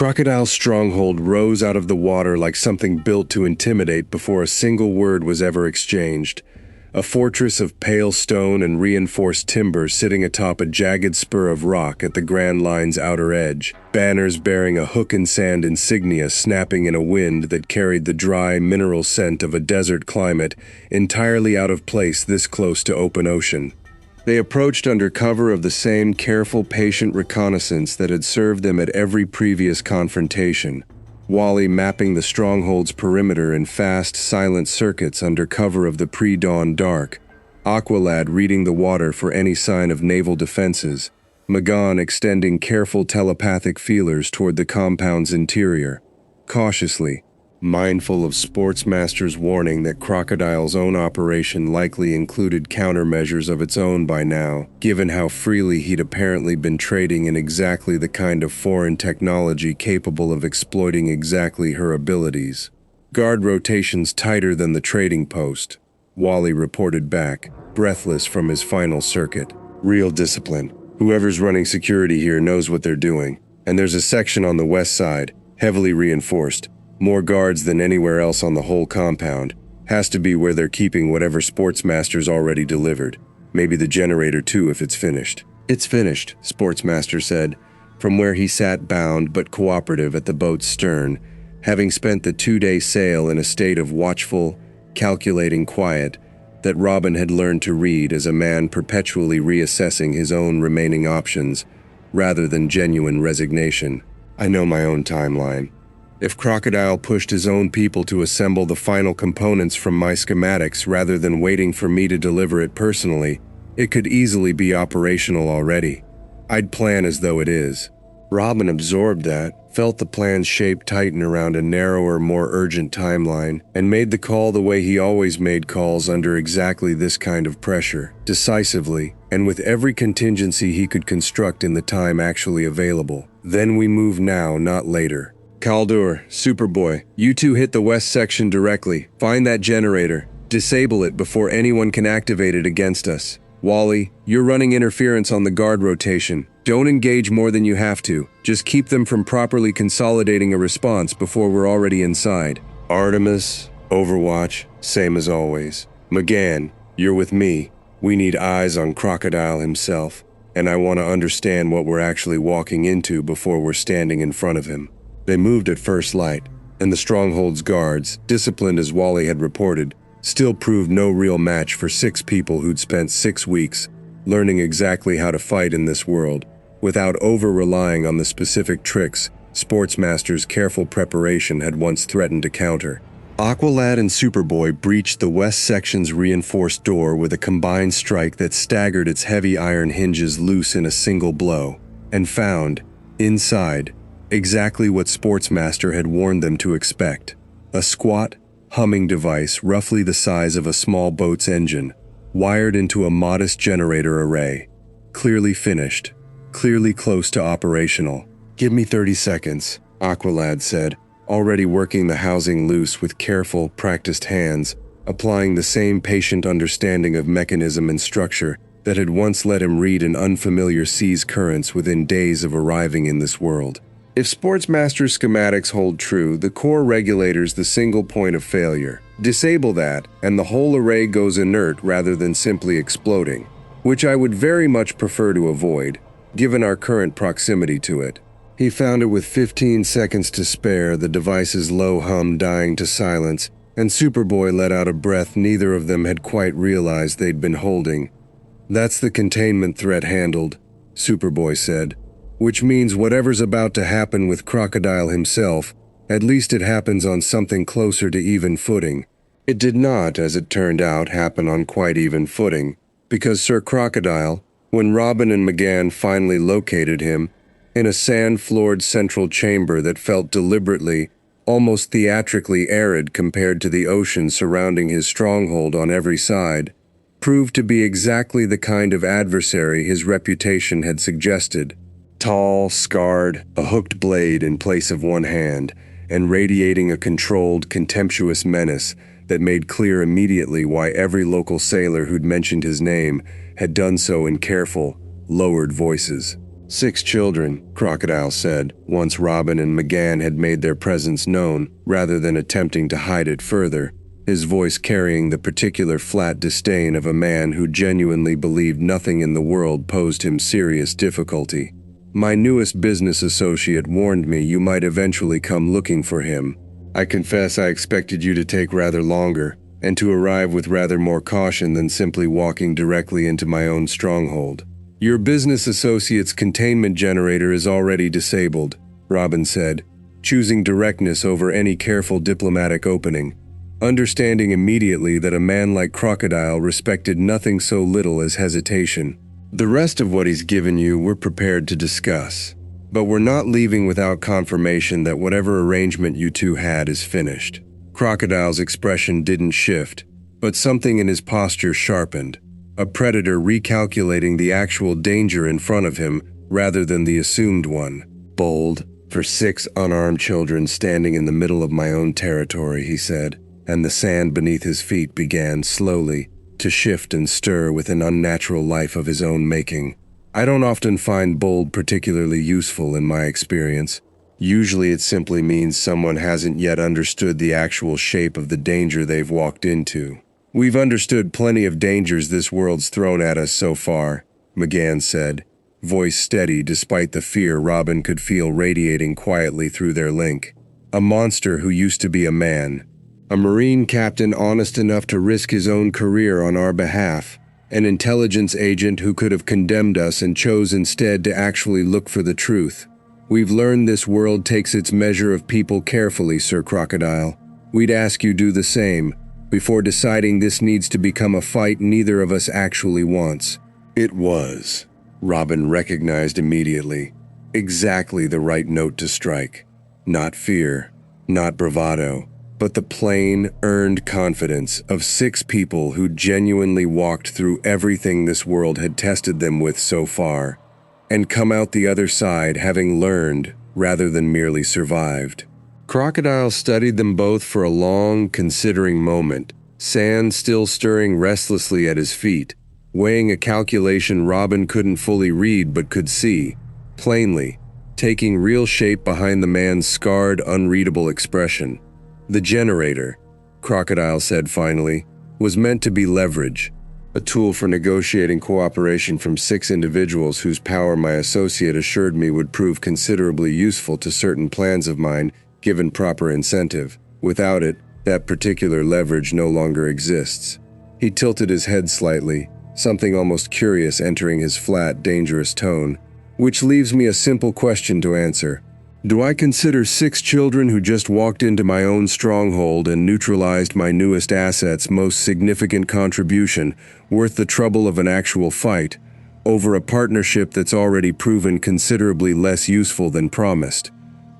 Crocodile's stronghold rose out of the water like something built to intimidate before a single word was ever exchanged. A fortress of pale stone and reinforced timber sitting atop a jagged spur of rock at the Grand Line's outer edge, banners bearing a hook and sand insignia snapping in a wind that carried the dry, mineral scent of a desert climate, entirely out of place this close to open ocean. They approached under cover of the same careful, patient reconnaissance that had served them at every previous confrontation, Wally mapping the stronghold's perimeter in fast, silent circuits under cover of the pre-dawn dark, Aqualad reading the water for any sign of naval defenses, Magan extending careful telepathic feelers toward the compound's interior, cautiously, mindful of Sportsmaster's warning that Crocodile's own operation likely included countermeasures of its own by now, given how freely he'd apparently been trading in exactly the kind of foreign technology capable of exploiting exactly her abilities. Guard rotations tighter than the trading post, Wally reported back, breathless from his final circuit. Real discipline. Whoever's running security here knows what they're doing, and there's a section on the west side, heavily reinforced. More guards than anywhere else on the whole compound. Has to be where they're keeping whatever Sportsmaster's already delivered. Maybe the generator too if it's finished. It's finished, Sportsmaster said, from where he sat bound but cooperative at the boat's stern, having spent the 2-day sail in a state of watchful, calculating quiet that Robin had learned to read as a man perpetually reassessing his own remaining options, rather than genuine resignation. I know my own timeline. If Crocodile pushed his own people to assemble the final components from my schematics rather than waiting for me to deliver it personally, it could easily be operational already. I'd plan as though it is. Robin absorbed that, felt the plan's shape tighten around a narrower, more urgent timeline, and made the call the way he always made calls under exactly this kind of pressure, decisively, and with every contingency he could construct in the time actually available. Then we move now, not later. Kaldur, Superboy, you two hit the west section directly. Find that generator. Disable it before anyone can activate it against us. Wally, you're running interference on the guard rotation. Don't engage more than you have to. Just keep them from properly consolidating a response before we're already inside. Artemis, Overwatch, same as always. Magan, you're with me. We need eyes on Crocodile himself, and I want to understand what we're actually walking into before we're standing in front of him. They moved at first light, and the stronghold's guards, disciplined as Wally had reported, still proved no real match for 6 people who'd spent 6 weeks learning exactly how to fight in this world, without over-relying on the specific tricks Sportsmaster's careful preparation had once threatened to counter. Aqualad and Superboy breached the west section's reinforced door with a combined strike that staggered its heavy iron hinges loose in a single blow, and found, inside, exactly what Sportsmaster had warned them to expect. A squat, humming device roughly the size of a small boat's engine, wired into a modest generator array. Clearly finished, clearly close to operational. Give me 30 seconds, Aqualad said, already working the housing loose with careful, practiced hands, applying the same patient understanding of mechanism and structure that had once let him read an unfamiliar sea's currents within days of arriving in this world. If Sportsmaster's schematics hold true, the core regulator's the single point of failure. Disable that, and the whole array goes inert rather than simply exploding, which I would very much prefer to avoid, given our current proximity to it. He found it with 15 seconds to spare, the device's low hum dying to silence, and Superboy let out a breath neither of them had quite realized they'd been holding. That's the containment threat handled, Superboy said. Which means whatever's about to happen with Crocodile himself, at least it happens on something closer to even footing. It did not, as it turned out, happen on quite even footing, because Sir Crocodile, when Robin and Magan finally located him, in a sand-floored central chamber that felt deliberately, almost theatrically arid compared to the ocean surrounding his stronghold on every side, proved to be exactly the kind of adversary his reputation had suggested. Tall, scarred, a hooked blade in place of one hand, and radiating a controlled, contemptuous menace that made clear immediately why every local sailor who'd mentioned his name had done so in careful, lowered voices. 6 children, Crocodile said, once Robin and McGann had made their presence known, rather than attempting to hide it further, his voice carrying the particular flat disdain of a man who genuinely believed nothing in the world posed him serious difficulty. My newest business associate warned me you might eventually come looking for him. I confess I expected you to take rather longer, and to arrive with rather more caution than simply walking directly into my own stronghold. Your business associate's containment generator is already disabled, Robin said, choosing directness over any careful diplomatic opening, understanding immediately that a man like Crocodile respected nothing so little as hesitation. The rest of what he's given you we're prepared to discuss, but we're not leaving without confirmation that whatever arrangement you two had is finished. Crocodile's expression didn't shift, but something in his posture sharpened, a predator recalculating the actual danger in front of him rather than the assumed one. Bold, for 6 unarmed children standing in the middle of my own territory, he said, and the sand beneath his feet began, slowly, to shift and stir with an unnatural life of his own making. I don't often find bold particularly useful in my experience. Usually it simply means someone hasn't yet understood the actual shape of the danger they've walked into. We've understood plenty of dangers this world's thrown at us so far, McGann said, voice steady despite the fear Robin could feel radiating quietly through their link. A monster who used to be a man. A Marine captain honest enough to risk his own career on our behalf. An intelligence agent who could have condemned us and chose instead to actually look for the truth. We've learned this world takes its measure of people carefully, Sir Crocodile. We'd ask you do the same, before deciding this needs to become a fight neither of us actually wants. It was, Robin recognized immediately, exactly the right note to strike. Not fear, not bravado, but the plain, earned confidence of 6 people who genuinely walked through everything this world had tested them with so far, and come out the other side having learned rather than merely survived. Crocodile studied them both for a long, considering moment, sand still stirring restlessly at his feet, weighing a calculation Robin couldn't fully read but could see, plainly, taking real shape behind the man's scarred, unreadable expression. The generator, Crocodile said finally, was meant to be leverage, a tool for negotiating cooperation from 6 individuals whose power my associate assured me would prove considerably useful to certain plans of mine given proper incentive. Without it, that particular leverage no longer exists. He tilted his head slightly, something almost curious entering his flat, dangerous tone. Which leaves me a simple question to answer. Do I consider 6 children who just walked into my own stronghold and neutralized my newest asset's most significant contribution worth the trouble of an actual fight, over a partnership that's already proven considerably less useful than promised?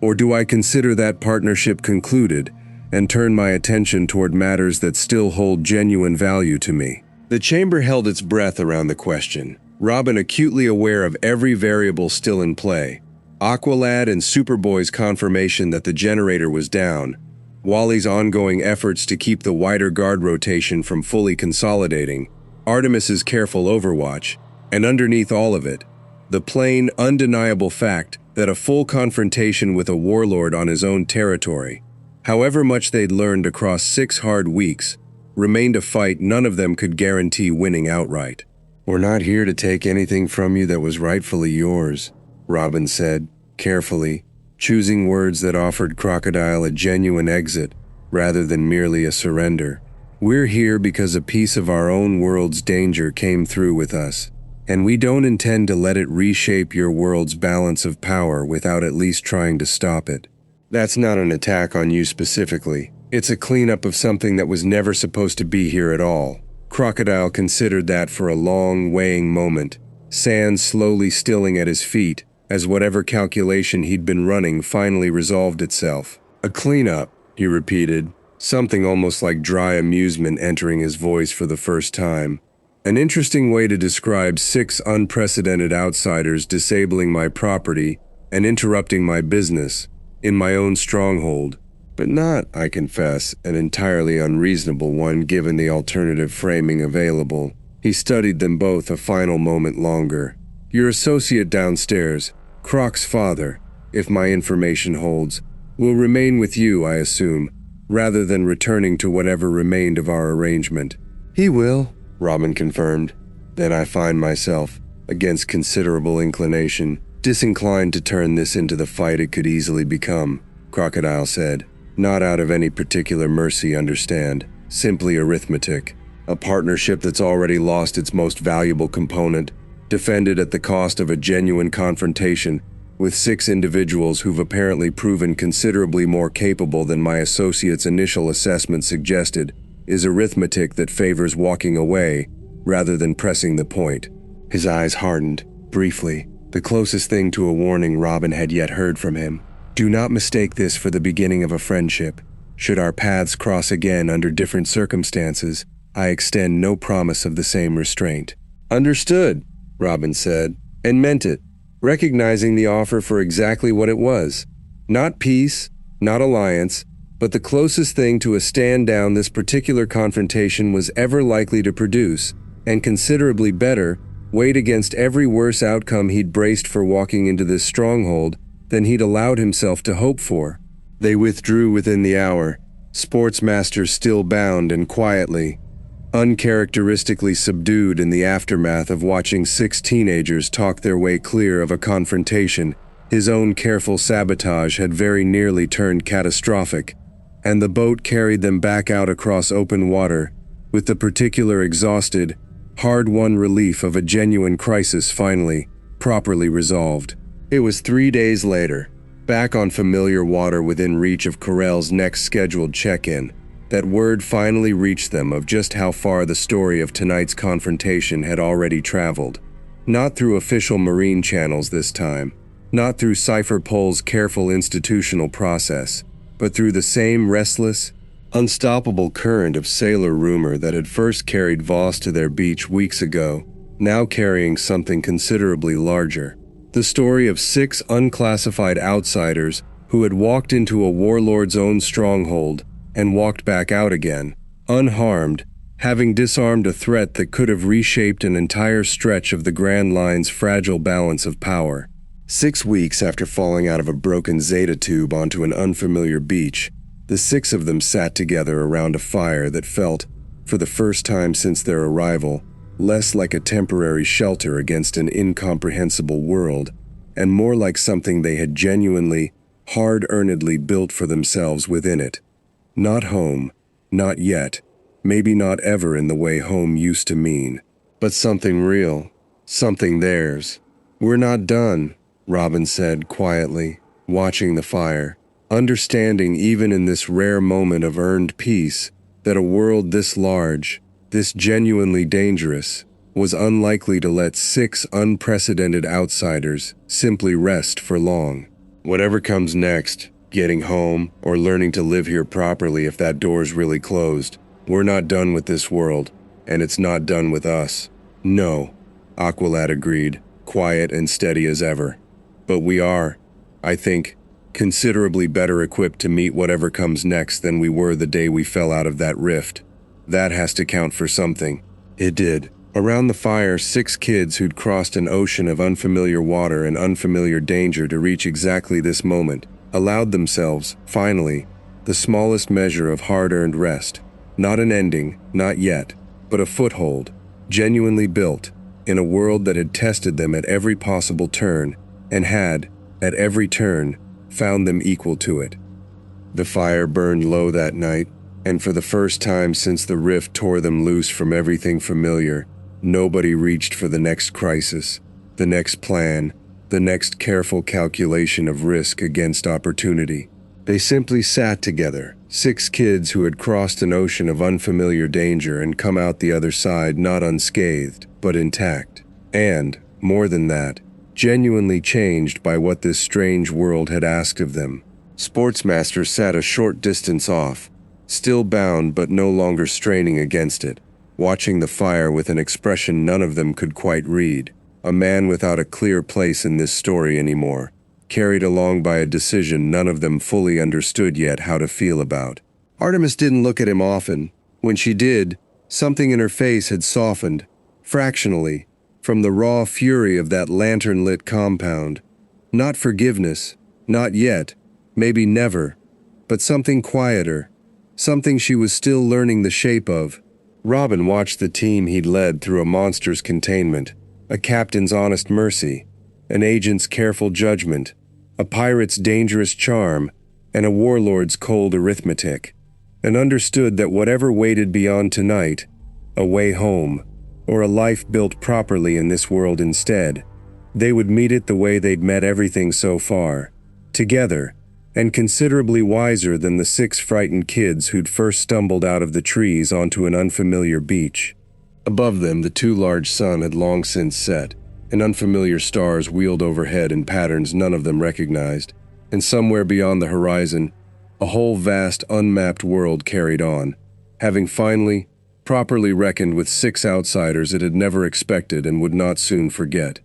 Or do I consider that partnership concluded and turn my attention toward matters that still hold genuine value to me? The chamber held its breath around the question, Robin acutely aware of every variable still in play. Aqualad and Superboy's confirmation that the generator was down, Wally's ongoing efforts to keep the wider guard rotation from fully consolidating, Artemis's careful overwatch, and underneath all of it, the plain, undeniable fact that a full confrontation with a warlord on his own territory, however much they'd learned across 6 hard weeks, remained a fight none of them could guarantee winning outright. We're not here to take anything from you that was rightfully yours, Robin said, carefully, choosing words that offered Crocodile a genuine exit rather than merely a surrender. We're here because a piece of our own world's danger came through with us, and we don't intend to let it reshape your world's balance of power without at least trying to stop it. That's not an attack on you specifically. It's a cleanup of something that was never supposed to be here at all. Crocodile considered that for a long, weighing moment, sand slowly stilling at his feet as whatever calculation he'd been running finally resolved itself. A cleanup, he repeated, something almost like dry amusement entering his voice for the first time. An interesting way to describe 6 unprecedented outsiders disabling my property and interrupting my business in my own stronghold, but not, I confess, an entirely unreasonable one given the alternative framing available. He studied them both a final moment longer. Your associate downstairs, Croc's father, if my information holds, will remain with you, I assume, rather than returning to whatever remained of our arrangement." "He will," Robin confirmed. Then I find myself, against considerable inclination, disinclined to turn this into the fight it could easily become, Crocodile said. "Not out of any particular mercy, understand. Simply arithmetic. A partnership that's already lost its most valuable component, defended at the cost of a genuine confrontation with 6 individuals who've apparently proven considerably more capable than my associate's initial assessment suggested, is arithmetic that favors walking away rather than pressing the point." His eyes hardened, briefly, the closest thing to a warning Robin had yet heard from him. "Do not mistake this for the beginning of a friendship. Should our paths cross again under different circumstances, I extend no promise of the same restraint." "Understood," Robin said, and meant it, recognizing the offer for exactly what it was. Not peace, not alliance, but the closest thing to a stand down this particular confrontation was ever likely to produce, and considerably better, weighed against every worse outcome he'd braced for walking into this stronghold than he'd allowed himself to hope for. They withdrew within the hour, Sportsmaster still bound and quietly, uncharacteristically subdued in the aftermath of watching 6 teenagers talk their way clear of a confrontation his own careful sabotage had very nearly turned catastrophic, and the boat carried them back out across open water, with the particular exhausted, hard-won relief of a genuine crisis finally, properly resolved. It was 3 days later, back on familiar water within reach of Corell's next scheduled check-in, that word finally reached them of just how far the story of tonight's confrontation had already traveled. Not through official marine channels this time, not through Cipher Pol's careful institutional process, but through the same restless, unstoppable current of sailor rumor that had first carried Voss to their beach weeks ago, now carrying something considerably larger. The story of 6 unclassified outsiders who had walked into a warlord's own stronghold and walked back out again, unharmed, having disarmed a threat that could have reshaped an entire stretch of the Grand Line's fragile balance of power. 6 weeks after falling out of a broken Zeta-tube onto an unfamiliar beach, the 6 of them sat together around a fire that felt, for the first time since their arrival, less like a temporary shelter against an incomprehensible world, and more like something they had genuinely, hard-earnedly built for themselves within it. Not home, not yet, maybe not ever in the way home used to mean, but something real, something theirs. "We're not done," Robin said quietly, watching the fire, understanding even in this rare moment of earned peace that a world this large, this genuinely dangerous, was unlikely to let 6 unprecedented outsiders simply rest for long. Whatever comes next, getting home or learning to live here properly if that door's really closed, we're not done with this world, and it's not done with us. "No," Aqualad agreed, quiet and steady as ever. "But we are, I think, considerably better equipped to meet whatever comes next than we were the day we fell out of that rift. That has to count for something." It did. Around the fire, 6 kids who'd crossed an ocean of unfamiliar water and unfamiliar danger to reach exactly this moment, allowed themselves, finally, the smallest measure of hard-earned rest. Not an ending, not yet, but a foothold, genuinely built, in a world that had tested them at every possible turn, and had, at every turn, found them equal to it. The fire burned low that night, and for the first time since the rift tore them loose from everything familiar, nobody reached for the next crisis, the next plan, the next careful calculation of risk against opportunity. They simply sat together, 6 kids who had crossed an ocean of unfamiliar danger and come out the other side not unscathed, but intact. And, more than that, genuinely changed by what this strange world had asked of them. Sportsmaster sat a short distance off, still bound but no longer straining against it, watching the fire with an expression none of them could quite read, a man without a clear place in this story anymore, carried along by a decision none of them fully understood yet how to feel about. Artemis didn't look at him often. When she did, something in her face had softened, fractionally, from the raw fury of that lantern-lit compound. Not forgiveness, not yet, maybe never, but something quieter, something she was still learning the shape of. Robin watched the team he'd led through a monster's containment, a captain's honest mercy, an agent's careful judgment, a pirate's dangerous charm, and a warlord's cold arithmetic, and understood that whatever waited beyond tonight, a way home, or a life built properly in this world instead, they would meet it the way they'd met everything so far, together, and considerably wiser than the 6 frightened kids who'd first stumbled out of the trees onto an unfamiliar beach. Above them, the too large sun had long since set, and unfamiliar stars wheeled overhead in patterns none of them recognized, and somewhere beyond the horizon, a whole vast unmapped world carried on, having finally, properly reckoned with 6 outsiders it had never expected and would not soon forget.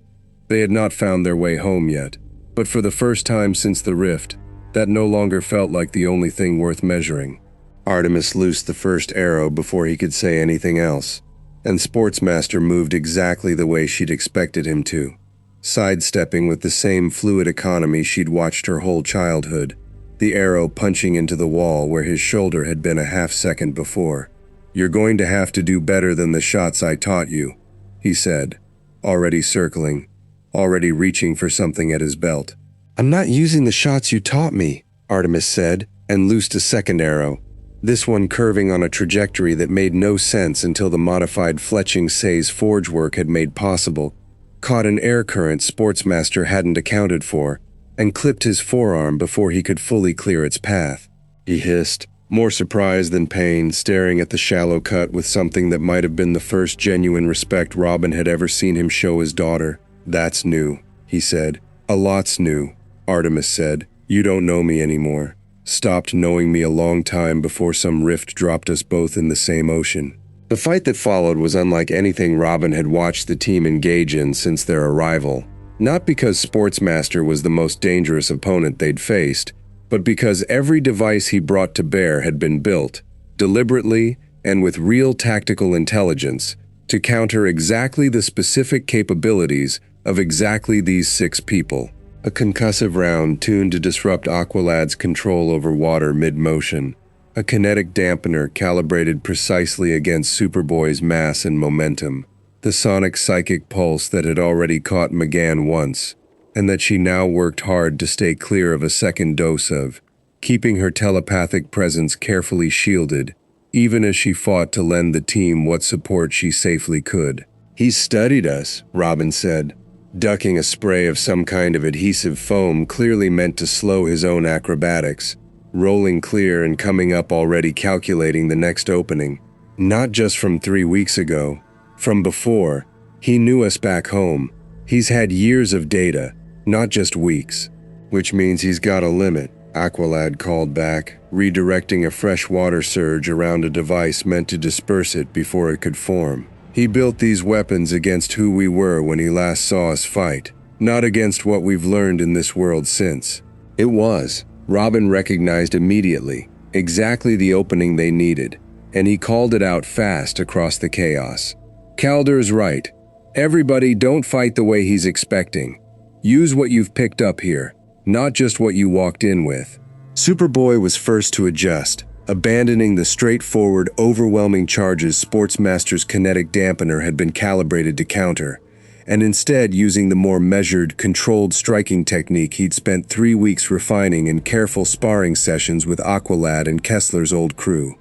They had not found their way home yet, but for the first time since the rift, that no longer felt like the only thing worth measuring. Artemis loosed the first arrow before he could say anything else, and Sportsmaster moved exactly the way she'd expected him to, sidestepping with the same fluid economy she'd watched her whole childhood, the arrow punching into the wall where his shoulder had been a half-second before. "You're going to have to do better than the shots I taught you," he said, already circling, already reaching for something at his belt. "I'm not using the shots you taught me," Artemis said, and loosed a second arrow, this one curving on a trajectory that made no sense until the modified Fletching Say's forge work had made possible, caught an air current Sportsmaster hadn't accounted for, and clipped his forearm before he could fully clear its path. He hissed, more surprise than pain, staring at the shallow cut with something that might have been the first genuine respect Robin had ever seen him show his daughter. "That's new," he said. "A lot's new," Artemis said. "You don't know me anymore. Stopped knowing me a long time before some rift dropped us both in the same ocean." The fight that followed was unlike anything Robin had watched the team engage in since their arrival. Not because Sportsmaster was the most dangerous opponent they'd faced, but because every device he brought to bear had been built, deliberately and with real tactical intelligence, to counter exactly the specific capabilities of exactly these 6 people. A concussive round tuned to disrupt Aqualad's control over water mid-motion, a kinetic dampener calibrated precisely against Superboy's mass and momentum, the sonic psychic pulse that had already caught McGann once, and that she now worked hard to stay clear of a second dose of, keeping her telepathic presence carefully shielded, even as she fought to lend the team what support she safely could. "He's studied us," Robin said, ducking a spray of some kind of adhesive foam clearly meant to slow his own acrobatics, rolling clear and coming up already calculating the next opening. "Not just from 3 weeks ago. From before. He knew us back home. He's had years of data, not just weeks." "Which means he's got a limit," Aqualad called back, redirecting a fresh water surge around a device meant to disperse it before it could form. "He built these weapons against who we were when he last saw us fight, not against what we've learned in this world since." It was, Robin recognized immediately, exactly the opening they needed, and he called it out fast across the chaos. "Calder's right. Everybody don't fight the way he's expecting. Use what you've picked up here, not just what you walked in with." Superboy was first to adjust, abandoning the straightforward, overwhelming charges Sportsmaster's kinetic dampener had been calibrated to counter, and instead using the more measured, controlled striking technique he'd spent 3 weeks refining in careful sparring sessions with Aqualad and Kessler's old crew.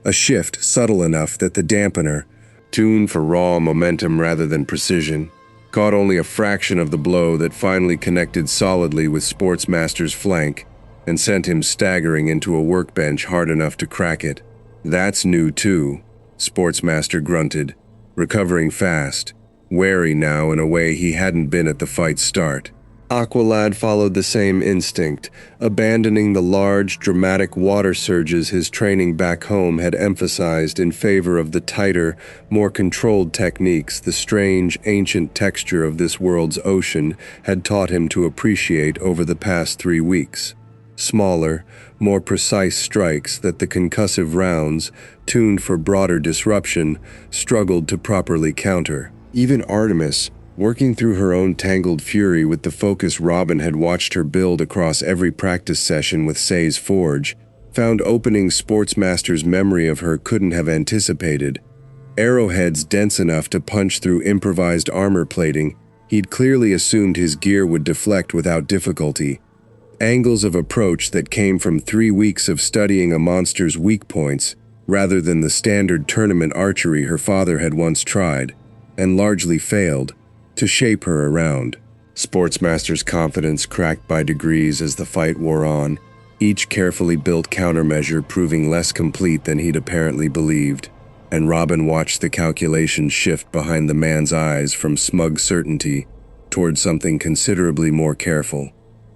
A shift subtle enough that the dampener, tuned for raw momentum rather than precision, caught only a fraction of the blow that finally connected solidly with Sportsmaster's flank and sent him staggering into a workbench hard enough to crack it. "That's new too," Sportsmaster grunted, recovering fast, wary now in a way he hadn't been at the fight's start. Aqualad followed the same instinct, abandoning the large, dramatic water surges his training back home had emphasized in favor of the tighter, more controlled techniques the strange, ancient texture of this world's ocean had taught him to appreciate over the past 3 weeks. Smaller, more precise strikes that the concussive rounds, tuned for broader disruption, struggled to properly counter. Even Artemis, working through her own tangled fury with the focus Robin had watched her build across every practice session with Say's forge, found openings Sportsmaster's memory of her couldn't have anticipated. Arrowheads dense enough to punch through improvised armor plating, he'd clearly assumed his gear would deflect without difficulty. Angles of approach that came from 3 weeks of studying a monster's weak points, rather than the standard tournament archery her father had once tried, and largely failed, to shape her around. Sportsmaster's confidence cracked by degrees as the fight wore on, each carefully built countermeasure proving less complete than he'd apparently believed, and Robin watched the calculations shift behind the man's eyes from smug certainty toward something considerably more careful,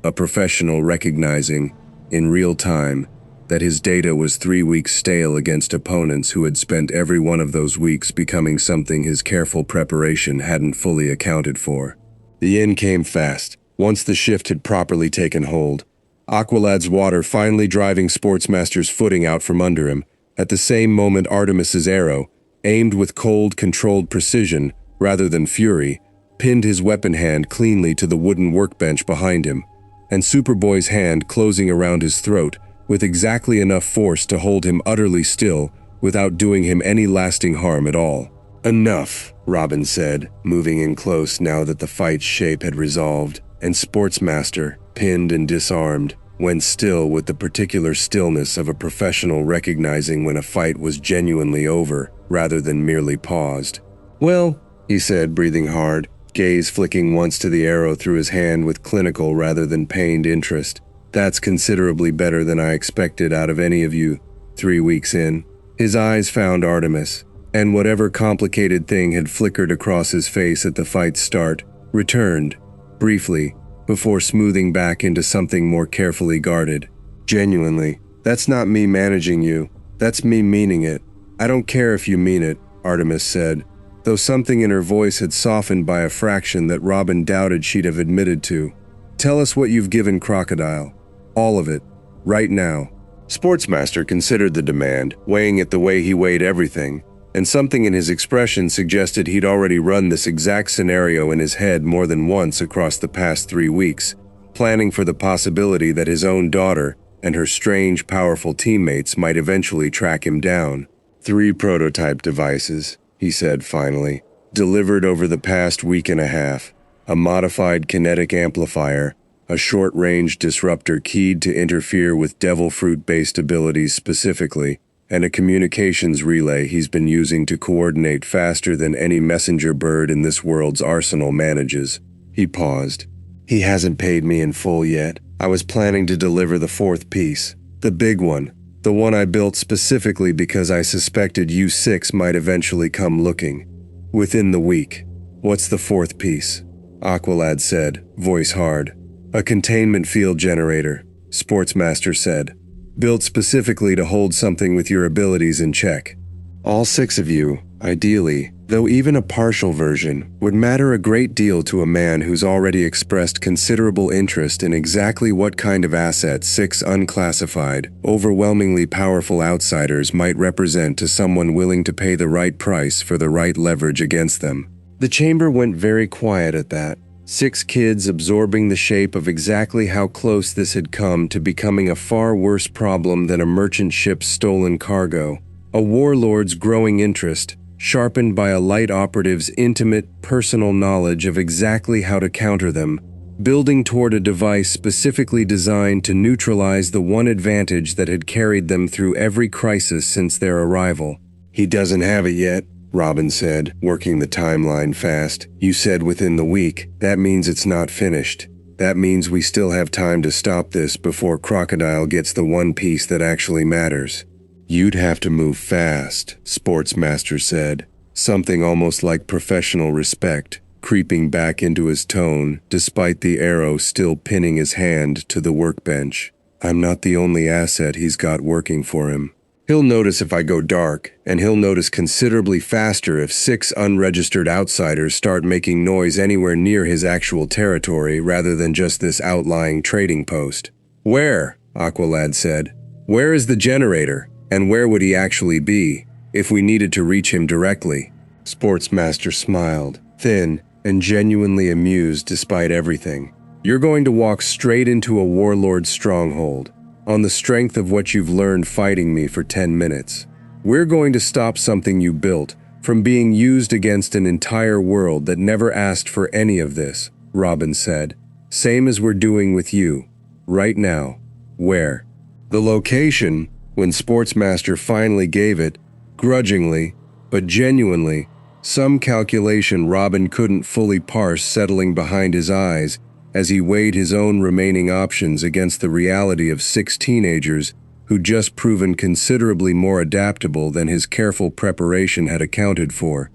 a professional recognizing, in real time, that his data was 3 weeks stale against opponents who had spent every one of those weeks becoming something his careful preparation hadn't fully accounted for. The end came fast, once the shift had properly taken hold. Aqualad's water finally driving Sportsmaster's footing out from under him. At the same moment, Artemis's arrow, aimed with cold, controlled precision rather than fury, pinned his weapon hand cleanly to the wooden workbench behind him, and Superboy's hand closing around his throat with exactly enough force to hold him utterly still without doing him any lasting harm at all. "Enough," Robin said, moving in close now that the fight's shape had resolved, and Sportsmaster, pinned and disarmed, went still with the particular stillness of a professional recognizing when a fight was genuinely over rather than merely paused. "Well," he said, breathing hard, gaze flicking once to the arrow through his hand with clinical rather than pained interest. "That's considerably better than I expected out of any of you, 3 weeks in." His eyes found Artemis, and whatever complicated thing had flickered across his face at the fight's start returned, briefly, before smoothing back into something more carefully guarded. "Genuinely, that's not me managing you. That's me meaning it. I don't care if you mean it," Artemis said, though something in her voice had softened by a fraction that Robin doubted she'd have admitted to. "Tell us what you've given Crocodile. All of it. Right now." Sportsmaster considered the demand, weighing it the way he weighed everything, and something in his expression suggested he'd already run this exact scenario in his head more than once across the past 3 weeks, planning for the possibility that his own daughter and her strange, powerful teammates might eventually track him down. 3 prototype devices, he said finally, delivered over the past week and a half. A modified kinetic amplifier, a short-range disruptor keyed to interfere with devil fruit-based abilities specifically, and a communications relay he's been using to coordinate faster than any messenger bird in this world's arsenal manages. He paused. "He hasn't paid me in full yet. I was planning to deliver the 4th piece. The big one. The one I built specifically because I suspected U6 might eventually come looking. Within the week." "What's the 4th piece?" Aqualad said, voice hard. "A containment field generator," Sportsmaster said. "Built specifically to hold something with your abilities in check. All 6 of you, ideally, though even a partial version, would matter a great deal to a man who's already expressed considerable interest in exactly what kind of asset 6 unclassified, overwhelmingly powerful outsiders might represent to someone willing to pay the right price for the right leverage against them." The chamber went very quiet at that. 6 kids absorbing the shape of exactly how close this had come to becoming a far worse problem than a merchant ship's stolen cargo. A warlord's growing interest, sharpened by a light operative's intimate, personal knowledge of exactly how to counter them, building toward a device specifically designed to neutralize the one advantage that had carried them through every crisis since their arrival. "He doesn't have it yet," Robin said, working the timeline fast. "You said within the week. That means it's not finished. That means we still have time to stop this before Crocodile gets the one piece that actually matters." "You'd have to move fast," Sportsmaster said, something almost like professional respect creeping back into his tone despite the arrow still pinning his hand to the workbench. "I'm not the only asset he's got working for him. He'll notice if I go dark, and he'll notice considerably faster if 6 unregistered outsiders start making noise anywhere near his actual territory rather than just this outlying trading post." "Where?" Aqualad said. "Where is the generator, and where would he actually be, if we needed to reach him directly?" Sportsmaster smiled, thin, and genuinely amused despite everything. You're going to walk straight into a Warlord stronghold, on the strength of what you've learned fighting me for 10 minutes. We're going to stop something you built from being used against an entire world that never asked for any of this, Robin said. Same as we're doing with you. Right now. Where? The location, when Sportsmaster finally gave it, grudgingly, but genuinely, some calculation Robin couldn't fully parse settling behind his eyes as he weighed his own remaining options against the reality of 6 teenagers who'd just proven considerably more adaptable than his careful preparation had accounted for.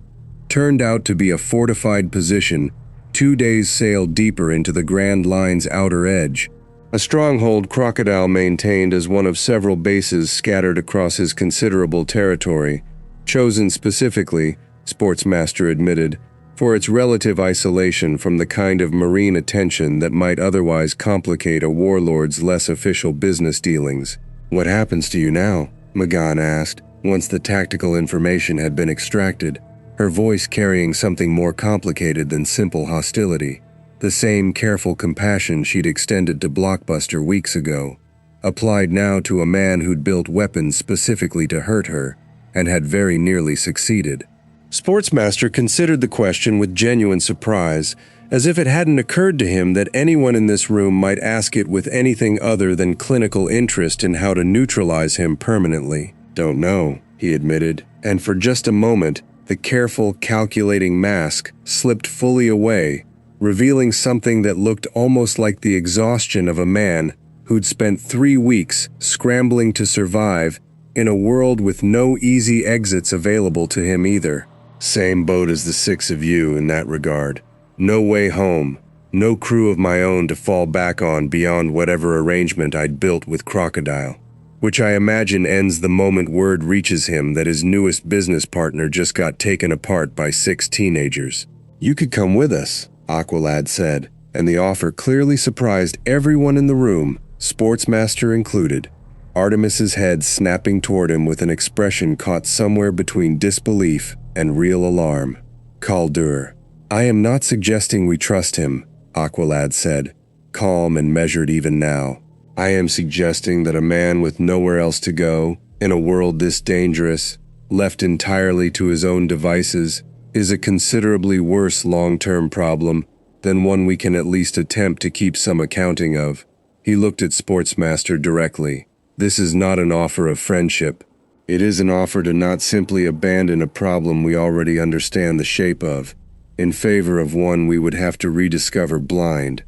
Turned out to be a fortified position 2 days' sail deeper into the Grand Line's outer edge, a stronghold Crocodile maintained as one of several bases scattered across his considerable territory, chosen specifically, Sportsmaster admitted, for its relative isolation from the kind of marine attention that might otherwise complicate a warlord's less official business dealings. What happens to you now? Magan asked, once the tactical information had been extracted, her voice carrying something more complicated than simple hostility. The same careful compassion she'd extended to Blockbuster weeks ago, applied now to a man who'd built weapons specifically to hurt her, and had very nearly succeeded. Sportsmaster considered the question with genuine surprise, as if it hadn't occurred to him that anyone in this room might ask it with anything other than clinical interest in how to neutralize him permanently. Don't know, he admitted, and for just a moment, the careful, calculating mask slipped fully away, revealing something that looked almost like the exhaustion of a man who'd spent 3 weeks scrambling to survive in a world with no easy exits available to him either. Same boat as the 6 of you in that regard. No way home, no crew of my own to fall back on beyond whatever arrangement I'd built with Crocodile, which I imagine ends the moment word reaches him that his newest business partner just got taken apart by 6 teenagers. You could come with us, Aqualad said, and the offer clearly surprised everyone in the room, Sportsmaster included. Artemis's head snapping toward him with an expression caught somewhere between disbelief and real alarm. Kaldur. I am not suggesting we trust him, Aqualad said, calm and measured even now. I am suggesting that a man with nowhere else to go, in a world this dangerous, left entirely to his own devices, is a considerably worse long-term problem than one we can at least attempt to keep some accounting of. He looked at Sportsmaster directly. This is not an offer of friendship. It is an offer to not simply abandon a problem we already understand the shape of, in favor of one we would have to rediscover blind,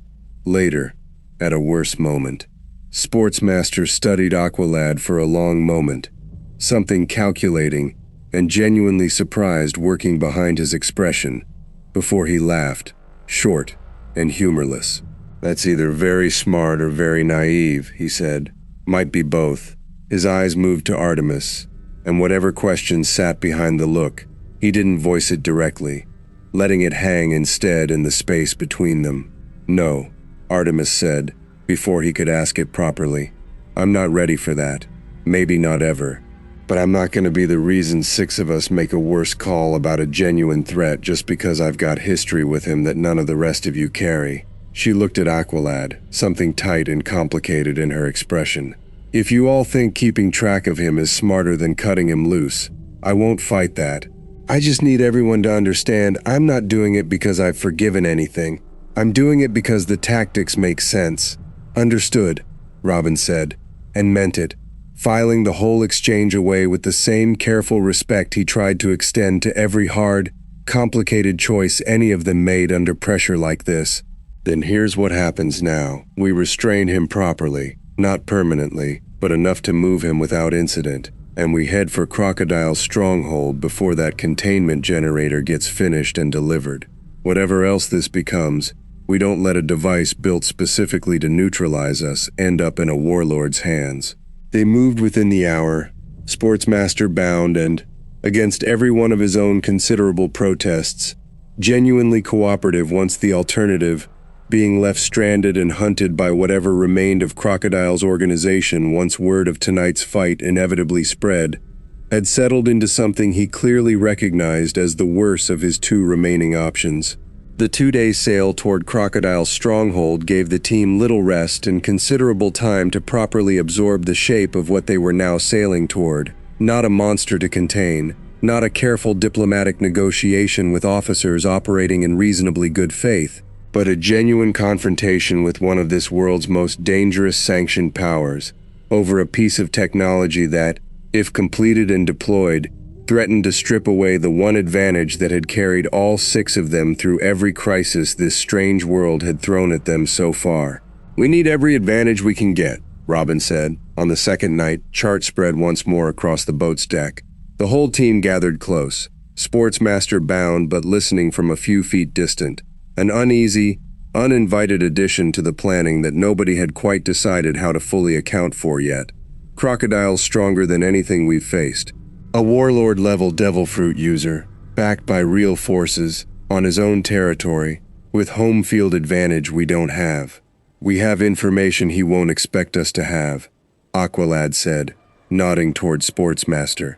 later, at a worse moment. Sportsmaster studied Aqualad for a long moment, something calculating and genuinely surprised working behind his expression, before he laughed, short and humorless. That's either very smart or very naive, he said. Might be both. His eyes moved to Artemis, and whatever question sat behind the look, he didn't voice it directly, letting it hang instead in the space between them. No, Artemis said, before he could ask it properly. I'm not ready for that. Maybe not ever. But I'm not going to be the reason 6 of us make a worse call about a genuine threat just because I've got history with him that none of the rest of you carry. She looked at Aqualad, something tight and complicated in her expression. If you all think keeping track of him is smarter than cutting him loose, I won't fight that. I just need everyone to understand I'm not doing it because I've forgiven anything. I'm doing it because the tactics make sense. Understood, Robin said, and meant it, filing the whole exchange away with the same careful respect he tried to extend to every hard, complicated choice any of them made under pressure like this. Then here's what happens now. We restrain him properly, not permanently, but enough to move him without incident, and we head for Crocodile's stronghold before that containment generator gets finished and delivered. Whatever else this becomes, we don't let a device built specifically to neutralize us end up in a warlord's hands. They moved within the hour, Sportsmaster bound and, against every one of his own considerable protests, genuinely cooperative once the alternative, being left stranded and hunted by whatever remained of Crocodile's organization once word of tonight's fight inevitably spread, had settled into something he clearly recognized as the worse of his 2 remaining options. The 2-day sail toward Crocodile's stronghold gave the team little rest and considerable time to properly absorb the shape of what they were now sailing toward. Not a monster to contain, not a careful diplomatic negotiation with officers operating in reasonably good faith, but a genuine confrontation with one of this world's most dangerous sanctioned powers, over a piece of technology that, if completed and deployed, threatened to strip away the one advantage that had carried all 6 of them through every crisis this strange world had thrown at them so far. "We need every advantage we can get," Robin said. On the second night, chart spread once more across the boat's deck. The whole team gathered close, Sportsmaster bound but listening from a few feet distant, an uneasy, uninvited addition to the planning that nobody had quite decided how to fully account for yet. Crocodile's stronger than anything we've faced. A Warlord-level devil fruit user, backed by real forces, on his own territory, with home field advantage we don't have. "We have information he won't expect us to have," Aqualad said, nodding toward Sportsmaster.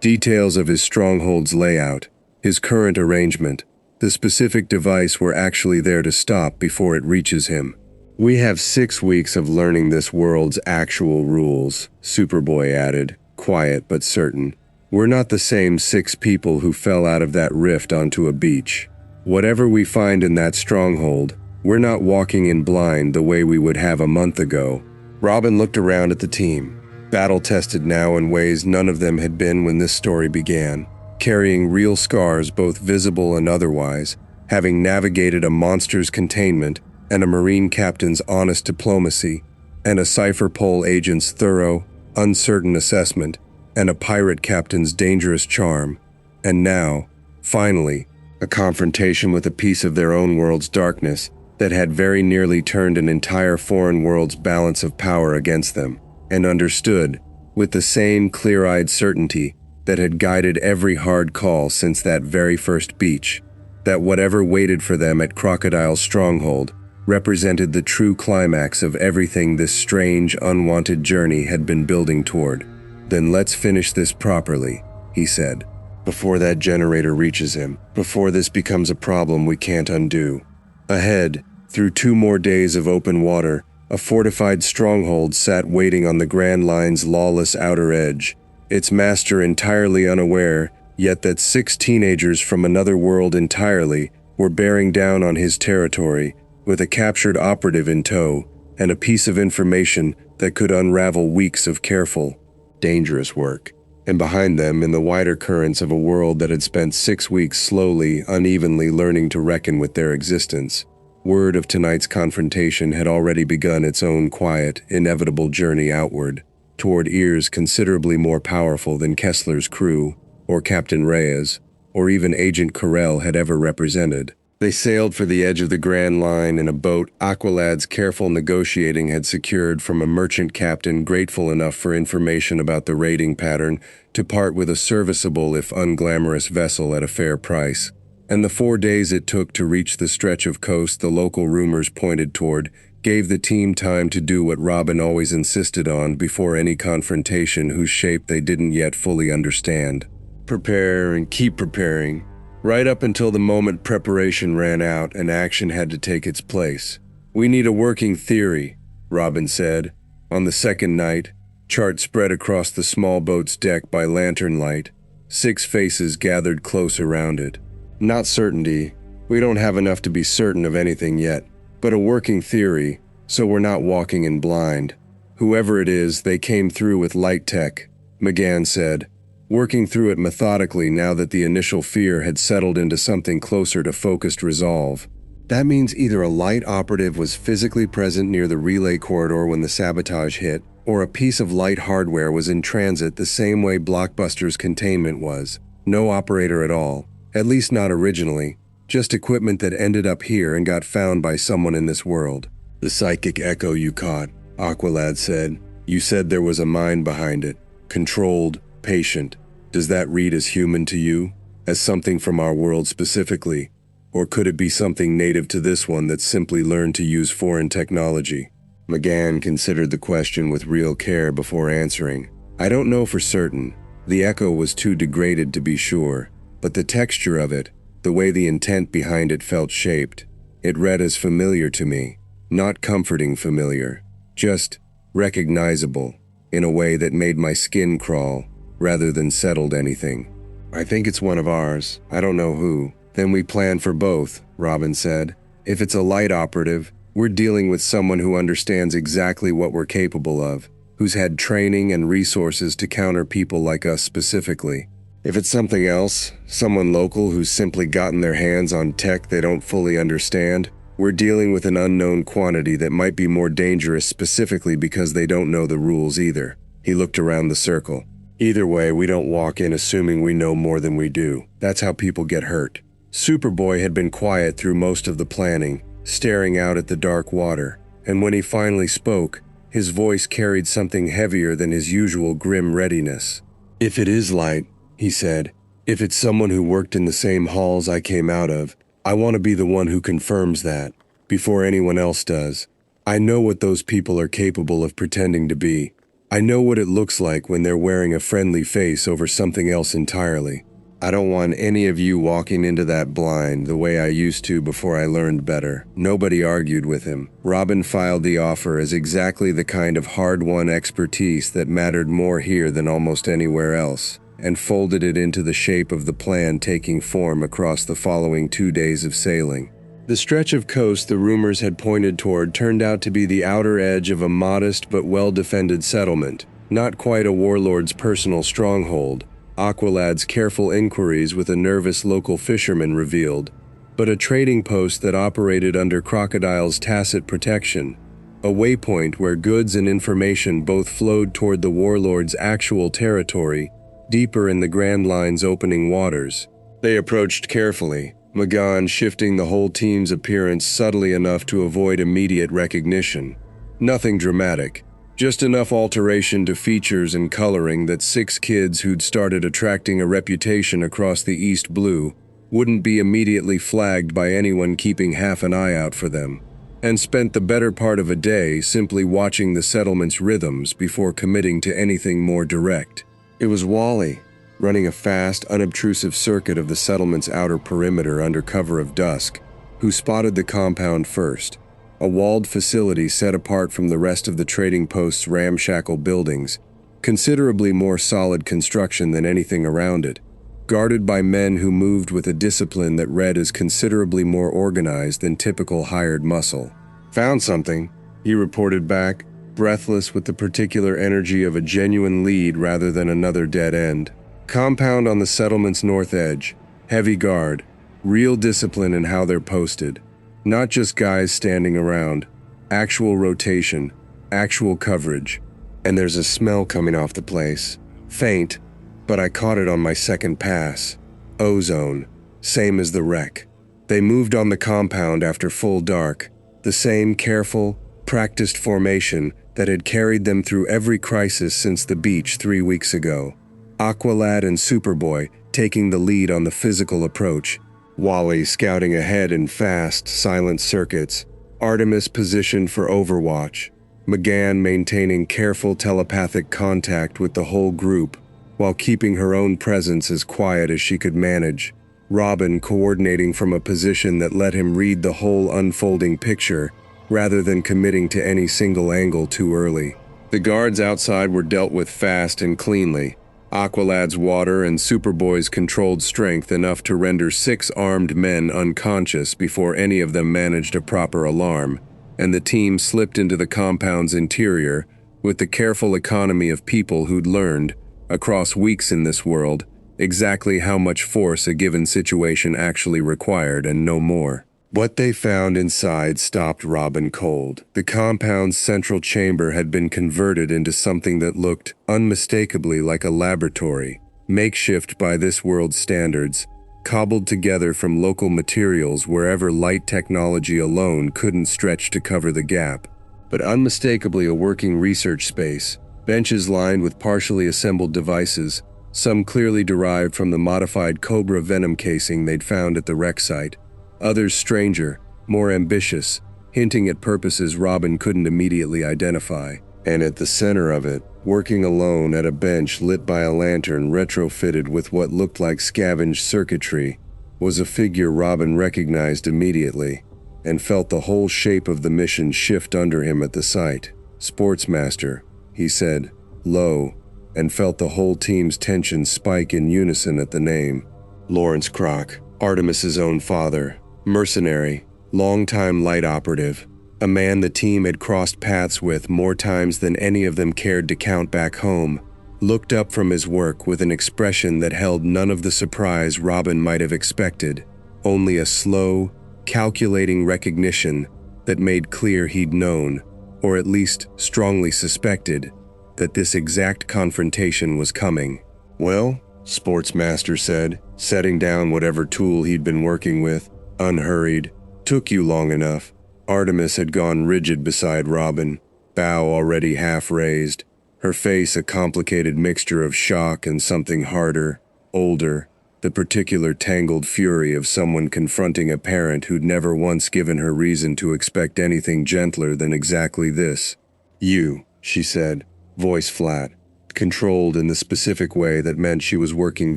"Details of his stronghold's layout, his current arrangement, the specific device we're actually there to stop before it reaches him. We have 6 weeks of learning this world's actual rules," Superboy added, quiet but certain. "We're not the same 6 people who fell out of that rift onto a beach. Whatever we find in that stronghold, we're not walking in blind the way we would have a month ago." Robin looked around at the team, battle-tested now in ways none of them had been when this story began, carrying real scars both visible and otherwise, having navigated a monster's containment and a Marine captain's honest diplomacy, and a Cipher Pol agent's thorough, uncertain assessment, and a pirate captain's dangerous charm, and now, finally, a confrontation with a piece of their own world's darkness that had very nearly turned an entire foreign world's balance of power against them, and understood, with the same clear-eyed certainty that had guided every hard call since that very first beach, that whatever waited for them at Crocodile's stronghold represented the true climax of everything this strange, unwanted journey had been building toward. "Then let's finish this properly," he said, "before that generator reaches him, before this becomes a problem we can't undo." Ahead, through 2 more days of open water, a fortified stronghold sat waiting on the Grand Line's lawless outer edge, its master entirely unaware, yet that 6 teenagers from another world entirely were bearing down on his territory, with a captured operative in tow, and a piece of information that could unravel weeks of careful, dangerous work. And behind them, in the wider currents of a world that had spent 6 weeks slowly, unevenly learning to reckon with their existence, word of tonight's confrontation had already begun its own quiet, inevitable journey outward, toward ears considerably more powerful than Kessler's crew, or Captain Reyes, or even Agent Carell had ever represented. They sailed for the edge of the Grand Line in a boat Aqualad's careful negotiating had secured from a merchant captain grateful enough for information about the raiding pattern to part with a serviceable if unglamorous vessel at a fair price. And the 4 days it took to reach the stretch of coast the local rumors pointed toward gave the team time to do what Robin always insisted on before any confrontation whose shape they didn't yet fully understand. Prepare and keep preparing, right up until the moment preparation ran out and action had to take its place. "We need a working theory," Robin said. On the second night, chart spread across the small boat's deck by lantern light, 6 faces gathered close around it. "Not certainty. We don't have enough to be certain of anything yet, but a working theory, so we're not walking in blind. Whoever it is, they came through with light tech," McGann said, working through it methodically now that the initial fear had settled into something closer to focused resolve. "That means either a light operative was physically present near the relay corridor when the sabotage hit, or a piece of light hardware was in transit the same way Blockbuster's containment was. No operator at all, at least not originally, just equipment that ended up here and got found by someone in this world." "The psychic echo you caught," Aqualad said. "You said there was a mind behind it. Controlled, patient. Does that read as human to you? As something from our world specifically? Or could it be something native to this one that simply learned to use foreign technology?" McGann considered the question with real care before answering. "I don't know for certain. The echo was too degraded to be sure. But the texture of it, the way the intent behind it felt shaped. It read as familiar to me, not comforting familiar, just recognizable, in a way that made my skin crawl, rather than settled anything. "I think it's one of ours. I don't know who." "Then we plan for both," Robin said. "If it's a light operative, we're dealing with someone who understands exactly what we're capable of, who's had training and resources to counter people like us specifically. If it's something else, someone local who's simply gotten their hands on tech they don't fully understand, we're dealing with an unknown quantity that might be more dangerous specifically because they don't know the rules either." He looked around the circle. "Either way, we don't walk in assuming we know more than we do. That's how people get hurt." Superboy had been quiet through most of the planning, staring out at the dark water, and when he finally spoke, his voice carried something heavier than his usual grim readiness. "If it is light," he said, "if it's someone who worked in the same halls I came out of, I want to be the one who confirms that, before anyone else does. I know what those people are capable of pretending to be. I know what it looks like when they're wearing a friendly face over something else entirely. I don't want any of you walking into that blind the way I used to before I learned better." Nobody argued with him. Robin filed the offer as exactly the kind of hard-won expertise that mattered more here than almost anywhere else, and folded it into the shape of the plan taking form across the following 2 days of sailing. The stretch of coast the rumors had pointed toward turned out to be the outer edge of a modest but well-defended settlement, not quite a warlord's personal stronghold, Aqualad's careful inquiries with a nervous local fisherman revealed, but a trading post that operated under Crocodile's tacit protection, a waypoint where goods and information both flowed toward the warlord's actual territory, deeper in the Grand Line's opening waters. They approached carefully, Magan shifting the whole team's appearance subtly enough to avoid immediate recognition. Nothing dramatic, just enough alteration to features and coloring that 6 kids who'd started attracting a reputation across the East Blue wouldn't be immediately flagged by anyone keeping half an eye out for them, and spent the better part of a day simply watching the settlement's rhythms before committing to anything more direct. It was Wally, running a fast, unobtrusive circuit of the settlement's outer perimeter under cover of dusk, who spotted the compound first. A walled facility set apart from the rest of the trading post's ramshackle buildings, considerably more solid construction than anything around it, guarded by men who moved with a discipline that read as considerably more organized than typical hired muscle. "Found something," he reported back, breathless with the particular energy of a genuine lead rather than another dead end. "Compound on the settlement's north edge, heavy guard, real discipline in how they're posted. Not just guys standing around, actual rotation, actual coverage. And there's a smell coming off the place. Faint, but I caught it on my second pass. Ozone, same as the wreck. They moved on the compound after full dark, the same careful, practiced formation that had carried them through every crisis since the beach 3 weeks ago. Aqualad and Superboy taking the lead on the physical approach, Wally scouting ahead in fast, silent circuits, Artemis positioned for overwatch, Magan maintaining careful telepathic contact with the whole group while keeping her own presence as quiet as she could manage, Robin coordinating from a position that let him read the whole unfolding picture rather than committing to any single angle too early. The guards outside were dealt with fast and cleanly, Aqualad's water and Superboy's controlled strength enough to render 6 armed men unconscious before any of them managed a proper alarm, and the team slipped into the compound's interior with the careful economy of people who'd learned, across weeks in this world, exactly how much force a given situation actually required and no more. What they found inside stopped Robin cold. The compound's central chamber had been converted into something that looked unmistakably like a laboratory, makeshift by this world's standards, cobbled together from local materials wherever light technology alone couldn't stretch to cover the gap, but unmistakably a working research space, benches lined with partially assembled devices, some clearly derived from the modified Cobra venom casing they'd found at the wreck site. Others stranger, more ambitious, hinting at purposes Robin couldn't immediately identify. And at the center of it, working alone at a bench lit by a lantern retrofitted with what looked like scavenged circuitry, was a figure Robin recognized immediately, and felt the whole shape of the mission shift under him at the sight. "Sportsmaster," he said, low, and felt the whole team's tension spike in unison at the name. Lawrence Croc, Artemis's own father, mercenary, longtime light operative, a man the team had crossed paths with more times than any of them cared to count back home, looked up from his work with an expression that held none of the surprise Robin might have expected, only a slow, calculating recognition that made clear he'd known, or at least strongly suspected, that this exact confrontation was coming. "Well," Sportsmaster said, setting down whatever tool he'd been working with, unhurried. "Took you long enough." Artemis had gone rigid beside Robin, bow already half raised, her face a complicated mixture of shock and something harder, older, the particular tangled fury of someone confronting a parent who'd never once given her reason to expect anything gentler than exactly this. "You," she said, voice flat, controlled in the specific way that meant she was working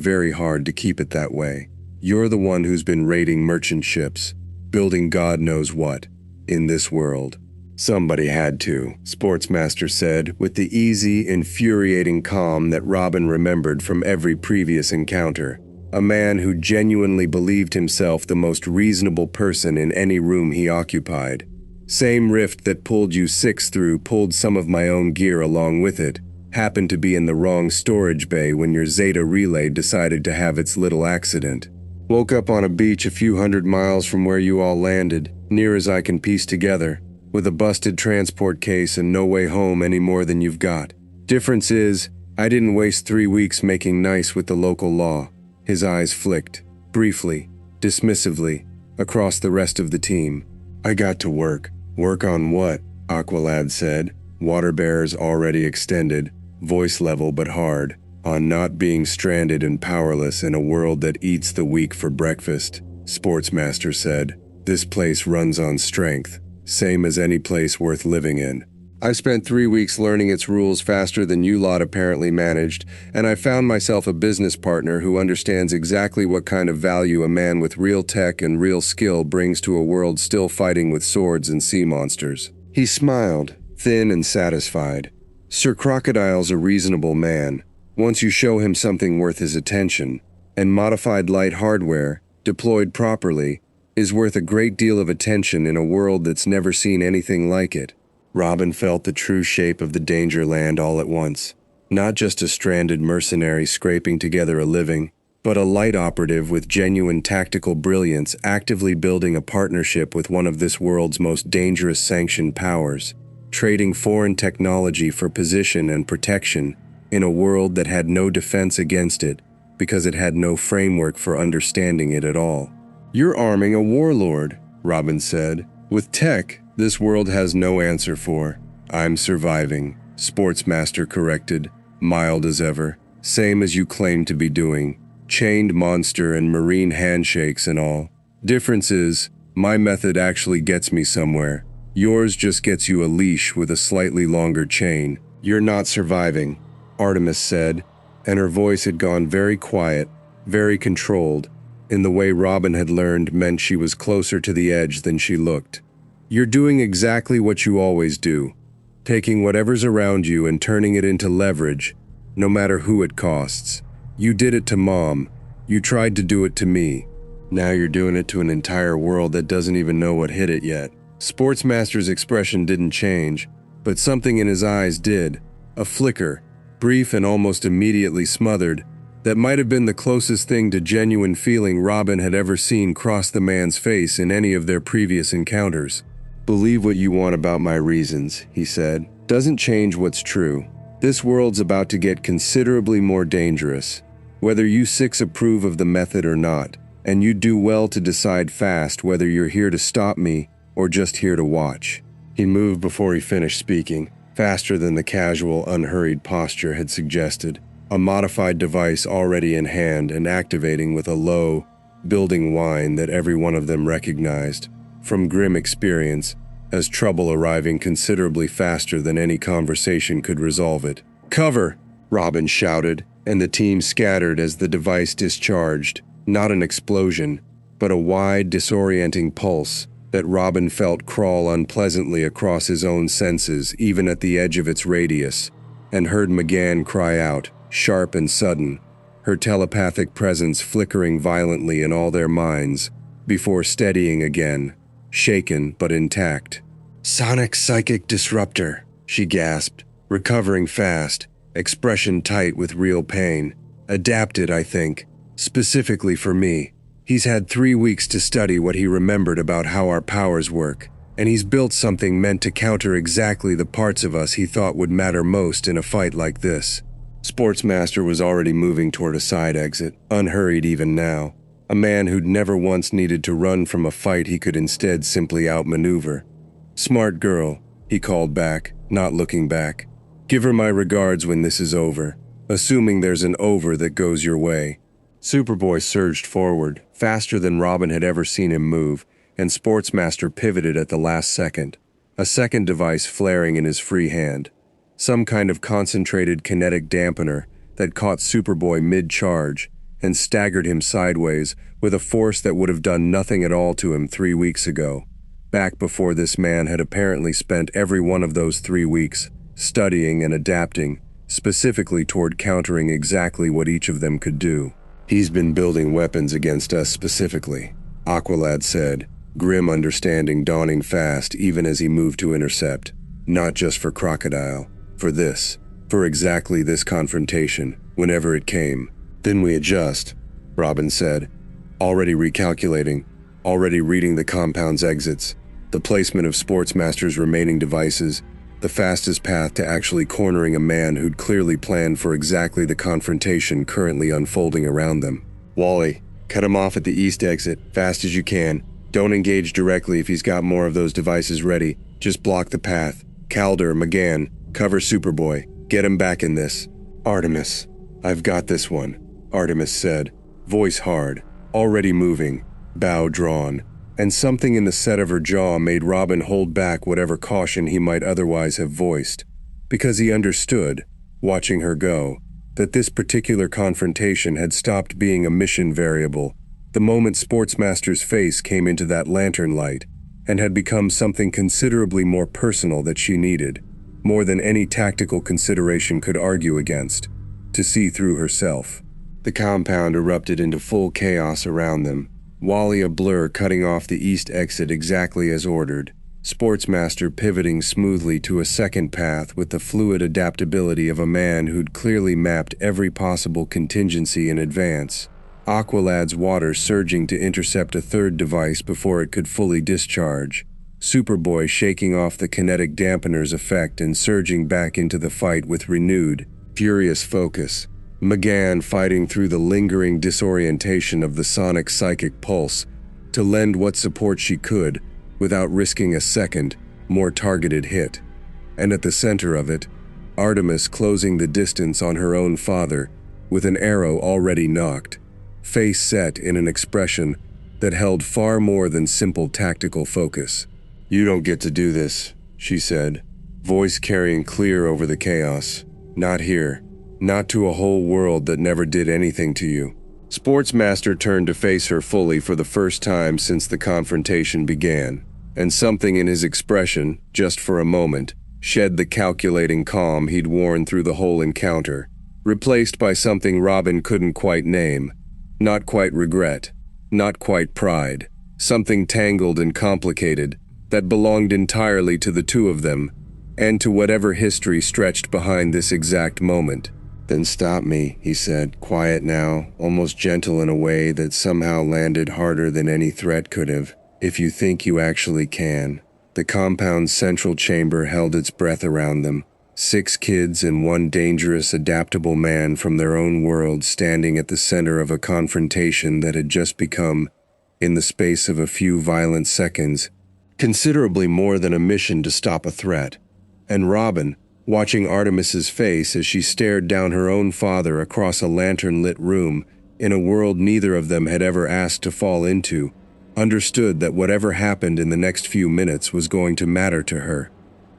very hard to keep it that way. "You're the one who's been raiding merchant ships, building God knows what, in this world." "Somebody had to," Sportsmaster said, with the easy, infuriating calm that Robin remembered from every previous encounter. A man who genuinely believed himself the most reasonable person in any room he occupied. "Same rift that pulled you 6 through pulled some of my own gear along with it. Happened to be in the wrong storage bay when your Zeta relay decided to have its little accident. Woke up on a beach a few hundred miles from where you all landed, near as I can piece together, with a busted transport case and no way home any more than you've got. Difference is, I didn't waste 3 weeks making nice with the local law." His eyes flicked, briefly, dismissively, across the rest of the team. "I got to work." "Work on what?" Aqualad said, water bearers already extended, voice level but hard. "On not being stranded and powerless in a world that eats the weak for breakfast," Sportsmaster said. "This place runs on strength, same as any place worth living in. I spent 3 weeks learning its rules faster than you lot apparently managed, and I found myself a business partner who understands exactly what kind of value a man with real tech and real skill brings to a world still fighting with swords and sea monsters." He smiled, thin and satisfied. "Sir Crocodile's a reasonable man. Once you show him something worth his attention, and modified light hardware, deployed properly, is worth a great deal of attention in a world that's never seen anything like it." Robin felt the true shape of the danger land all at once. Not just a stranded mercenary scraping together a living, but a light operative with genuine tactical brilliance actively building a partnership with one of this world's most dangerous sanctioned powers, trading foreign technology for position and protection in a world that had no defense against it because it had no framework for understanding it at all. "You're arming a warlord," Robin said. "With tech this world has no answer for." "I'm surviving," Sportsmaster corrected, mild as ever. "Same as you claim to be doing. Chained monster and marine handshakes and all. Difference is, my method actually gets me somewhere. Yours just gets you a leash with a slightly longer chain." "You're not surviving," Artemis said, and her voice had gone very quiet, very controlled, in the way Robin had learned meant she was closer to the edge than she looked. "You're doing exactly what you always do, taking whatever's around you and turning it into leverage, no matter who it costs. You did it to Mom. You tried to do it to me. Now you're doing it to an entire world that doesn't even know what hit it yet." Sportsmaster's expression didn't change, but something in his eyes did. A flicker, brief and almost immediately smothered, that might have been the closest thing to genuine feeling Robin had ever seen cross the man's face in any of their previous encounters. "Believe what you want about my reasons," he said. "Doesn't change what's true. This world's about to get considerably more dangerous, whether you 6 approve of the method or not, and you do well to decide fast whether you're here to stop me or just here to watch." He moved before he finished speaking, faster than the casual, unhurried posture had suggested, a modified device already in hand and activating with a low, building whine that every one of them recognized, from grim experience, as trouble arriving considerably faster than any conversation could resolve it. "Cover!" Robin shouted, and the team scattered as the device discharged, not an explosion, but a wide, disorienting pulse that Robin felt crawl unpleasantly across his own senses, even at the edge of its radius, and heard McGann cry out, sharp and sudden, her telepathic presence flickering violently in all their minds, before steadying again, shaken but intact. "Sonic psychic disruptor," she gasped, recovering fast, expression tight with real pain. "Adapted, I think, specifically for me. He's had 3 weeks to study what he remembered about how our powers work, and he's built something meant to counter exactly the parts of us he thought would matter most in a fight like this." Sportsmaster was already moving toward a side exit, unhurried even now. A man who'd never once needed to run from a fight he could instead simply outmaneuver. "Smart girl," he called back, not looking back. "Give her my regards when this is over, assuming there's an over that goes your way." Superboy surged forward, faster than Robin had ever seen him move, and Sportsmaster pivoted at the last second, a second device flaring in his free hand. Some kind of concentrated kinetic dampener that caught Superboy mid-charge and staggered him sideways with a force that would have done nothing at all to him 3 weeks ago, back before this man had apparently spent every one of those 3 weeks studying and adapting, specifically toward countering exactly what each of them could do. "He's been building weapons against us specifically," Aqualad said, grim understanding dawning fast even as he moved to intercept. "Not just for Crocodile. For this. For exactly this confrontation, whenever it came." "Then we adjust," Robin said, already recalculating, already reading the compound's exits, the placement of Sportsmaster's remaining devices, the fastest path to actually cornering a man who'd clearly planned for exactly the confrontation currently unfolding around them. "Wally, cut him off at the east exit, fast as you can. Don't engage directly if he's got more of those devices ready. Just block the path. Calder, McGann, cover Superboy. Get him back in this." "Artemis, I've got this one," Artemis said, voice hard, already moving, bow drawn, and something in the set of her jaw made Robin hold back whatever caution he might otherwise have voiced, because he understood, watching her go, that this particular confrontation had stopped being a mission variable the moment Sportsmaster's face came into that lantern light, and had become something considerably more personal that she needed, more than any tactical consideration could argue against, to see through herself. The compound erupted into full chaos around them, Wally a blur cutting off the east exit exactly as ordered, Sportsmaster pivoting smoothly to a second path with the fluid adaptability of a man who'd clearly mapped every possible contingency in advance, Aqualad's water surging to intercept a third device before it could fully discharge, Superboy shaking off the kinetic dampener's effect and surging back into the fight with renewed, furious focus, McGann fighting through the lingering disorientation of the sonic psychic pulse to lend what support she could without risking a second, more targeted hit. And at the center of it, Artemis closing the distance on her own father with an arrow already nocked, face set in an expression that held far more than simple tactical focus. "You don't get to do this," she said, voice carrying clear over the chaos. "Not here. Not to a whole world that never did anything to you." Sportsmaster turned to face her fully for the first time since the confrontation began, and something in his expression, just for a moment, shed the calculating calm he'd worn through the whole encounter, replaced by something Robin couldn't quite name. Not quite regret, not quite pride, something tangled and complicated that belonged entirely to the two of them, and to whatever history stretched behind this exact moment. "Then stop me," he said, quiet now, almost gentle in a way that somehow landed harder than any threat could have, "if you think you actually can." The compound's central chamber held its breath around them, 6 kids and 1 dangerous, adaptable man from their own world standing at the center of a confrontation that had just become, in the space of a few violent seconds, considerably more than a mission to stop a threat. And Robin, watching Artemis's face as she stared down her own father across a lantern-lit room in a world neither of them had ever asked to fall into, understood that whatever happened in the next few minutes was going to matter to her,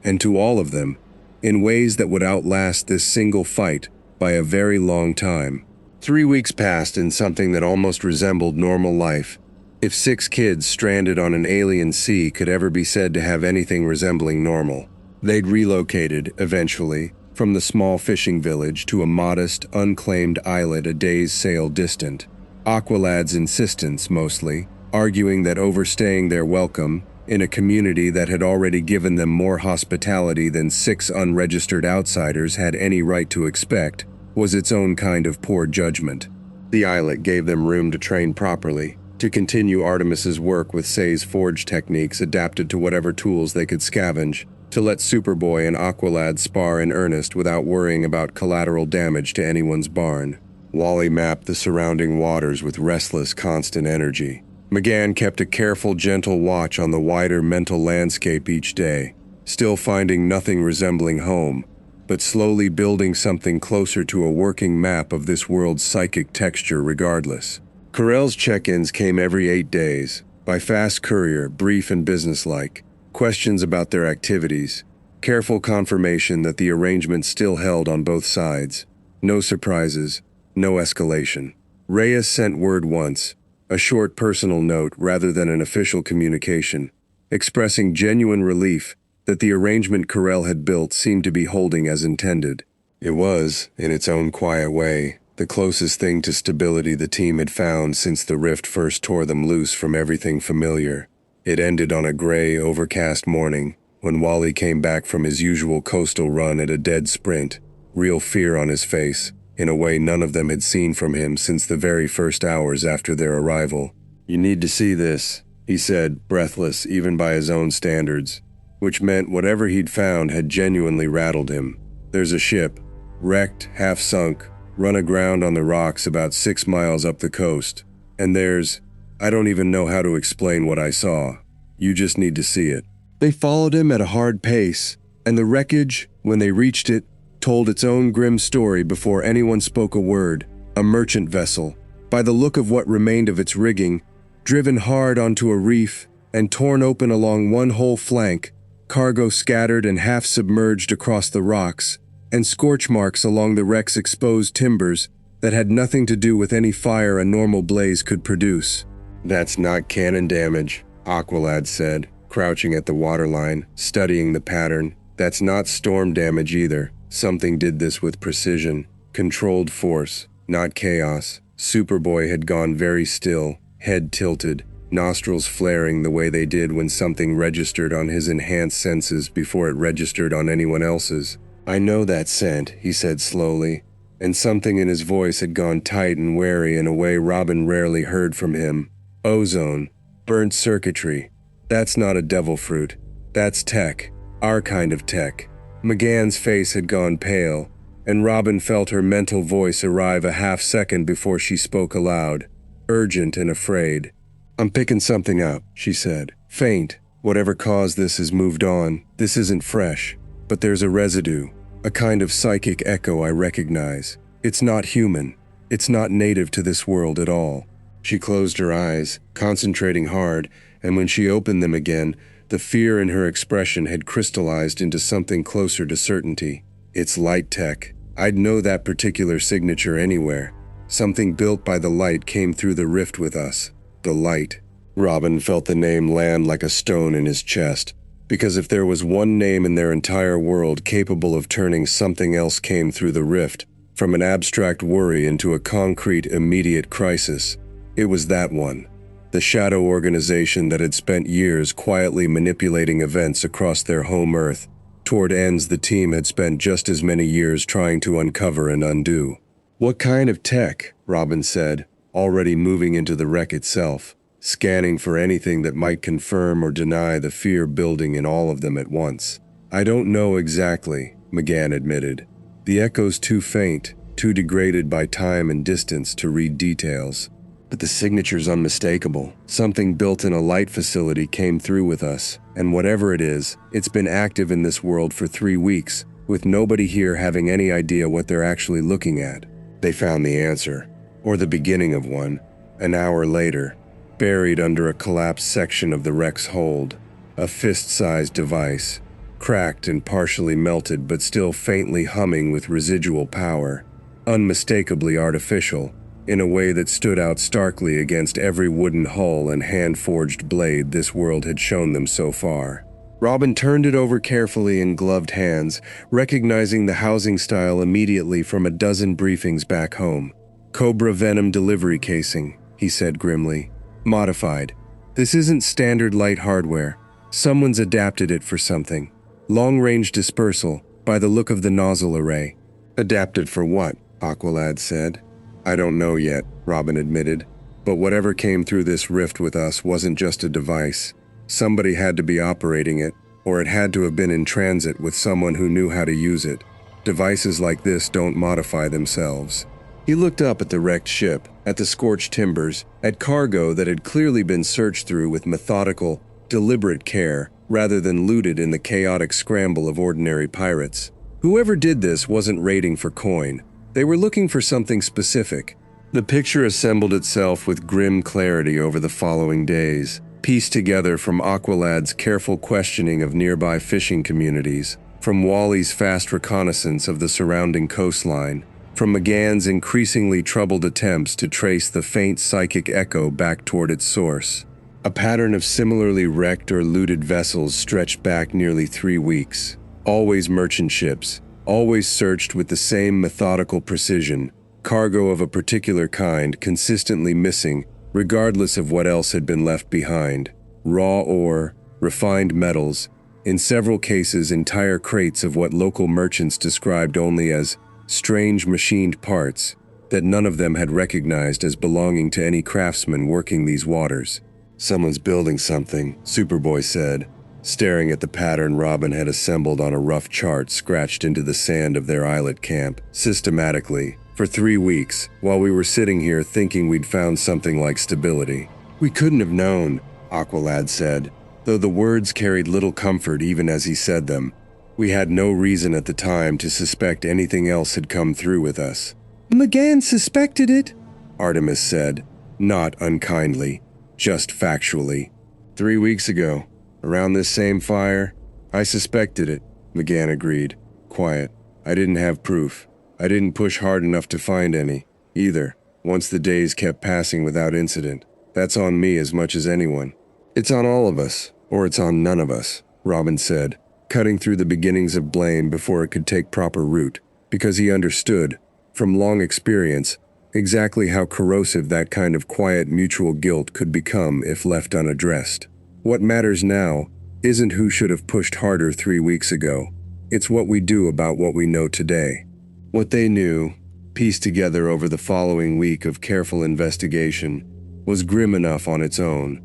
and to all of them, in ways that would outlast this single fight by a very long time. 3 weeks passed in something that almost resembled normal life, If 6 kids stranded on an alien sea could ever be said to have anything resembling normal, they'd relocated, eventually, from the small fishing village to a modest, unclaimed islet a day's sail distant. Aqualad's insistence, mostly, arguing that overstaying their welcome, in a community that had already given them more hospitality than 6 unregistered outsiders had any right to expect, was its own kind of poor judgment. The islet gave them room to train properly, to continue Artemis's work with Say's forge techniques adapted to whatever tools they could scavenge, to let Superboy and Aqualad spar in earnest without worrying about collateral damage to anyone's barn. Wally mapped the surrounding waters with restless, constant energy. McGann kept a careful, gentle watch on the wider mental landscape each day, still finding nothing resembling home, but slowly building something closer to a working map of this world's psychic texture regardless. Carell's check-ins came every 8 days, by fast courier, brief and businesslike, questions about their activities, careful confirmation that the arrangement still held on both sides, no surprises, no escalation. Reyes sent word once, a short personal note rather than an official communication, expressing genuine relief that the arrangement Carell had built seemed to be holding as intended. It was, in its own quiet way, the closest thing to stability the team had found since the rift first tore them loose from everything familiar. It ended on a gray, overcast morning, when Wally came back from his usual coastal run at a dead sprint, real fear on his face, in a way none of them had seen from him since the very first hours after their arrival. "You need to see this," he said, breathless even by his own standards, which meant whatever he'd found had genuinely rattled him. "There's a ship, wrecked, half sunk, run aground on the rocks about 6 miles up the coast. And I don't even know how to explain what I saw. You just need to see it." They followed him at a hard pace, and the wreckage, when they reached it, told its own grim story before anyone spoke a word. A merchant vessel, by the look of what remained of its rigging, driven hard onto a reef and torn open along one whole flank, cargo scattered and half submerged across the rocks, and scorch marks along the wreck's exposed timbers that had nothing to do with any fire a normal blaze could produce. "That's not cannon damage," Aqualad said, crouching at the waterline, studying the pattern. "That's not storm damage either. Something did this with precision. Controlled force, not chaos." Superboy had gone very still, head tilted, nostrils flaring the way they did when something registered on his enhanced senses before it registered on anyone else's. "I know that scent," he said slowly, and something in his voice had gone tight and wary in a way Robin rarely heard from him. "Ozone, burnt circuitry. That's not a devil fruit. That's tech, our kind of tech." McGann's face had gone pale, and Robin felt her mental voice arrive a half-second before she spoke aloud, urgent and afraid. "I'm picking something up," she said. "Faint. Whatever caused this has moved on. This isn't fresh. But there's a residue, a kind of psychic echo I recognize. It's not human. It's not native to this world at all." She closed her eyes, concentrating hard, and when she opened them again, the fear in her expression had crystallized into something closer to certainty. "It's light tech. I'd know that particular signature anywhere. Something built by the light came through the rift with us. The light." Robin felt the name land like a stone in his chest, because if there was one name in their entire world capable of turning something else came through the rift, from an abstract worry into a concrete, immediate crisis, it was that one. The shadow organization that had spent years quietly manipulating events across their home Earth, toward ends the team had spent just as many years trying to uncover and undo. "What kind of tech?" Robin said, already moving into the wreck itself, scanning for anything that might confirm or deny the fear building in all of them at once. "I don't know exactly," McGann admitted. "The echo's too faint, too degraded by time and distance to read details. But the signature's unmistakable. Something built in a light facility came through with us, and whatever it is, it's been active in this world for 3 weeks, with nobody here having any idea what they're actually looking at." They found the answer, or the beginning of one, an hour later, buried under a collapsed section of the wreck's hold. A fist-sized device, cracked and partially melted but still faintly humming with residual power, unmistakably artificial, in a way that stood out starkly against every wooden hull and hand-forged blade this world had shown them so far. Robin turned it over carefully in gloved hands, recognizing the housing style immediately from a dozen briefings back home. Cobra Venom delivery casing, he said grimly. Modified. This isn't standard light hardware. Someone's adapted it for something. Long-range dispersal, by the look of the nozzle array. Adapted for what? Aqualad said. I don't know yet, Robin admitted. But whatever came through this rift with us wasn't just a device. Somebody had to be operating it, or it had to have been in transit with someone who knew how to use it. Devices like this don't modify themselves. He looked up at the wrecked ship, at the scorched timbers, at cargo that had clearly been searched through with methodical, deliberate care, rather than looted in the chaotic scramble of ordinary pirates. Whoever did this wasn't raiding for coin. They were looking for something specific. The picture assembled itself with grim clarity over the following days, pieced together from Aqualad's careful questioning of nearby fishing communities, from Wally's fast reconnaissance of the surrounding coastline, from McGann's increasingly troubled attempts to trace the faint psychic echo back toward its source. A pattern of similarly wrecked or looted vessels stretched back nearly 3 weeks. Always merchant ships, always searched with the same methodical precision, cargo of a particular kind consistently missing, regardless of what else had been left behind. Raw ore, refined metals, in several cases entire crates of what local merchants described only as strange machined parts that none of them had recognized as belonging to any craftsman working these waters. Someone's building something, Superboy said, staring at the pattern Robin had assembled on a rough chart scratched into the sand of their islet camp, systematically, for 3 weeks, while we were sitting here thinking we'd found something like stability. We couldn't have known, Aqualad said, though the words carried little comfort even as he said them. We had no reason at the time to suspect anything else had come through with us. McGann suspected it, Artemis said, not unkindly, just factually. 3 weeks ago, around this same fire, I suspected it, McGann agreed, quiet. I didn't have proof. I didn't push hard enough to find any, either, once the days kept passing without incident. That's on me as much as anyone. It's on all of us, or it's on none of us, Robin said, cutting through the beginnings of blame before it could take proper root, because he understood, from long experience, exactly how corrosive that kind of quiet mutual guilt could become if left unaddressed. What matters now isn't who should have pushed harder 3 weeks ago. It's what we do about what we know today. What they knew, pieced together over the following week of careful investigation, was grim enough on its own.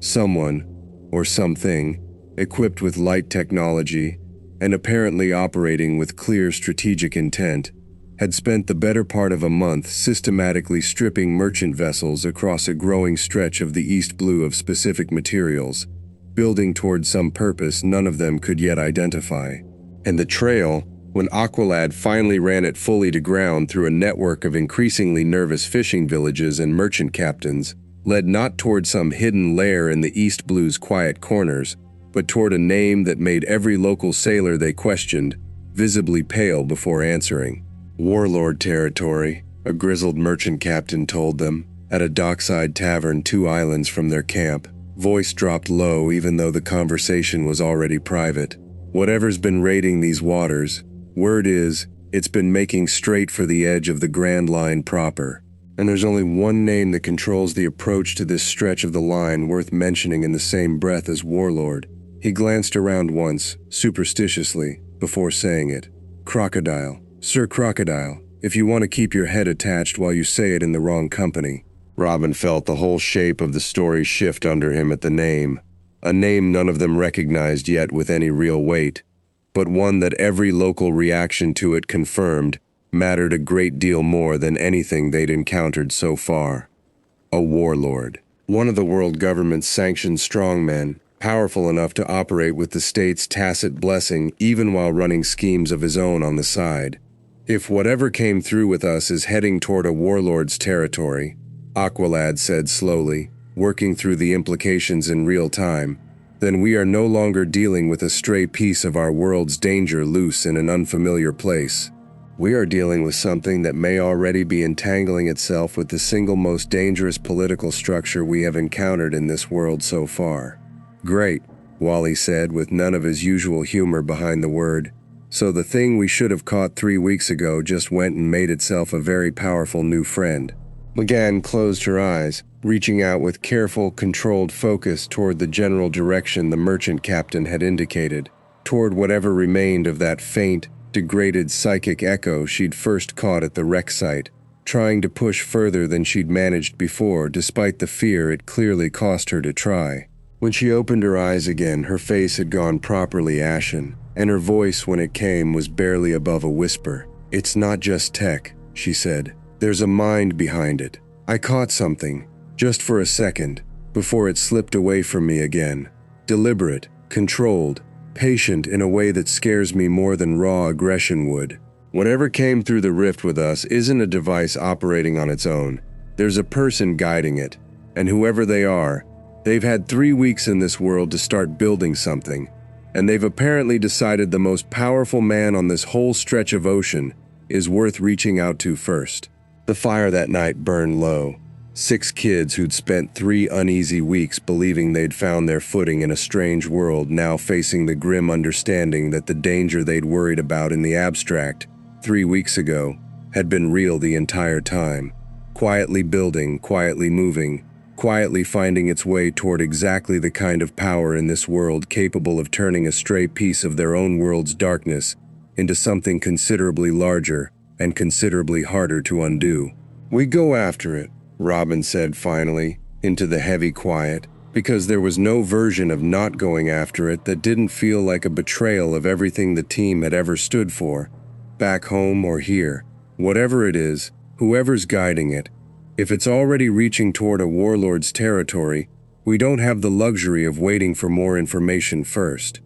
Someone, or something, equipped with light technology and apparently operating with clear strategic intent, had spent the better part of a month systematically stripping merchant vessels across a growing stretch of the east blue of specific materials, building toward some purpose none of them could yet identify. And the trail, when Aqualad finally ran it fully to ground through a network of increasingly nervous fishing villages and merchant captains, led not toward some hidden lair in the East Blue's quiet corners, but toward a name that made every local sailor they questioned visibly pale before answering. Warlord territory, a grizzled merchant captain told them, at a dockside tavern 2 islands from their camp. Voice dropped low even though the conversation was already private. Whatever's been raiding these waters, word is, it's been making straight for the edge of the Grand Line proper. And there's only one name that controls the approach to this stretch of the line worth mentioning in the same breath as Warlord. He glanced around once, superstitiously, before saying it. Crocodile. Sir Crocodile, if you want to keep your head attached while you say it in the wrong company. Robin felt the whole shape of the story shift under him at the name. A name none of them recognized yet with any real weight, but one that every local reaction to it confirmed mattered a great deal more than anything they'd encountered so far. A warlord. One of the world government's sanctioned strongmen, powerful enough to operate with the state's tacit blessing even while running schemes of his own on the side. If whatever came through with us is heading toward a warlord's territory, Aqualad said slowly, working through the implications in real time, then we are no longer dealing with a stray piece of our world's danger loose in an unfamiliar place. We are dealing with something that may already be entangling itself with the single most dangerous political structure we have encountered in this world so far." "Great," Wally said, with none of his usual humor behind the word. "So the thing we should have caught 3 weeks ago just went and made itself a very powerful new friend." McGann closed her eyes, reaching out with careful, controlled focus toward the general direction the merchant captain had indicated, toward whatever remained of that faint, degraded psychic echo she'd first caught at the wreck site, trying to push further than she'd managed before despite the fear it clearly cost her to try. When she opened her eyes again, her face had gone properly ashen, and her voice, when it came, was barely above a whisper. "It's not just tech," she said. "There's a mind behind it. I caught something, just for a second, before it slipped away from me again. Deliberate, controlled, patient in a way that scares me more than raw aggression would. Whatever came through the rift with us isn't a device operating on its own. There's a person guiding it, and whoever they are, they've had 3 weeks in this world to start building something, and they've apparently decided the most powerful man on this whole stretch of ocean is worth reaching out to first." The fire that night burned low. 6 kids who'd spent 3 uneasy weeks believing they'd found their footing in a strange world, now facing the grim understanding that the danger they'd worried about in the abstract 3 weeks ago had been real the entire time. Quietly building, quietly moving, quietly finding its way toward exactly the kind of power in this world capable of turning a stray piece of their own world's darkness into something considerably larger and considerably harder to undo. "We go after it," Robin said finally, into the heavy quiet, because there was no version of not going after it that didn't feel like a betrayal of everything the team had ever stood for, back home or here. Whatever it is, whoever's guiding it, if it's already reaching toward a warlord's territory, we don't have the luxury of waiting for more information first.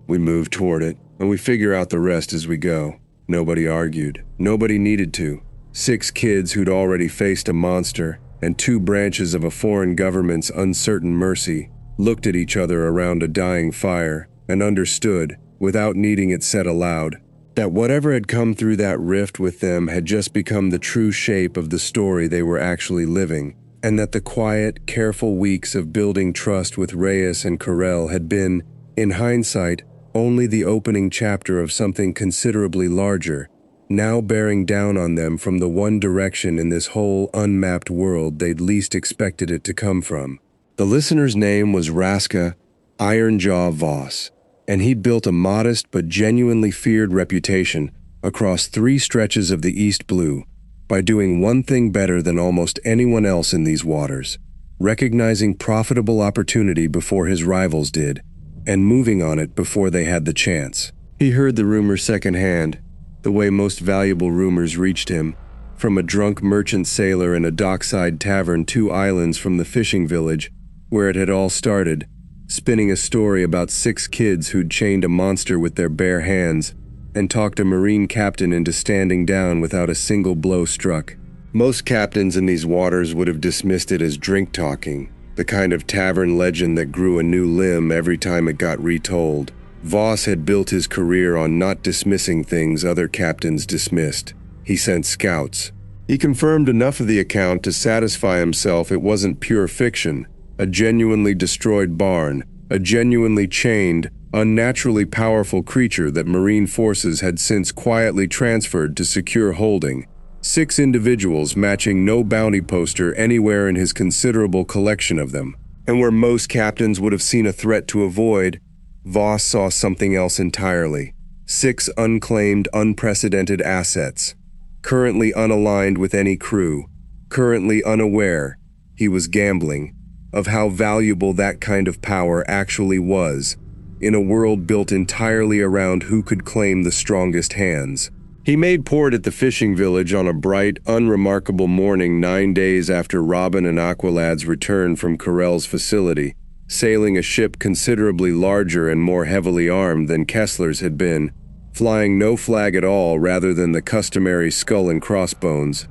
We move toward it, and we figure out the rest as we go. Nobody argued. Nobody needed to. 6 kids who'd already faced a monster and 2 branches of a foreign government's uncertain mercy looked at each other around a dying fire and understood, without needing it said aloud, that whatever had come through that rift with them had just become the true shape of the story they were actually living, and that the quiet, careful weeks of building trust with Reyes and Carell had been, in hindsight, only the opening chapter of something considerably larger, now bearing down on them from the one direction in this whole unmapped world they'd least expected it to come from. The listener's name was Raska Ironjaw Voss, and he'd built a modest but genuinely feared reputation across 3 stretches of the East Blue by doing one thing better than almost anyone else in these waters, recognizing profitable opportunity before his rivals did, and moving on it before they had the chance. He heard the rumor secondhand, the way most valuable rumors reached him, from a drunk merchant sailor in a dockside tavern 2 islands from the fishing village where it had all started, spinning a story about 6 kids who'd chained a monster with their bare hands and talked a Marine captain into standing down without a single blow struck. Most captains in these waters would have dismissed it as drink talking, the kind of tavern legend that grew a new limb every time it got retold. Voss had built his career on not dismissing things other captains dismissed. He sent scouts. He confirmed enough of the account to satisfy himself it wasn't pure fiction, a genuinely destroyed barn, a genuinely chained, unnaturally powerful creature that Marine forces had since quietly transferred to secure holding. 6 individuals matching no bounty poster anywhere in his considerable collection of them. And where most captains would have seen a threat to avoid, Voss saw something else entirely. 6 unclaimed, unprecedented assets. Currently unaligned with any crew. Currently unaware, he was gambling, of how valuable that kind of power actually was, in a world built entirely around who could claim the strongest hands. He made port at the fishing village on a bright, unremarkable morning 9 days after Robin and Aqualad's return from Carell's facility, sailing a ship considerably larger and more heavily armed than Kessler's had been, flying no flag at all rather than the customary skull and crossbones.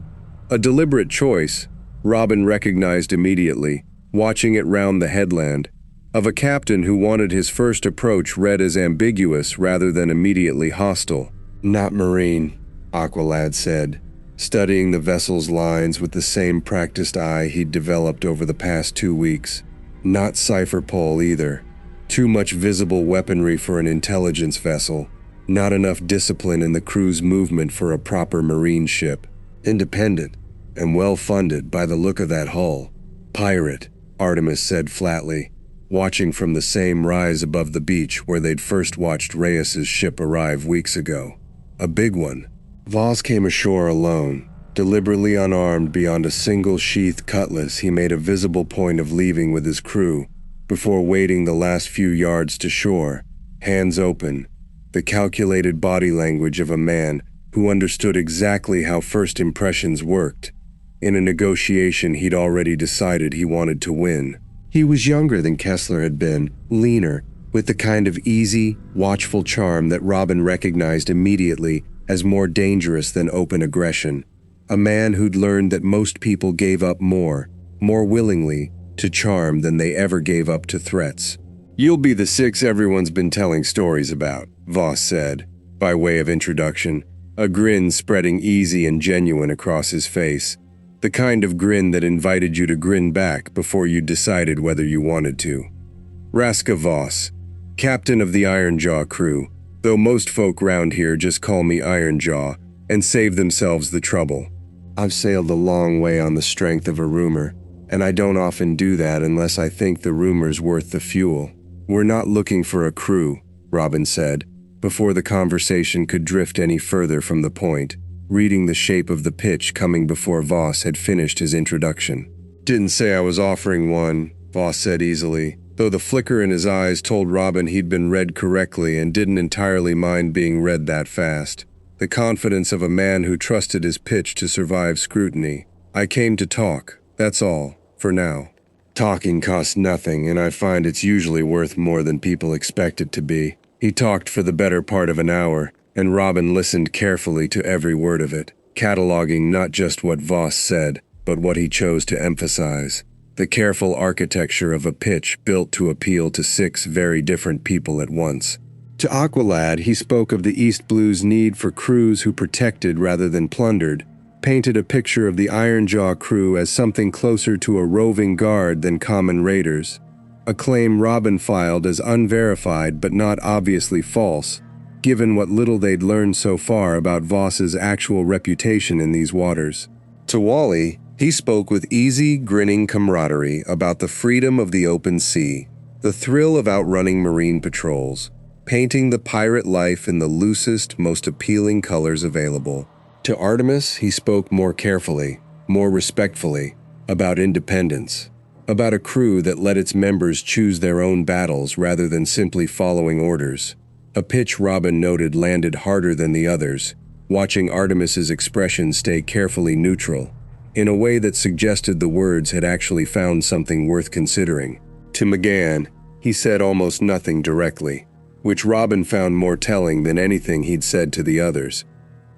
A deliberate choice, Robin recognized immediately, watching it round the headland, of a captain who wanted his first approach read as ambiguous rather than immediately hostile. Not Marine. Aqualad said, studying the vessel's lines with the same practiced eye he'd developed over the past 2 weeks. Not Cipher Pol either. Too much visible weaponry for an intelligence vessel. Not enough discipline in the crew's movement for a proper marine ship. Independent, and well-funded by the look of that hull. Pirate, Artemis said flatly, watching from the same rise above the beach where they'd first watched Reyes's ship arrive weeks ago. A big one. Voss came ashore alone, deliberately unarmed beyond a single sheathed cutlass he made a visible point of leaving with his crew, before wading the last few yards to shore, hands open, the calculated body language of a man who understood exactly how first impressions worked. In a negotiation he'd already decided he wanted to win. He was younger than Kessler had been, leaner, with the kind of easy, watchful charm that Robin recognized immediately as more dangerous than open aggression. A man who'd learned that most people gave up more willingly, to charm than they ever gave up to threats. "You'll be the 6 everyone's been telling stories about," Voss said, by way of introduction, a grin spreading easy and genuine across his face. The kind of grin that invited you to grin back before you decided whether you wanted to. Raska Voss, captain of the Ironjaw crew, though most folk round here just call me Ironjaw and save themselves the trouble. I've sailed a long way on the strength of a rumor, and I don't often do that unless I think the rumor's worth the fuel. "We're not looking for a crew," Robin said, before the conversation could drift any further from the point, reading the shape of the pitch coming before Voss had finished his introduction. "Didn't say I was offering one," Voss said easily, though the flicker in his eyes told Robin he'd been read correctly and didn't entirely mind being read that fast. The confidence of a man who trusted his pitch to survive scrutiny. "I came to talk, that's all, for now. Talking costs nothing, and I find it's usually worth more than people expect it to be." He talked for the better part of an hour, and Robin listened carefully to every word of it, cataloging not just what Voss said, but what he chose to emphasize. The careful architecture of a pitch built to appeal to 6 very different people at once. To Aqualad, he spoke of the East Blue's need for crews who protected rather than plundered, painted a picture of the Ironjaw crew as something closer to a roving guard than common raiders, a claim Robin filed as unverified but not obviously false, given what little they'd learned so far about Voss's actual reputation in these waters. To Wally, he spoke with easy, grinning camaraderie about the freedom of the open sea, the thrill of outrunning marine patrols, painting the pirate life in the loosest, most appealing colors available. To Artemis, he spoke more carefully, more respectfully, about independence, about a crew that let its members choose their own battles rather than simply following orders. A pitch Robin noted landed harder than the others, watching Artemis's expression stay carefully neutral, in a way that suggested the words had actually found something worth considering. To McGann, he said almost nothing directly, which Robin found more telling than anything he'd said to the others.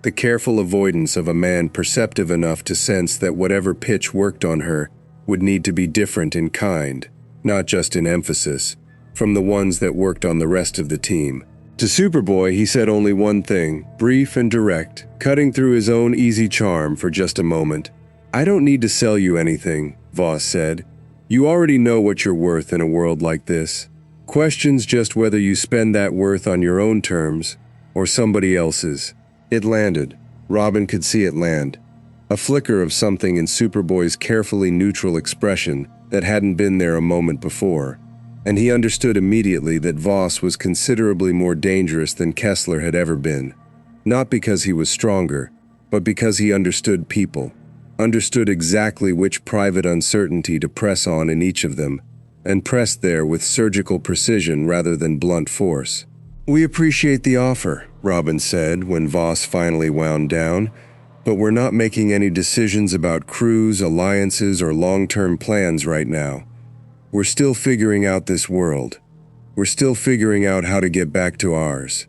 The careful avoidance of a man perceptive enough to sense that whatever pitch worked on her would need to be different in kind, not just in emphasis, from the ones that worked on the rest of the team. To Superboy, he said only one thing, brief and direct, cutting through his own easy charm for just a moment. "I don't need to sell you anything," Voss said. "You already know what you're worth in a world like this. Question's just whether you spend that worth on your own terms or somebody else's." It landed. Robin could see it land. A flicker of something in Superboy's carefully neutral expression that hadn't been there a moment before, and he understood immediately that Voss was considerably more dangerous than Kessler had ever been. Not because he was stronger, but because he understood people, understood exactly which private uncertainty to press on in each of them, and pressed there with surgical precision rather than blunt force. "We appreciate the offer," Robin said when Voss finally wound down, "but we're not making any decisions about crews, alliances, or long-term plans right now. We're still figuring out this world. We're still figuring out how to get back to ours."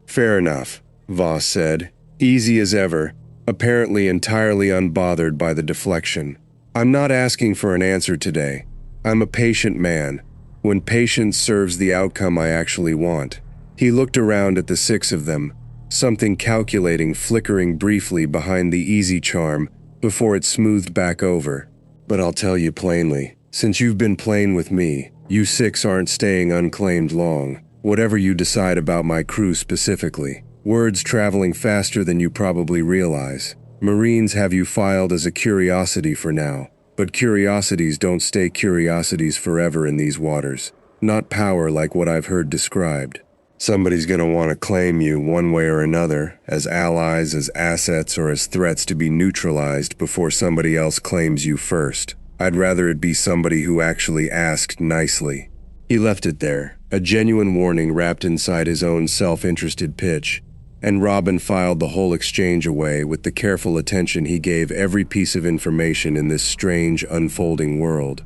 "Fair enough," Voss said, easy as ever, apparently entirely unbothered by the deflection. "I'm not asking for an answer today. I'm a patient man, when patience serves the outcome I actually want." He looked around at the 6 of them, something calculating flickering briefly behind the easy charm before it smoothed back over. But I'll tell you plainly, since you've been playing with me, you six aren't staying unclaimed long. Whatever you decide about my crew specifically. Words traveling faster than you probably realize. Marines have you filed as a curiosity for now, but curiosities don't stay curiosities forever in these waters. Not power like what I've heard described. Somebody's gonna want to claim you one way or another, as allies, as assets, or as threats to be neutralized before somebody else claims you first. I'd rather it be somebody who actually asked nicely. He left it there, a genuine warning wrapped inside his own self-interested pitch, and Robin filed the whole exchange away with the careful attention he gave every piece of information in this strange, unfolding world.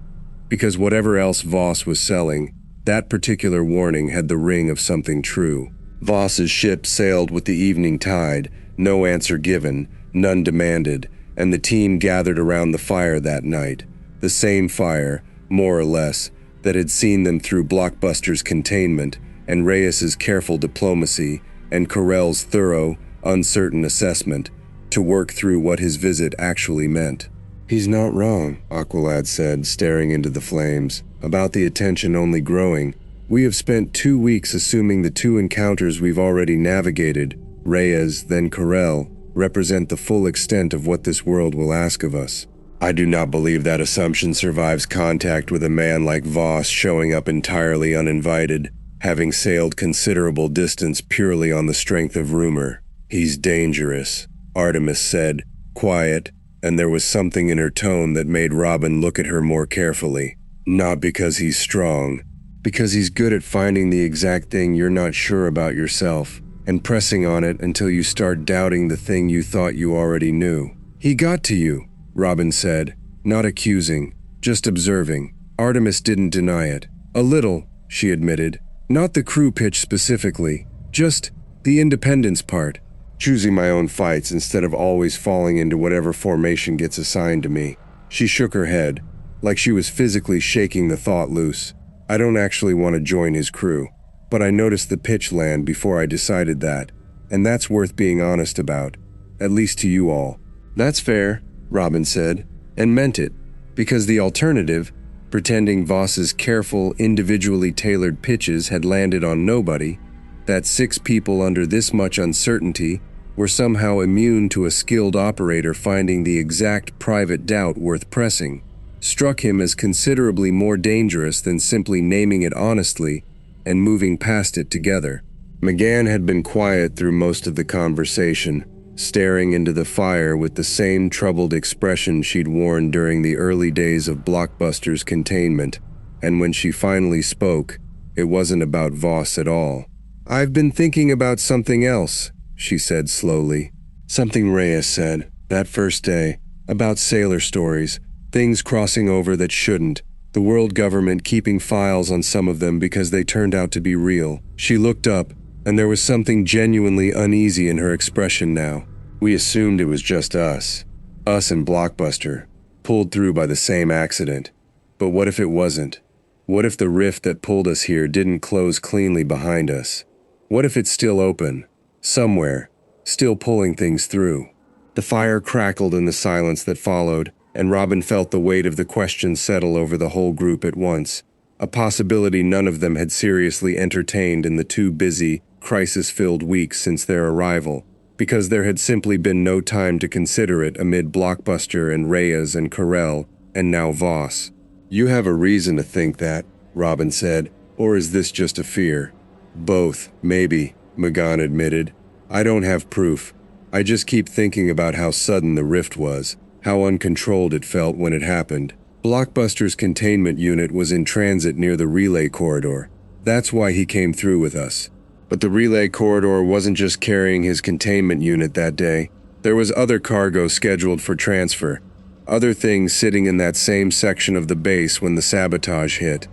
Because whatever else Voss was selling, that particular warning had the ring of something true. Voss's ship sailed with the evening tide, no answer given, none demanded, and the team gathered around the fire that night. The same fire, more or less, that had seen them through Blockbuster's containment and Reyes's careful diplomacy and Carell's thorough, uncertain assessment to work through what his visit actually meant. "He's not wrong," Aqualad said, staring into the flames, about the attention only growing. "We have spent 2 weeks assuming the 2 encounters we've already navigated, Reyes, then Carell, represent the full extent of what this world will ask of us. I do not believe that assumption survives contact with a man like Voss showing up entirely uninvited, having sailed considerable distance purely on the strength of rumor. He's dangerous," Artemis said, quiet, and there was something in her tone that made Robin look at her more carefully. "Not because he's strong, because he's good at finding the exact thing you're not sure about yourself, and pressing on it until you start doubting the thing you thought you already knew. He got to you," Robin said, not accusing, just observing. Artemis didn't deny it. "A little," she admitted. "Not the crew pitch specifically, just the independence part. Choosing my own fights instead of always falling into whatever formation gets assigned to me." She shook her head, like she was physically shaking the thought loose. "I don't actually want to join his crew, but I noticed the pitch land before I decided that, and that's worth being honest about, at least to you all." "That's fair," Robin said, and meant it, because the alternative, pretending Voss's careful, individually tailored pitches had landed on nobody, that 6 people under this much uncertainty were somehow immune to a skilled operator finding the exact private doubt worth pressing, struck him as considerably more dangerous than simply naming it honestly and moving past it together. McGann had been quiet through most of the conversation, staring into the fire with the same troubled expression she'd worn during the early days of Blockbuster's containment, and when she finally spoke, it wasn't about Voss at all. "I've been thinking about something else," she said slowly. "Something Reyes said, that first day, about sailor stories, things crossing over that shouldn't, the world government keeping files on some of them because they turned out to be real." She looked up, and there was something genuinely uneasy in her expression now. "We assumed it was just us and Blockbuster, pulled through by the same accident. But what if it wasn't? What if the rift that pulled us here didn't close cleanly behind us? What if it's still open, somewhere, still pulling things through?" The fire crackled in the silence that followed, and Robin felt the weight of the question settle over the whole group at once, a possibility none of them had seriously entertained in the 2 busy, crisis-filled weeks since their arrival, because there had simply been no time to consider it amid Blockbuster and Reyes and Carell, and now Voss. "You have a reason to think that," Robin said, "or is this just a fear?" "Both, maybe," McGann admitted. "I don't have proof. I just keep thinking about how sudden the rift was, how uncontrolled it felt when it happened. Blockbuster's containment unit was in transit near the relay corridor. That's why he came through with us. But the relay corridor wasn't just carrying his containment unit that day. There was other cargo scheduled for transfer, other things sitting in that same section of the base when the sabotage hit."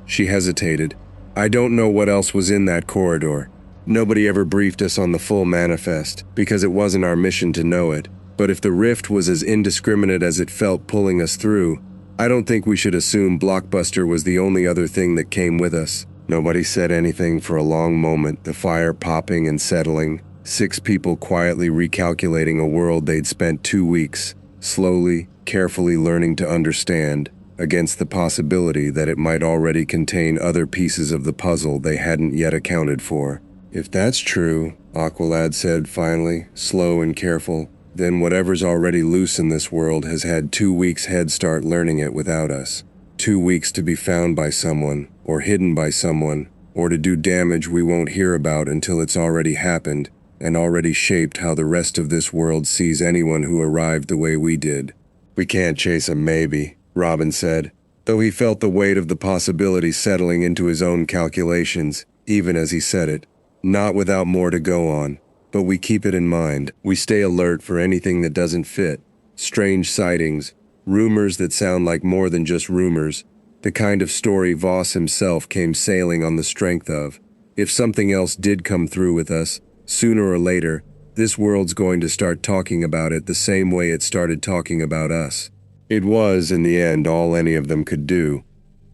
She hesitated. "I don't know what else was in that corridor. Nobody ever briefed us on the full manifest, because it wasn't our mission to know it. But if the rift was as indiscriminate as it felt pulling us through, I don't think we should assume Blockbuster was the only other thing that came with us." Nobody said anything for a long moment, the fire popping and settling, 6 people quietly recalculating a world they'd spent 2 weeks, slowly, carefully learning to understand, against the possibility that it might already contain other pieces of the puzzle they hadn't yet accounted for. "If that's true," Aqualad said finally, slow and careful, "then whatever's already loose in this world has had 2 weeks head start learning it without us. 2 weeks to be found by someone, or hidden by someone, or to do damage we won't hear about until it's already happened, and already shaped how the rest of this world sees anyone who arrived the way we did." "We can't chase a maybe," Robin said, though he felt the weight of the possibility settling into his own calculations, even as he said it. "Not without more to go on, but we keep it in mind. We stay alert for anything that doesn't fit. Strange sightings, rumors that sound like more than just rumors, the kind of story Voss himself came sailing on the strength of. If something else did come through with us, sooner or later, this world's going to start talking about it the same way it started talking about us." It was, in the end, all any of them could do.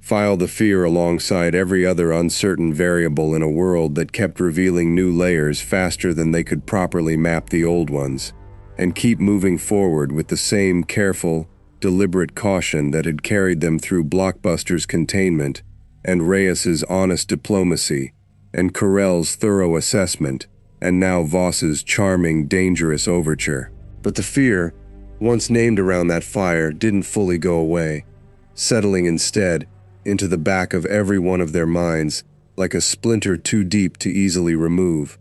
File the fear alongside every other uncertain variable in a world that kept revealing new layers faster than they could properly map the old ones, and keep moving forward with the same careful, deliberate caution that had carried them through Blockbuster's containment, and Reyes's honest diplomacy, and Carell's thorough assessment, and now Voss's charming, dangerous overture. But the fear, once named around that fire, didn't fully go away, settling instead into the back of every one of their minds like a splinter too deep to easily remove.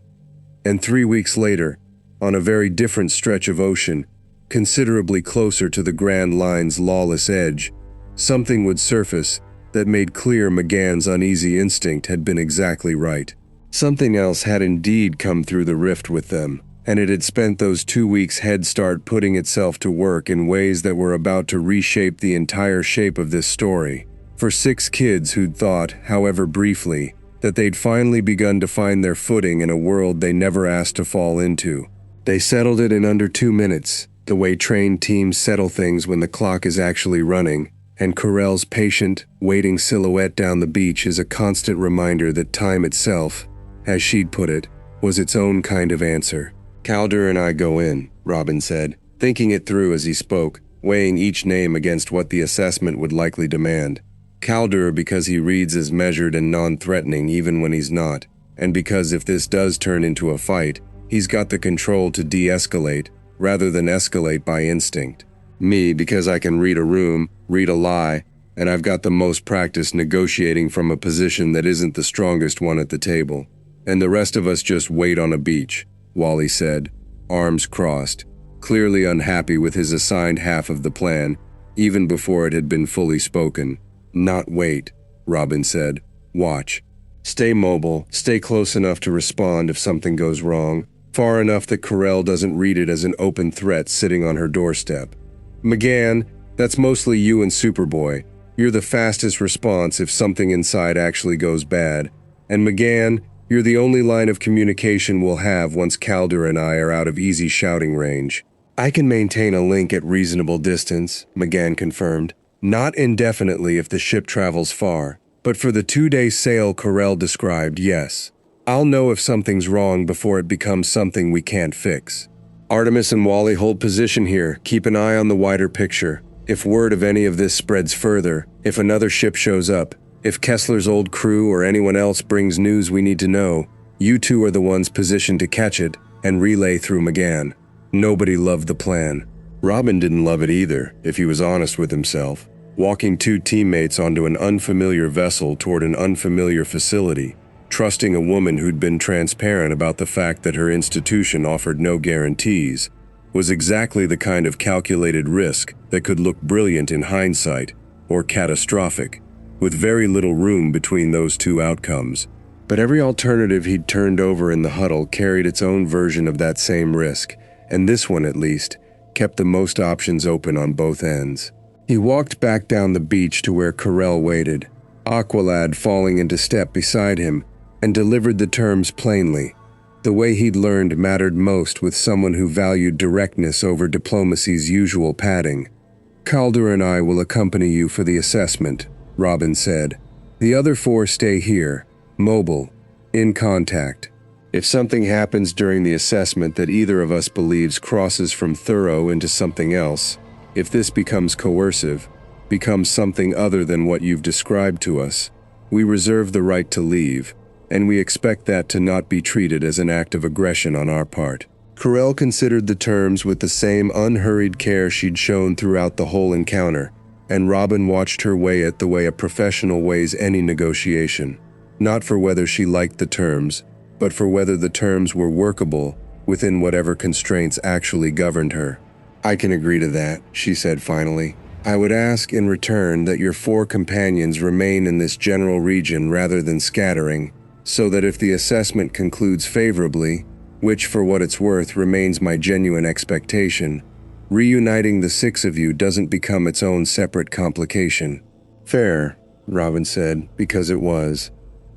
And 3 weeks later, on a very different stretch of ocean, considerably closer to the Grand Line's lawless edge, something would surface that made clear McGann's uneasy instinct had been exactly right. Something else had indeed come through the rift with them, and it had spent those 2 weeks head start putting itself to work in ways that were about to reshape the entire shape of this story. For 6 kids who'd thought, however briefly, that they'd finally begun to find their footing in a world they never asked to fall into. They settled it in under 2 minutes, the way trained teams settle things when the clock is actually running, and Carell's patient, waiting silhouette down the beach is a constant reminder that time itself, as she'd put it, was its own kind of answer. "Calder and I go in," Robin said, thinking it through as he spoke, weighing each name against what the assessment would likely demand. Calder because he reads as measured and non-threatening even when he's not, and because if this does turn into a fight, he's got the control to de-escalate, rather than escalate by instinct. Me because I can read a room, read a lie, and I've got the most practice negotiating from a position that isn't the strongest one at the table. And the rest of us just wait on a beach, Wally said, arms crossed, clearly unhappy with his assigned half of the plan, even before it had been fully spoken. "Not wait," Robin said. "Watch. Stay mobile, stay close enough to respond if something goes wrong, far enough that Carell doesn't read it as an open threat sitting on her doorstep. McGann, that's mostly you and Superboy. You're the fastest response if something inside actually goes bad. And McGann, you're the only line of communication we'll have once Calder and I are out of easy shouting range." "I can maintain a link at reasonable distance," McGann confirmed. "Not indefinitely if the ship travels far, but for the 2-day sail Carell described, yes. I'll know if something's wrong before it becomes something we can't fix. Artemis and Wally hold position here, keep an eye on the wider picture. If word of any of this spreads further, if another ship shows up, if Kessler's old crew or anyone else brings news we need to know, you two are the ones positioned to catch it and relay through McGann." Nobody loved the plan. Robin didn't love it either, if he was honest with himself. Walking 2 teammates onto an unfamiliar vessel toward an unfamiliar facility, trusting a woman who'd been transparent about the fact that her institution offered no guarantees, was exactly the kind of calculated risk that could look brilliant in hindsight, or catastrophic, with very little room between those 2 outcomes. But every alternative he'd turned over in the huddle carried its own version of that same risk, and this one, at least, kept the most options open on both ends. He walked back down the beach to where Carell waited, Aqualad falling into step beside him, and delivered the terms plainly, the way he'd learned mattered most with someone who valued directness over diplomacy's usual padding. "Calder and I will accompany you for the assessment," Robin said. "The other 4 stay here, mobile, in contact. If something happens during the assessment that either of us believes crosses from thorough into something else, if this becomes coercive, becomes something other than what you've described to us, we reserve the right to leave, and we expect that to not be treated as an act of aggression on our part." Corell considered the terms with the same unhurried care she'd shown throughout the whole encounter, and Robin watched her weigh it the way a professional weighs any negotiation, not for whether she liked the terms, but for whether the terms were workable within whatever constraints actually governed her. "I can agree to that," she said finally. "I would ask in return that your 4 companions remain in this general region rather than scattering, so that if the assessment concludes favorably, which for what it's worth remains my genuine expectation, reuniting the 6 of you doesn't become its own separate complication." "Fair," Robin said, because it was,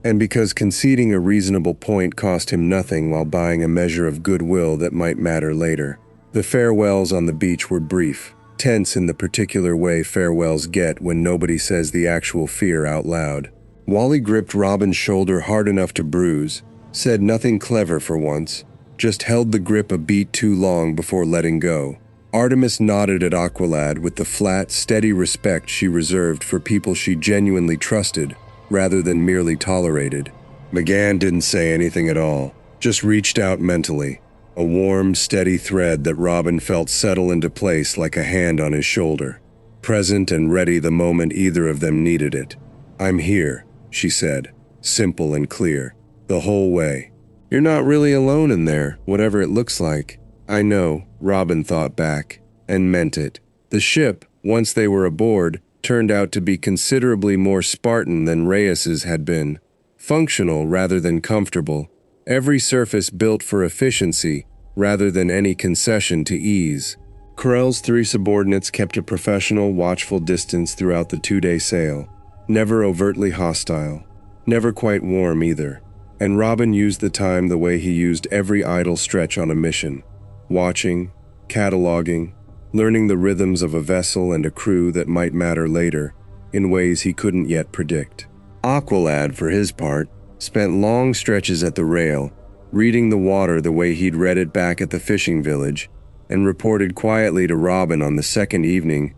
and because conceding a reasonable point cost him nothing while buying a measure of goodwill that might matter later. The farewells on the beach were brief, tense in the particular way farewells get when nobody says the actual fear out loud. Wally gripped Robin's shoulder hard enough to bruise, said nothing clever for once, just held the grip a beat too long before letting go. Artemis nodded at Aqualad with the flat, steady respect she reserved for people she genuinely trusted, rather than merely tolerated. McGann didn't say anything at all, just reached out mentally, a warm, steady thread that Robin felt settle into place like a hand on his shoulder, present and ready the moment either of them needed it. "I'm here," she said, simple and clear, the whole way. "You're not really alone in there, whatever it looks like." "I know," Robin thought back, and meant it. The ship, once they were aboard, turned out to be considerably more Spartan than Reyes's had been. Functional rather than comfortable, every surface built for efficiency rather than any concession to ease. Corell's 3 subordinates kept a professional, watchful distance throughout the 2-day sail, never overtly hostile, never quite warm either. And Robin used the time the way he used every idle stretch on a mission, watching, cataloging, learning the rhythms of a vessel and a crew that might matter later, in ways he couldn't yet predict. Aqualad, for his part, spent long stretches at the rail, reading the water the way he'd read it back at the fishing village, and reported quietly to Robin on the second evening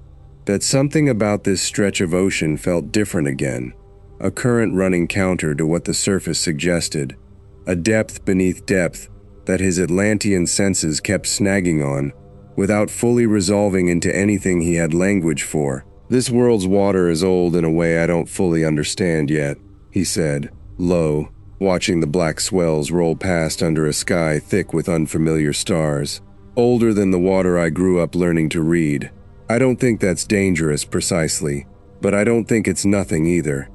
that something about this stretch of ocean felt different again, a current running counter to what the surface suggested, a depth beneath depth that his Atlantean senses kept snagging on, without fully resolving into anything he had language for. "This world's water is old in a way I don't fully understand yet," he said, low, watching the black swells roll past under a sky thick with unfamiliar stars. "Older than the water I grew up learning to read. I don't think that's dangerous precisely, but I don't think it's nothing either."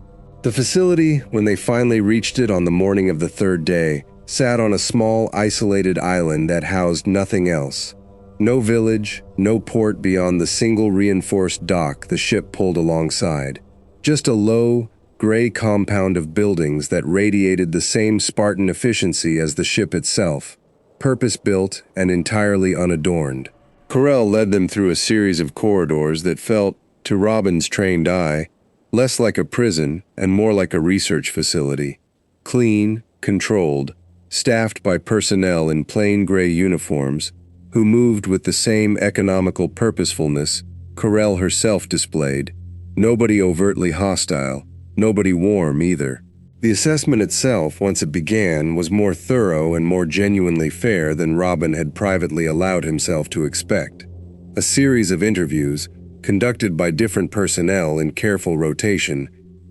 The facility, when they finally reached it on the morning of the 3rd day, sat on a small, isolated island that housed nothing else. No village, no port beyond the single reinforced dock the ship pulled alongside. Just a low, gray compound of buildings that radiated the same Spartan efficiency as the ship itself, purpose-built and entirely unadorned. Corell led them through a series of corridors that felt, to Robin's trained eye, less like a prison and more like a research facility. Clean, controlled, staffed by personnel in plain gray uniforms, who moved with the same economical purposefulness Corell herself displayed. Nobody overtly hostile, nobody warm either. The assessment itself, once it began, was more thorough and more genuinely fair than Robin had privately allowed himself to expect. A series of interviews, conducted by different personnel in careful rotation,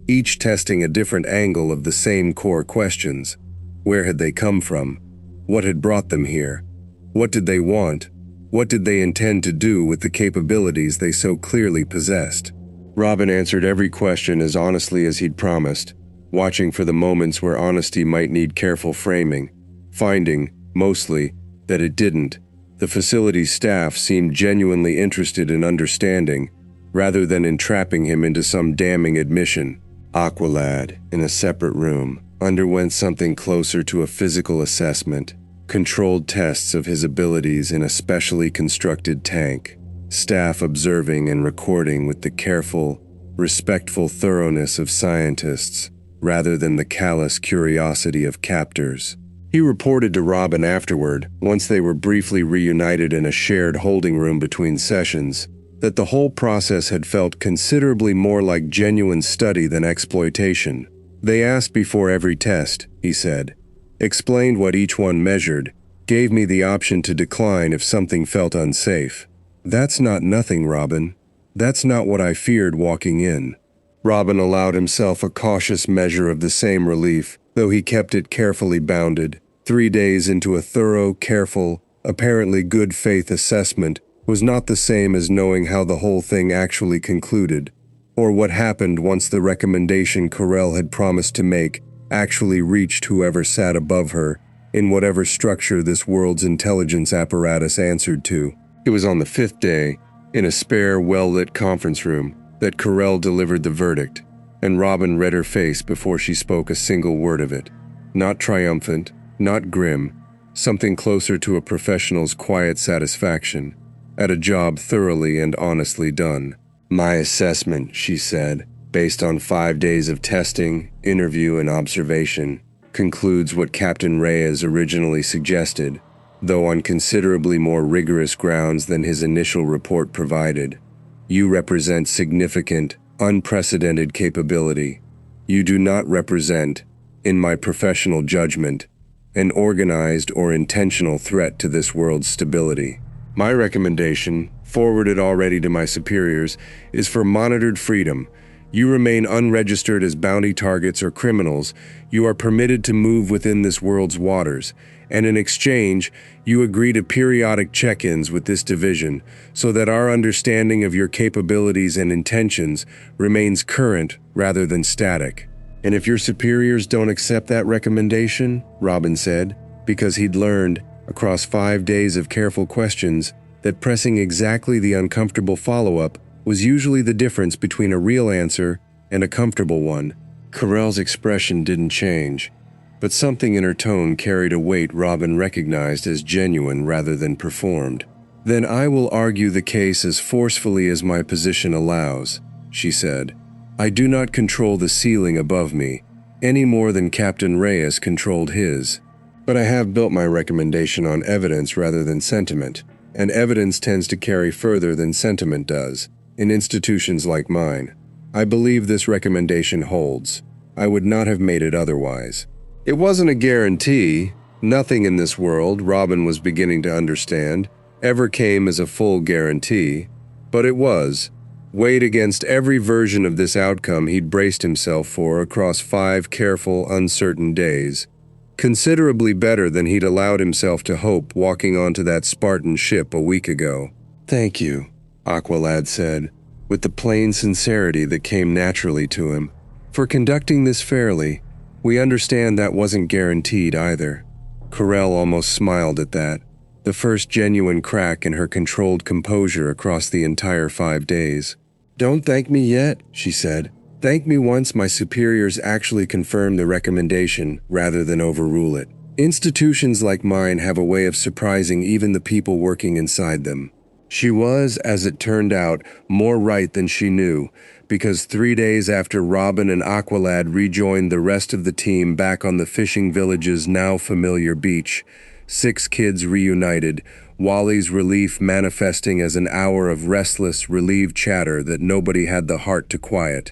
each testing a different angle of the same core questions. Where had they come from? What had brought them here? What did they want? What did they intend to do with the capabilities they so clearly possessed? Robin answered every question as honestly as he'd promised, watching for the moments where honesty might need careful framing, finding, mostly, that it didn't. The facility's staff seemed genuinely interested in understanding, rather than entrapping him into some damning admission. Aqualad, in a separate room, underwent something closer to a physical assessment, controlled tests of his abilities in a specially constructed tank, staff observing and recording with the careful, respectful thoroughness of scientists, rather than the callous curiosity of captors. He reported to Robin afterward, once they were briefly reunited in a shared holding room between sessions, that the whole process had felt considerably more like genuine study than exploitation. They asked before every test, he said, explained what each one measured, gave me the option to decline if something felt unsafe. That's not nothing, Robin. That's not what I feared walking in. Robin allowed himself a cautious measure of the same relief, though he kept it carefully bounded. 3 days into a thorough, careful, apparently good faith assessment was not the same as knowing how the whole thing actually concluded, or what happened once the recommendation Carell had promised to make actually reached whoever sat above her, in whatever structure this world's intelligence apparatus answered to. It was on the 5th day, in a spare, well-lit conference room, that Carell delivered the verdict, and Robin read her face before she spoke a single word of it. Not triumphant, not grim, something closer to a professional's quiet satisfaction, at a job thoroughly and honestly done. My assessment, she said, based on 5 days of testing, interview, and observation, concludes what Captain Reyes originally suggested, though on considerably more rigorous grounds than his initial report provided. You represent significant, unprecedented capability. You do not represent, in my professional judgment, an organized or intentional threat to this world's stability. My recommendation, forwarded already to my superiors, is for monitored freedom. You remain unregistered as bounty targets or criminals. You are permitted to move within this world's waters, and in exchange, you agree to periodic check-ins with this division so that our understanding of your capabilities and intentions remains current rather than static. And if your superiors don't accept that recommendation, Robin said, because he'd learned, across 5 days of careful questions, that pressing exactly the uncomfortable follow-up was usually the difference between a real answer and a comfortable one. Carell's expression didn't change, but something in her tone carried a weight Robin recognized as genuine rather than performed. Then I will argue the case as forcefully as my position allows, she said. I do not control the ceiling above me, any more than Captain Reyes controlled his. But I have built my recommendation on evidence rather than sentiment, and evidence tends to carry further than sentiment does, in institutions like mine. I believe this recommendation holds. I would not have made it otherwise. It wasn't a guarantee. Nothing in this world, Robin was beginning to understand, ever came as a full guarantee, but it was, weighed against every version of this outcome he'd braced himself for across 5 careful, uncertain days. Considerably better than he'd allowed himself to hope walking onto that Spartan ship a week ago. Thank you, Aqualad said, with the plain sincerity that came naturally to him. For conducting this fairly, we understand that wasn't guaranteed either. Carell almost smiled at that, the first genuine crack in her controlled composure across the entire 5 days. Don't thank me yet, she said. Thank me once my superiors actually confirm the recommendation rather than overrule it. Institutions like mine have a way of surprising even the people working inside them. She was, as it turned out, more right than she knew, because 3 days after Robin and Aqualad rejoined the rest of the team back on the fishing village's now familiar beach, 6 kids reunited, Wally's relief manifesting as an hour of restless, relieved chatter that nobody had the heart to quiet.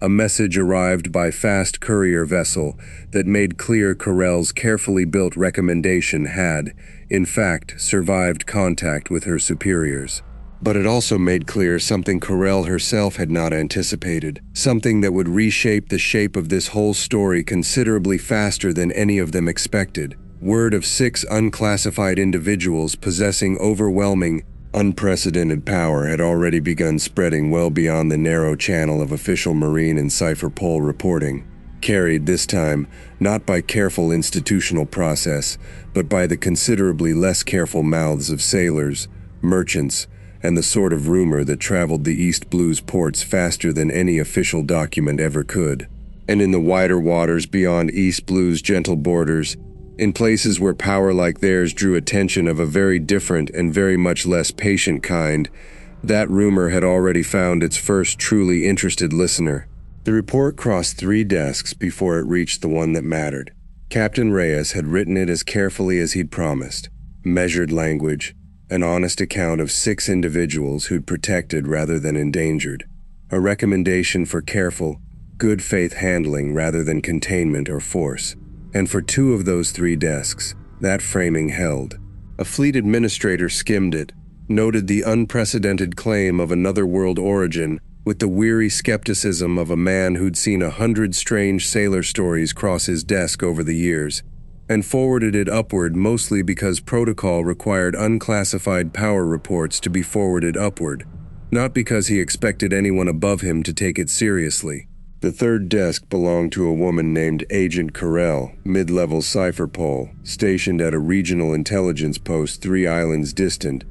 A message arrived by fast courier vessel that made clear Carell's carefully built recommendation had, in fact, survived contact with her superiors. But it also made clear something Carell herself had not anticipated, something that would reshape the shape of this whole story considerably faster than any of them expected. Word of 6 unclassified individuals possessing overwhelming, unprecedented power had already begun spreading well beyond the narrow channel of official Marine and Cipher Pol reporting, carried this time not by careful institutional process, but by the considerably less careful mouths of sailors, merchants, and the sort of rumor that traveled the East Blues ports faster than any official document ever could. And in the wider waters beyond East Blues' gentle borders, in places where power like theirs drew attention of a very different and very much less patient kind, that rumor had already found its first truly interested listener. The report crossed 3 desks before it reached the one that mattered. Captain Reyes had written it as carefully as he'd promised. Measured language, an honest account of 6 individuals who'd protected rather than endangered. A recommendation for careful, good faith handling rather than containment or force. And for 2 of those 3 desks, that framing held. A fleet administrator skimmed it, noted the unprecedented claim of another world origin with the weary skepticism of a man who'd seen 100 strange sailor stories cross his desk over the years, and forwarded it upward mostly because protocol required unclassified power reports to be forwarded upward, not because he expected anyone above him to take it seriously. The 3rd desk belonged to a woman named Agent Carell, mid-level Cipher Pol, stationed at a regional intelligence post 3 islands distant,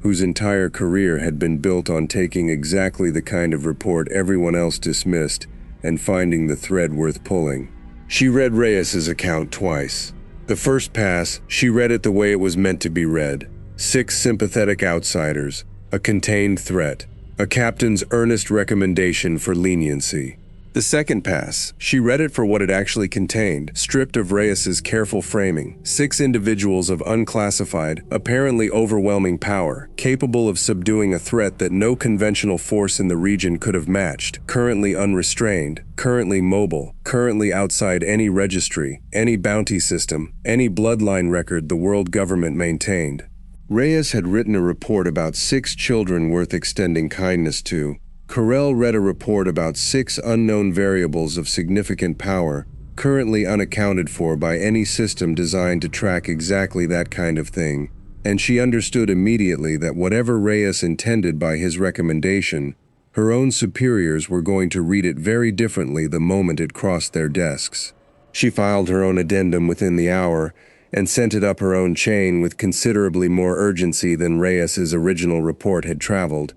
whose entire career had been built on taking exactly the kind of report everyone else dismissed and finding the thread worth pulling. She read Reyes's account twice. The first pass, she read it the way it was meant to be read. 6 sympathetic outsiders, a contained threat, a captain's earnest recommendation for leniency. The second pass, she read it for what it actually contained, stripped of Reyes's careful framing. 6 individuals of unclassified, apparently overwhelming power, capable of subduing a threat that no conventional force in the region could have matched, currently unrestrained, currently mobile, currently outside any registry, any bounty system, any bloodline record the world government maintained. Reyes had written a report about 6 children worth extending kindness to. Carell read a report about 6 unknown variables of significant power, currently unaccounted for by any system designed to track exactly that kind of thing, and she understood immediately that whatever Reyes intended by his recommendation, her own superiors were going to read it very differently the moment it crossed their desks. She filed her own addendum within the hour, and sent it up her own chain with considerably more urgency than Reyes's original report had traveled.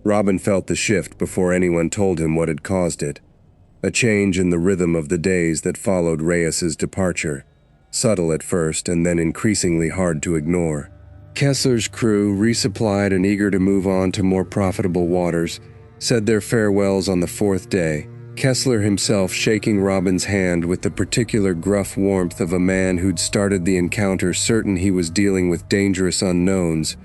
Robin felt the shift before anyone told him what had caused it. A change in the rhythm of the days that followed Reyes's departure, subtle at first and then increasingly hard to ignore. Kessler's crew, resupplied and eager to move on to more profitable waters, said their farewells on the 4th day, Kessler himself shaking Robin's hand with the particular gruff warmth of a man who'd started the encounter certain he was dealing with dangerous unknowns,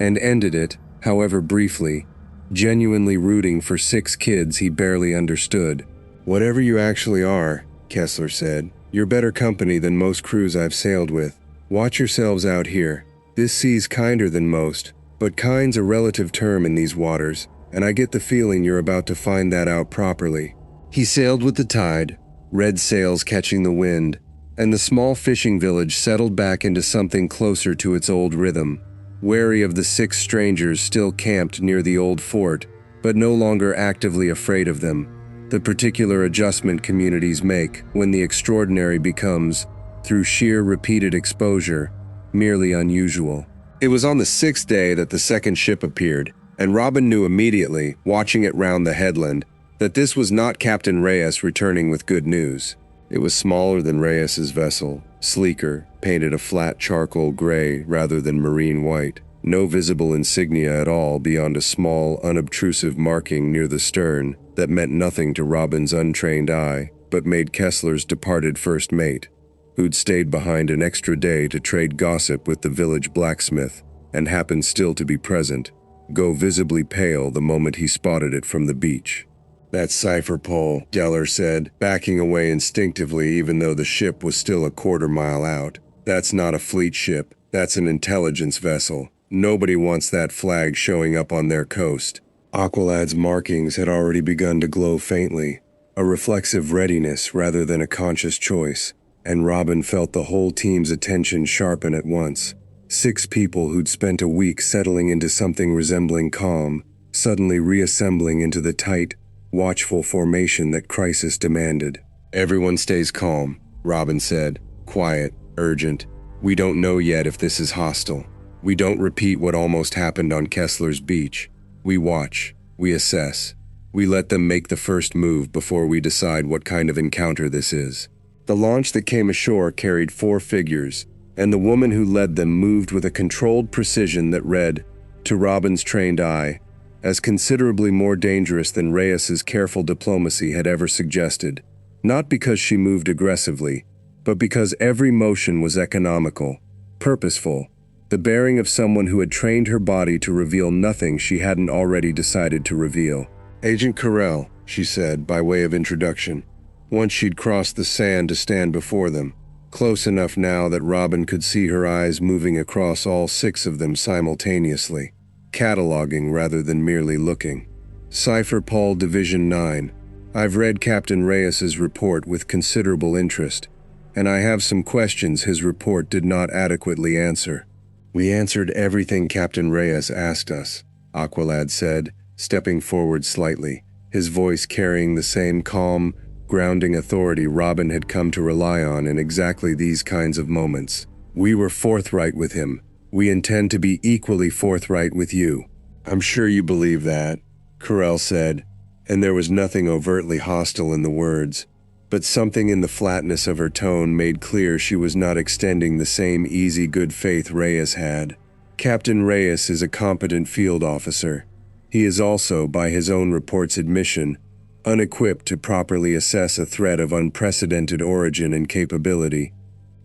and ended it, however briefly, genuinely rooting for 6 kids he barely understood. "Whatever you actually are," Kessler said, "you're better company than most crews I've sailed with. Watch yourselves out here. This sea's kinder than most, but kind's a relative term in these waters, and I get the feeling you're about to find that out properly." He sailed with the tide, red sails catching the wind, and the small fishing village settled back into something closer to its old rhythm. Wary of the 6 strangers still camped near the old fort, but no longer actively afraid of them, the particular adjustment communities make when the extraordinary becomes, through sheer repeated exposure, merely unusual. It was on the 6th day that the second ship appeared, and Robin knew immediately, watching it round the headland, that this was not Captain Reyes returning with good news. It was smaller than Reyes's vessel, sleeker, painted a flat charcoal gray rather than marine white. No visible insignia at all beyond a small, unobtrusive marking near the stern that meant nothing to Robin's untrained eye, but made Kessler's departed first mate, who'd stayed behind an extra day to trade gossip with the village blacksmith and happened still to be present, go visibly pale the moment he spotted it from the beach. "That's Cipher Pol," Geller said, backing away instinctively even though the ship was still a quarter-mile out. "That's not a fleet ship, that's an intelligence vessel. Nobody wants that flag showing up on their coast." Aqualad's markings had already begun to glow faintly, a reflexive readiness rather than a conscious choice, and Robin felt the whole team's attention sharpen at once. 6 people who'd spent a week settling into something resembling calm, suddenly reassembling into the tight, watchful formation that crisis demanded. "Everyone stays calm," Robin said, quiet, urgent. "We don't know yet if this is hostile. We don't repeat what almost happened on Kessler's beach. We watch, we assess. We let them make the first move before we decide what kind of encounter this is." The launch that came ashore carried 4 figures, and the woman who led them moved with a controlled precision that read, to Robin's trained eye, as considerably more dangerous than Reyes's careful diplomacy had ever suggested. Not because she moved aggressively, but because every motion was economical, purposeful, the bearing of someone who had trained her body to reveal nothing she hadn't already decided to reveal. "Agent Carell," she said by way of introduction, once she'd crossed the sand to stand before them, close enough now that Robin could see her eyes moving across all 6 of them simultaneously, cataloging rather than merely looking. "Cipher Pol Division 9. I've read Captain Reyes's report with considerable interest, and I have some questions his report did not adequately answer." "We answered everything Captain Reyes asked us," Aqualad said, stepping forward slightly, his voice carrying the same calm, grounding authority Robin had come to rely on in exactly these kinds of moments. "We were forthright with him. We intend to be equally forthright with you." "I'm sure you believe that," Carell said, and there was nothing overtly hostile in the words, but something in the flatness of her tone made clear she was not extending the same easy good faith Reyes had. "Captain Reyes is a competent field officer. He is also, by his own report's admission, unequipped to properly assess a threat of unprecedented origin and capability.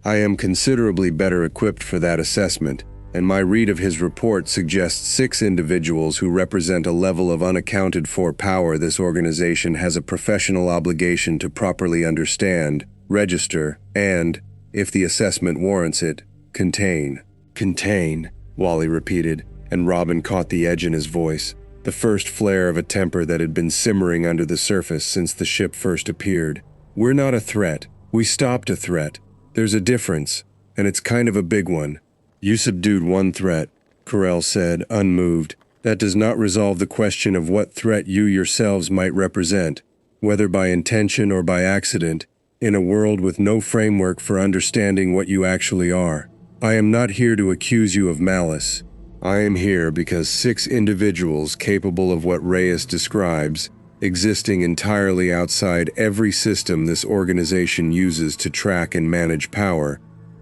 I am considerably better equipped for that assessment, and my read of his report suggests 6 individuals who represent a level of unaccounted-for power this organization has a professional obligation to properly understand, register, and, if the assessment warrants it, contain." "Contain," Wally repeated, and Robin caught the edge in his voice, the first flare of a temper that had been simmering under the surface since the ship first appeared. "We're not a threat. We stopped a threat. There's a difference, and it's kind of a big one." "You subdued one threat," Carell said, unmoved. "That does not resolve the question of what threat you yourselves might represent, whether by intention or by accident, in a world with no framework for understanding what you actually are. I am not here to accuse you of malice. I am here because 6 individuals capable of what Reyes describes, existing entirely outside every system this organization uses to track and manage power,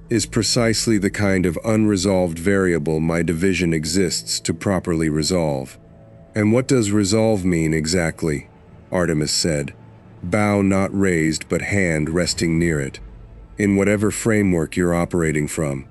is precisely the kind of unresolved variable my division exists to properly resolve." "And what does resolve mean exactly?" Artemis said, bow not raised but hand resting near it. "In whatever framework you're operating from."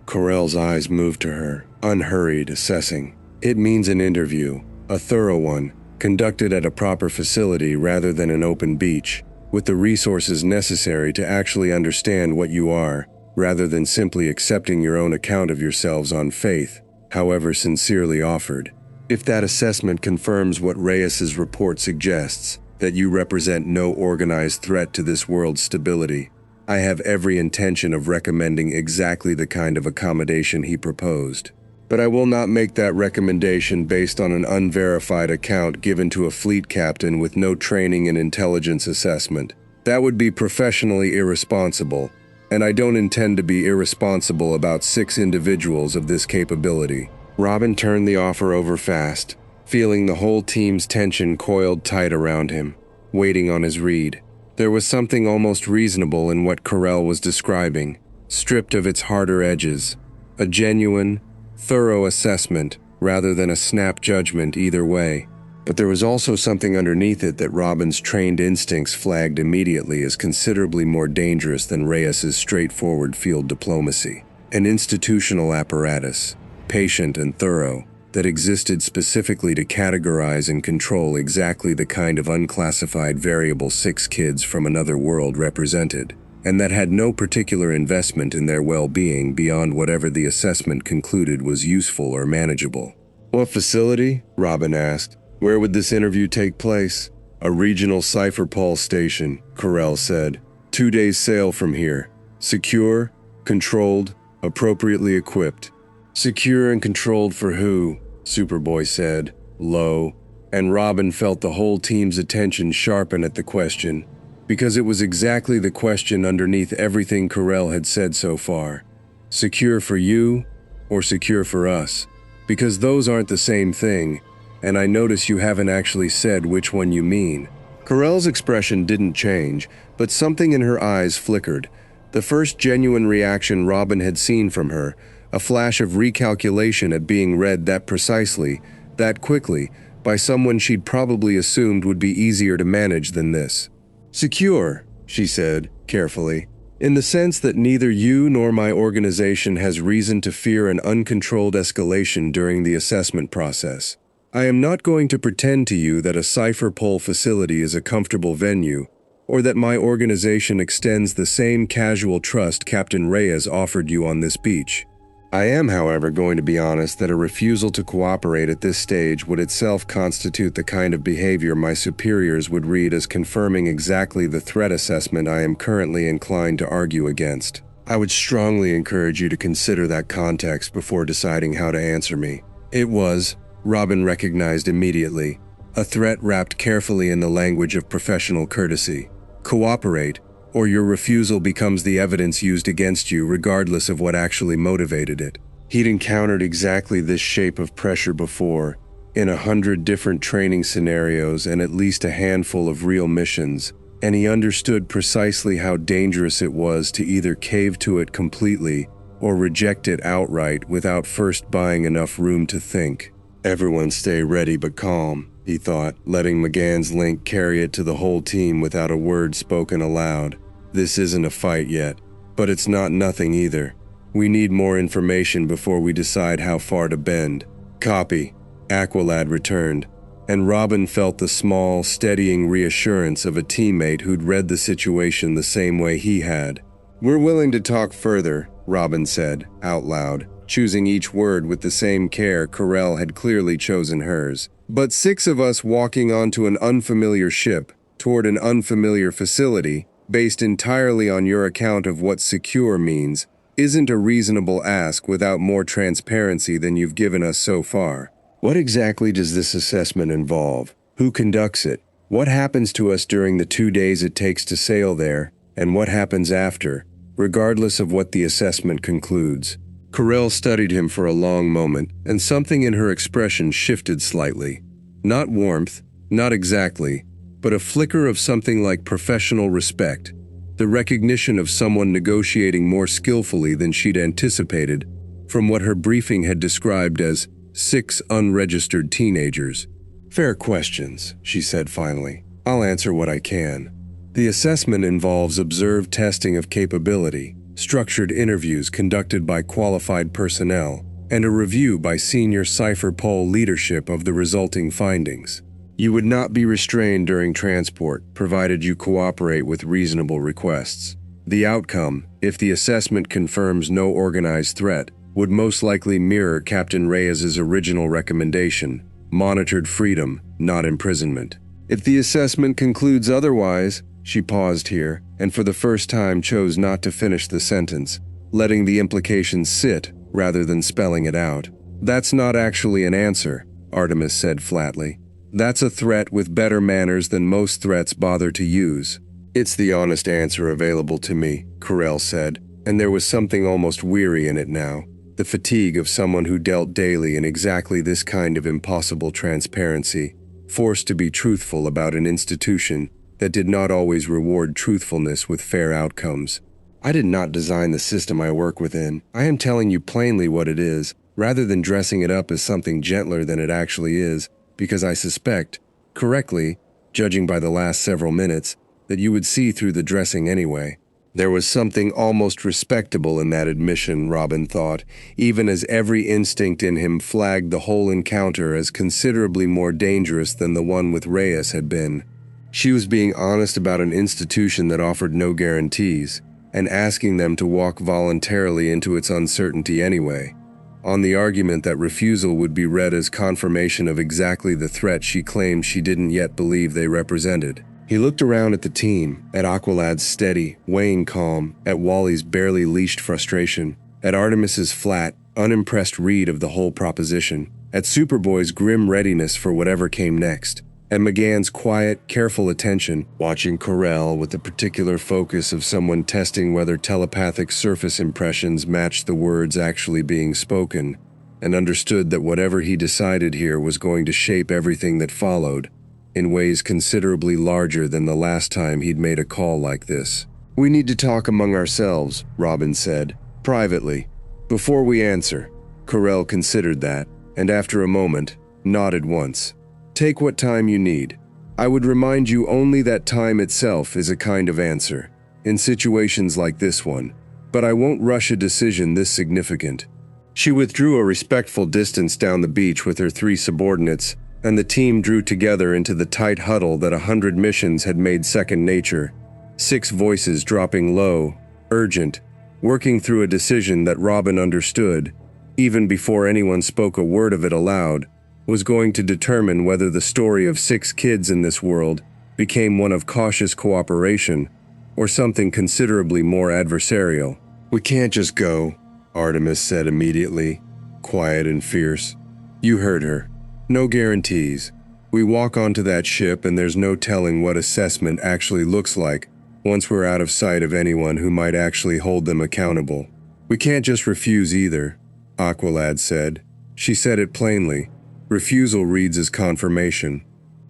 Carell's eyes moved to her, unhurried, assessing. "It means an interview, a thorough one, conducted at a proper facility rather than an open beach, with the resources necessary to actually understand what you are, rather than simply accepting your own account of yourselves on faith, however sincerely offered. If that assessment confirms what Reyes's report suggests, that you represent no organized threat to this world's stability, I have every intention of recommending exactly the kind of accommodation he proposed. But I will not make that recommendation based on an unverified account given to a fleet captain with no training in intelligence assessment. That would be professionally irresponsible, and I don't intend to be irresponsible about 6 individuals of this capability." Robin turned the offer over fast, feeling the whole team's tension coiled tight around him, waiting on his read. There was something almost reasonable in what Carell was describing, stripped of its harder edges. A genuine, thorough assessment, rather than a snap judgment either way. But there was also something underneath it that Robin's trained instincts flagged immediately as considerably more dangerous than Reyes's straightforward field diplomacy. An institutional apparatus, patient and thorough, that existed specifically to categorize and control exactly the kind of unclassified variable 6 kids from another world represented, and that had no particular investment in their well-being beyond whatever the assessment concluded was useful or manageable. "What facility?" Robin asked. "Where would this interview take place?" "A regional Cipher Pol station," Carell said. 2 days' sail from here. Secure, controlled, appropriately equipped." "Secure and controlled for who?" Superboy said, low, and Robin felt the whole team's attention sharpen at the question, because it was exactly the question underneath everything Carell had said so far. Secure for you, or secure for us? Because those aren't the same thing, and I notice you haven't actually said which one you mean. Carell's expression didn't change, but something in her eyes flickered, the first genuine reaction Robin had seen from her, a flash of recalculation at being read that precisely, that quickly, by someone she'd probably assumed would be easier to manage than this. "Secure," she said, carefully. In the sense that neither you nor my organization has reason to fear an uncontrolled escalation during the assessment process. I am not going to pretend to you that a Cipher Pol facility is a comfortable venue, or that my organization extends the same casual trust Captain Reyes offered you on this beach. I am, however, going to be honest that a refusal to cooperate at this stage would itself constitute the kind of behavior my superiors would read as confirming exactly the threat assessment I am currently inclined to argue against. I would strongly encourage you to consider that context before deciding how to answer me. It was, Robin recognized immediately, a threat wrapped carefully in the language of professional courtesy. Cooperate, or your refusal becomes the evidence used against you regardless of what actually motivated it. He'd encountered exactly this shape of pressure before, in 100 different training scenarios and at least a handful of real missions, and he understood precisely how dangerous it was to either cave to it completely or reject it outright without first buying enough room to think. Everyone stay ready but calm, he thought, letting McGann's link carry it to the whole team without a word spoken aloud. This isn't a fight yet, but it's not nothing either. We need more information before we decide how far to bend. Copy, Aqualad returned, and Robin felt the small, steadying reassurance of a teammate who'd read the situation the same way he had. We're willing to talk further, Robin said, out loud, choosing each word with the same care Corell had clearly chosen hers. But 6 of us walking onto an unfamiliar ship, toward an unfamiliar facility, based entirely on your account of what secure means, isn't a reasonable ask without more transparency than you've given us so far. What exactly does this assessment involve? Who conducts it? What happens to us during the 2 days it takes to sail there, and what happens after, regardless of what the assessment concludes? Corell studied him for a long moment, and something in her expression shifted slightly. Not warmth, not exactly, but a flicker of something like professional respect, the recognition of someone negotiating more skillfully than she'd anticipated from what her briefing had described as 6 unregistered teenagers. Fair questions, she said finally. I'll answer what I can. The assessment involves observed testing of capability, structured interviews conducted by qualified personnel, and a review by senior Cipher Pol leadership of the resulting findings. You would not be restrained during transport, provided you cooperate with reasonable requests. The outcome, if the assessment confirms no organized threat, would most likely mirror Captain Reyes's original recommendation: monitored freedom, not imprisonment. If the assessment concludes otherwise, she paused here, and for the first time chose not to finish the sentence, letting the implication sit rather than spelling it out. That's not actually an answer, Artemis said flatly. That's a threat with better manners than most threats bother to use. It's the honest answer available to me, Corell said, and there was something almost weary in it now, the fatigue of someone who dealt daily in exactly this kind of impossible transparency, forced to be truthful about an institution that did not always reward truthfulness with fair outcomes. I did not design the system I work within. I am telling you plainly what it is, rather than dressing it up as something gentler than it actually is, because I suspect, correctly, judging by the last several minutes, that you would see through the dressing anyway. There was something almost respectable in that admission, Robin thought, even as every instinct in him flagged the whole encounter as considerably more dangerous than the one with Reyes had been. She was being honest about an institution that offered no guarantees, and asking them to walk voluntarily into its uncertainty anyway, on the argument that refusal would be read as confirmation of exactly the threat she claimed she didn't yet believe they represented. He looked around at the team, at Aqualad's steady, weighing calm, at Wally's barely leashed frustration, at Artemis's flat, unimpressed read of the whole proposition, at Superboy's grim readiness for whatever came next, and McGann's quiet, careful attention, watching Corell with the particular focus of someone testing whether telepathic surface impressions matched the words actually being spoken, and understood that whatever he decided here was going to shape everything that followed, in ways considerably larger than the last time he'd made a call like this. We need to talk among ourselves, Robin said, privately, before we answer. Corell considered that, and after a moment, nodded once. Take what time you need. I would remind you only that time itself is a kind of answer. in situations like this one, but I won't rush a decision this significant." She withdrew a respectful distance down the beach with her 3 subordinates, and the team drew together into the tight huddle that 100 missions had made second nature. 6 voices dropping low, urgent, working through a decision that Robin understood, even before anyone spoke a word of it aloud, was going to determine whether the story of 6 kids in this world became one of cautious cooperation or something considerably more adversarial. "We can't just go," Artemis said immediately, quiet and fierce. "You heard her. No guarantees. We walk onto that ship and there's no telling what assessment actually looks like once we're out of sight of anyone who might actually hold them accountable. We can't just refuse either," Aqualad said. She said it plainly. Refusal reads as confirmation.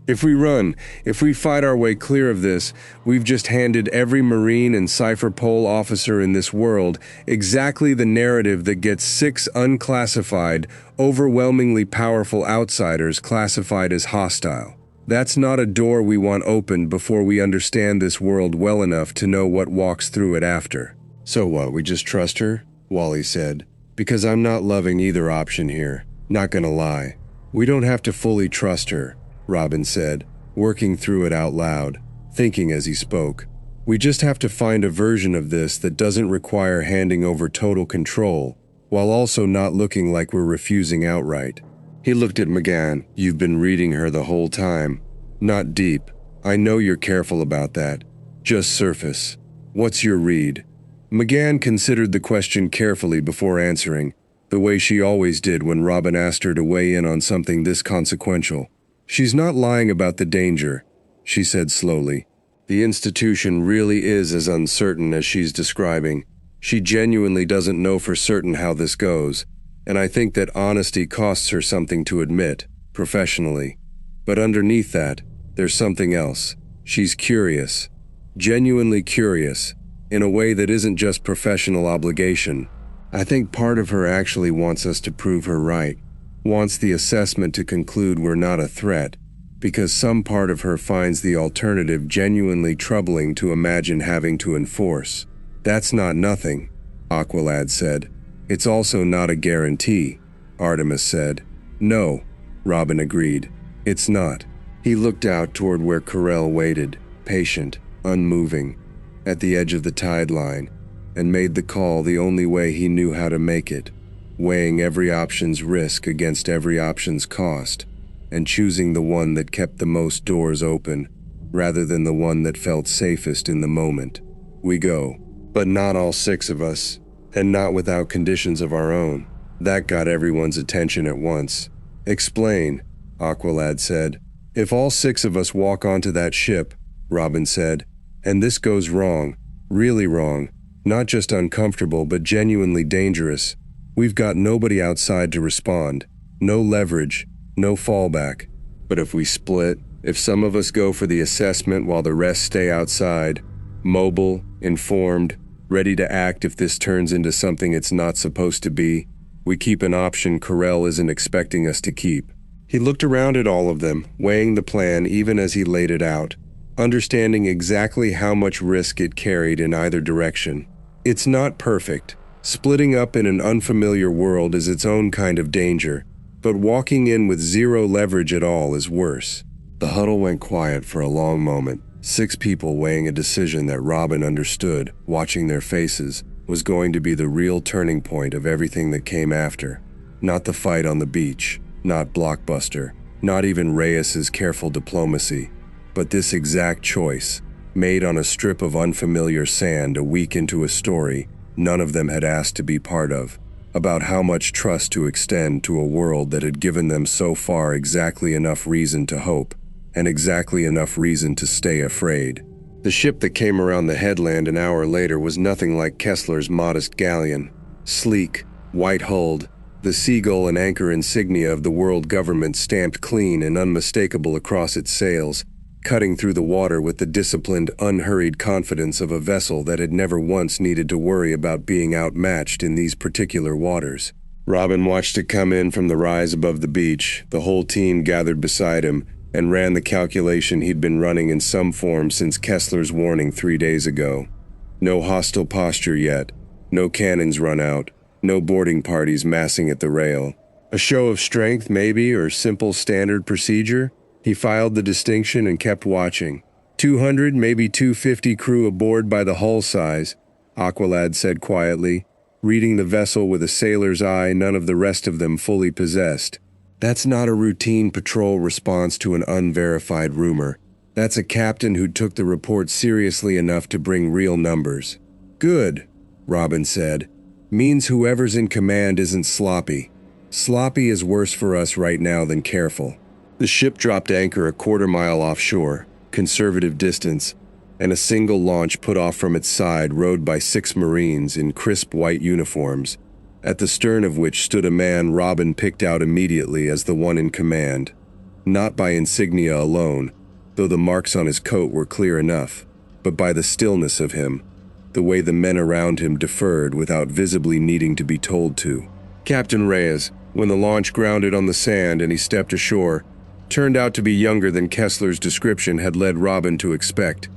"If we run, if we fight our way clear of this, we've just handed every Marine and Cipher Pol officer in this world exactly the narrative that gets 6 unclassified, overwhelmingly powerful outsiders classified as hostile. That's not a door we want opened before we understand this world well enough to know what walks through it after." "So what, we just trust her?" Wally said. "Because I'm not loving either option here, not gonna lie." "We don't have to fully trust her," Robin said, working through it out loud, thinking as he spoke. "We just have to find a version of this that doesn't require handing over total control, while also not looking like we're refusing outright." He looked at McGann. "You've been reading her the whole time." "Not deep. I know you're careful about that. Just surface. What's your read?" McGann considered the question carefully before answering, the way she always did when Robin asked her to weigh in on something this consequential. "She's not lying about the danger," she said slowly. "The institution really is as uncertain as she's describing. She genuinely doesn't know for certain how this goes, and I think that honesty costs her something to admit, professionally. But underneath that, there's something else. She's curious. Genuinely curious, in a way that isn't just professional obligation. I think part of her actually wants us to prove her right. Wants the assessment to conclude we're not a threat, because some part of her finds the alternative genuinely troubling to imagine having to enforce. That's not nothing," Aqualad said. "It's also not a guarantee," Artemis said. "No," Robin agreed. "It's not." He looked out toward where Carell waited, patient, unmoving, at the edge of the tide line, and made the call the only way he knew how to make it, weighing every option's risk against every option's cost, and choosing the one that kept the most doors open, rather than the one that felt safest in the moment. "We go. But not all 6 of us, and not without conditions of our own." That got everyone's attention at once. "Explain," Aqualad said. "If all 6 of us walk onto that ship," Robin said, "and this goes wrong, really wrong, not just uncomfortable but genuinely dangerous, we've got nobody outside to respond, no leverage, no fallback. But if we split, if some of us go for the assessment while the rest stay outside, mobile, informed, ready to act if this turns into something it's not supposed to be, we keep an option Carell isn't expecting us to keep." He looked around at all of them, weighing the plan even as he laid it out, understanding exactly how much risk it carried in either direction. It's not perfect. Splitting up in an unfamiliar world is its own kind of danger, but walking in with 0 leverage at all is worse. The huddle went quiet for a long moment, 6 people weighing a decision that Robin understood, watching their faces, was going to be the real turning point of everything that came after. Not the fight on the beach, not Blockbuster, not even Reyes's careful diplomacy, but this exact choice, made on a strip of unfamiliar sand a week into a story none of them had asked to be part of, about how much trust to extend to a world that had given them so far exactly enough reason to hope, and exactly enough reason to stay afraid. The ship that came around the headland an hour later was nothing like Kessler's modest galleon. Sleek, white-hulled, the seagull and anchor insignia of the world government stamped clean and unmistakable across its sails, cutting through the water with the disciplined, unhurried confidence of a vessel that had never once needed to worry about being outmatched in these particular waters. Robin watched it come in from the rise above the beach, the whole team gathered beside him, and ran the calculation he'd been running in some form since Kessler's warning 3 days ago. No hostile posture yet. No cannons run out. No boarding parties massing at the rail. A show of strength, maybe, or simple standard procedure? He filed the distinction and kept watching. 200, maybe 250 crew aboard by the hull size, Aqualad said quietly, reading the vessel with a sailor's eye none of the rest of them fully possessed. That's not a routine patrol response to an unverified rumor. That's a captain who took the report seriously enough to bring real numbers. Good, Robin said. Means whoever's in command isn't sloppy. Sloppy is worse for us right now than careful. The ship dropped anchor a quarter-mile offshore, conservative distance, and a single launch put off from its side rowed by 6 Marines in crisp white uniforms, at the stern of which stood a man Robin picked out immediately as the one in command. Not by insignia alone, though the marks on his coat were clear enough, but by the stillness of him, the way the men around him deferred without visibly needing to be told to. Captain Reyes, when the launch grounded on the sand and he stepped ashore, turned out to be younger than Kessler's description had led Robin to expect.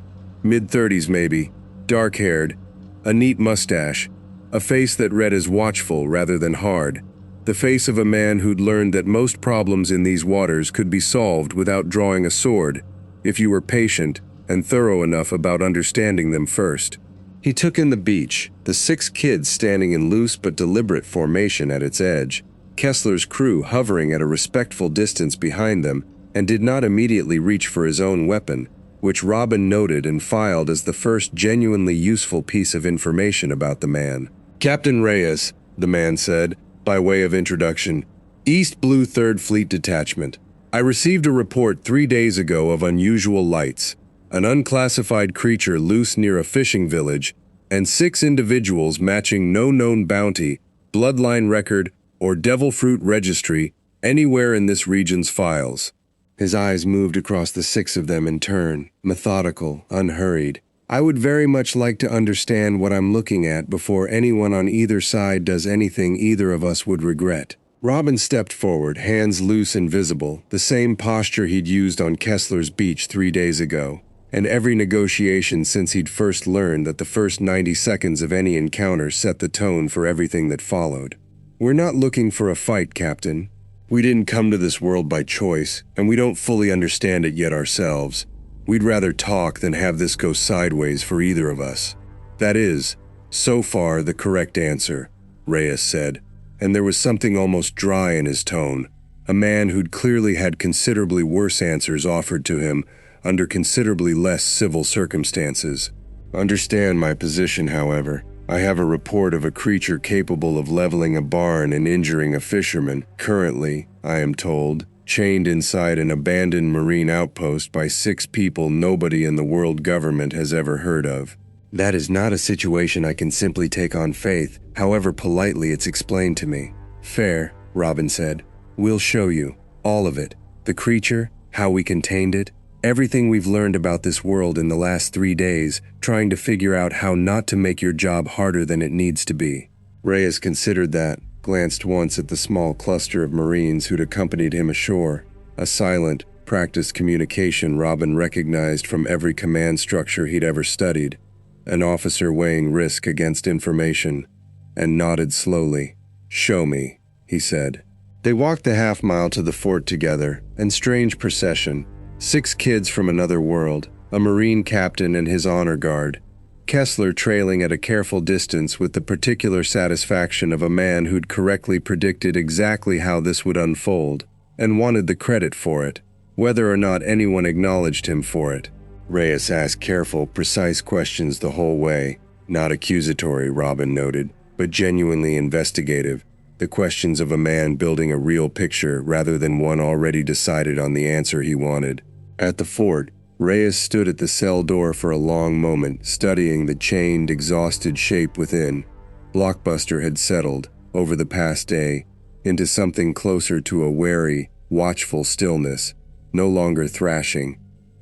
Mid-30s maybe, dark-haired, a neat mustache, a face that read as watchful rather than hard, the face of a man who'd learned that most problems in these waters could be solved without drawing a sword, if you were patient and thorough enough about understanding them first. He took in the beach, the 6 kids standing in loose but deliberate formation at its edge, Kessler's crew hovering at a respectful distance behind them, and did not immediately reach for his own weapon, which Robin noted and filed as the first genuinely useful piece of information about the man. Captain Reyes, the man said, by way of introduction, East Blue 3rd Fleet Detachment. I received a report 3 days ago of unusual lights, an unclassified creature loose near a fishing village, and 6 individuals matching no known bounty, bloodline record, or devil fruit registry anywhere in this region's files. His eyes moved across the 6 of them in turn, methodical, unhurried. I would very much like to understand what I'm looking at before anyone on either side does anything either of us would regret. Robin stepped forward, hands loose and visible, the same posture he'd used on Kessler's beach 3 days ago, and every negotiation since he'd first learned that the first 90 seconds of any encounter set the tone for everything that followed. We're not looking for a fight, Captain. We didn't come to this world by choice, and we don't fully understand it yet ourselves. We'd rather talk than have this go sideways for either of us. That is, so far, the correct answer, Reyes said, and there was something almost dry in his tone, a man who'd clearly had considerably worse answers offered to him under considerably less civil circumstances. Understand my position, however. I have a report of a creature capable of leveling a barn and injuring a fisherman, currently, I am told, chained inside an abandoned marine outpost by 6 people nobody in the world government has ever heard of. That is not a situation I can simply take on faith, however politely it's explained to me. Fair, Robin said. We'll show you. All of it. The creature, how we contained it, everything we've learned about this world in the last 3 days, trying to figure out how not to make your job harder than it needs to be. Reyes considered that, glanced once at the small cluster of Marines who'd accompanied him ashore, a silent, practiced communication Robin recognized from every command structure he'd ever studied, an officer weighing risk against information, and nodded slowly. "Show me," he said. They walked the half-mile to the fort together, and strange procession, 6 kids from another world, a Marine captain and his honor guard, Kessler trailing at a careful distance with the particular satisfaction of a man who'd correctly predicted exactly how this would unfold, and wanted the credit for it, whether or not anyone acknowledged him for it. Reyes asked careful, precise questions the whole way, not accusatory, Robin noted, but genuinely investigative, the questions of a man building a real picture rather than one already decided on the answer he wanted. At the fort, Reyes stood at the cell door for a long moment, studying the chained, exhausted shape within. Blockbuster had settled, over the past day, into something closer to a wary, watchful stillness, no longer thrashing,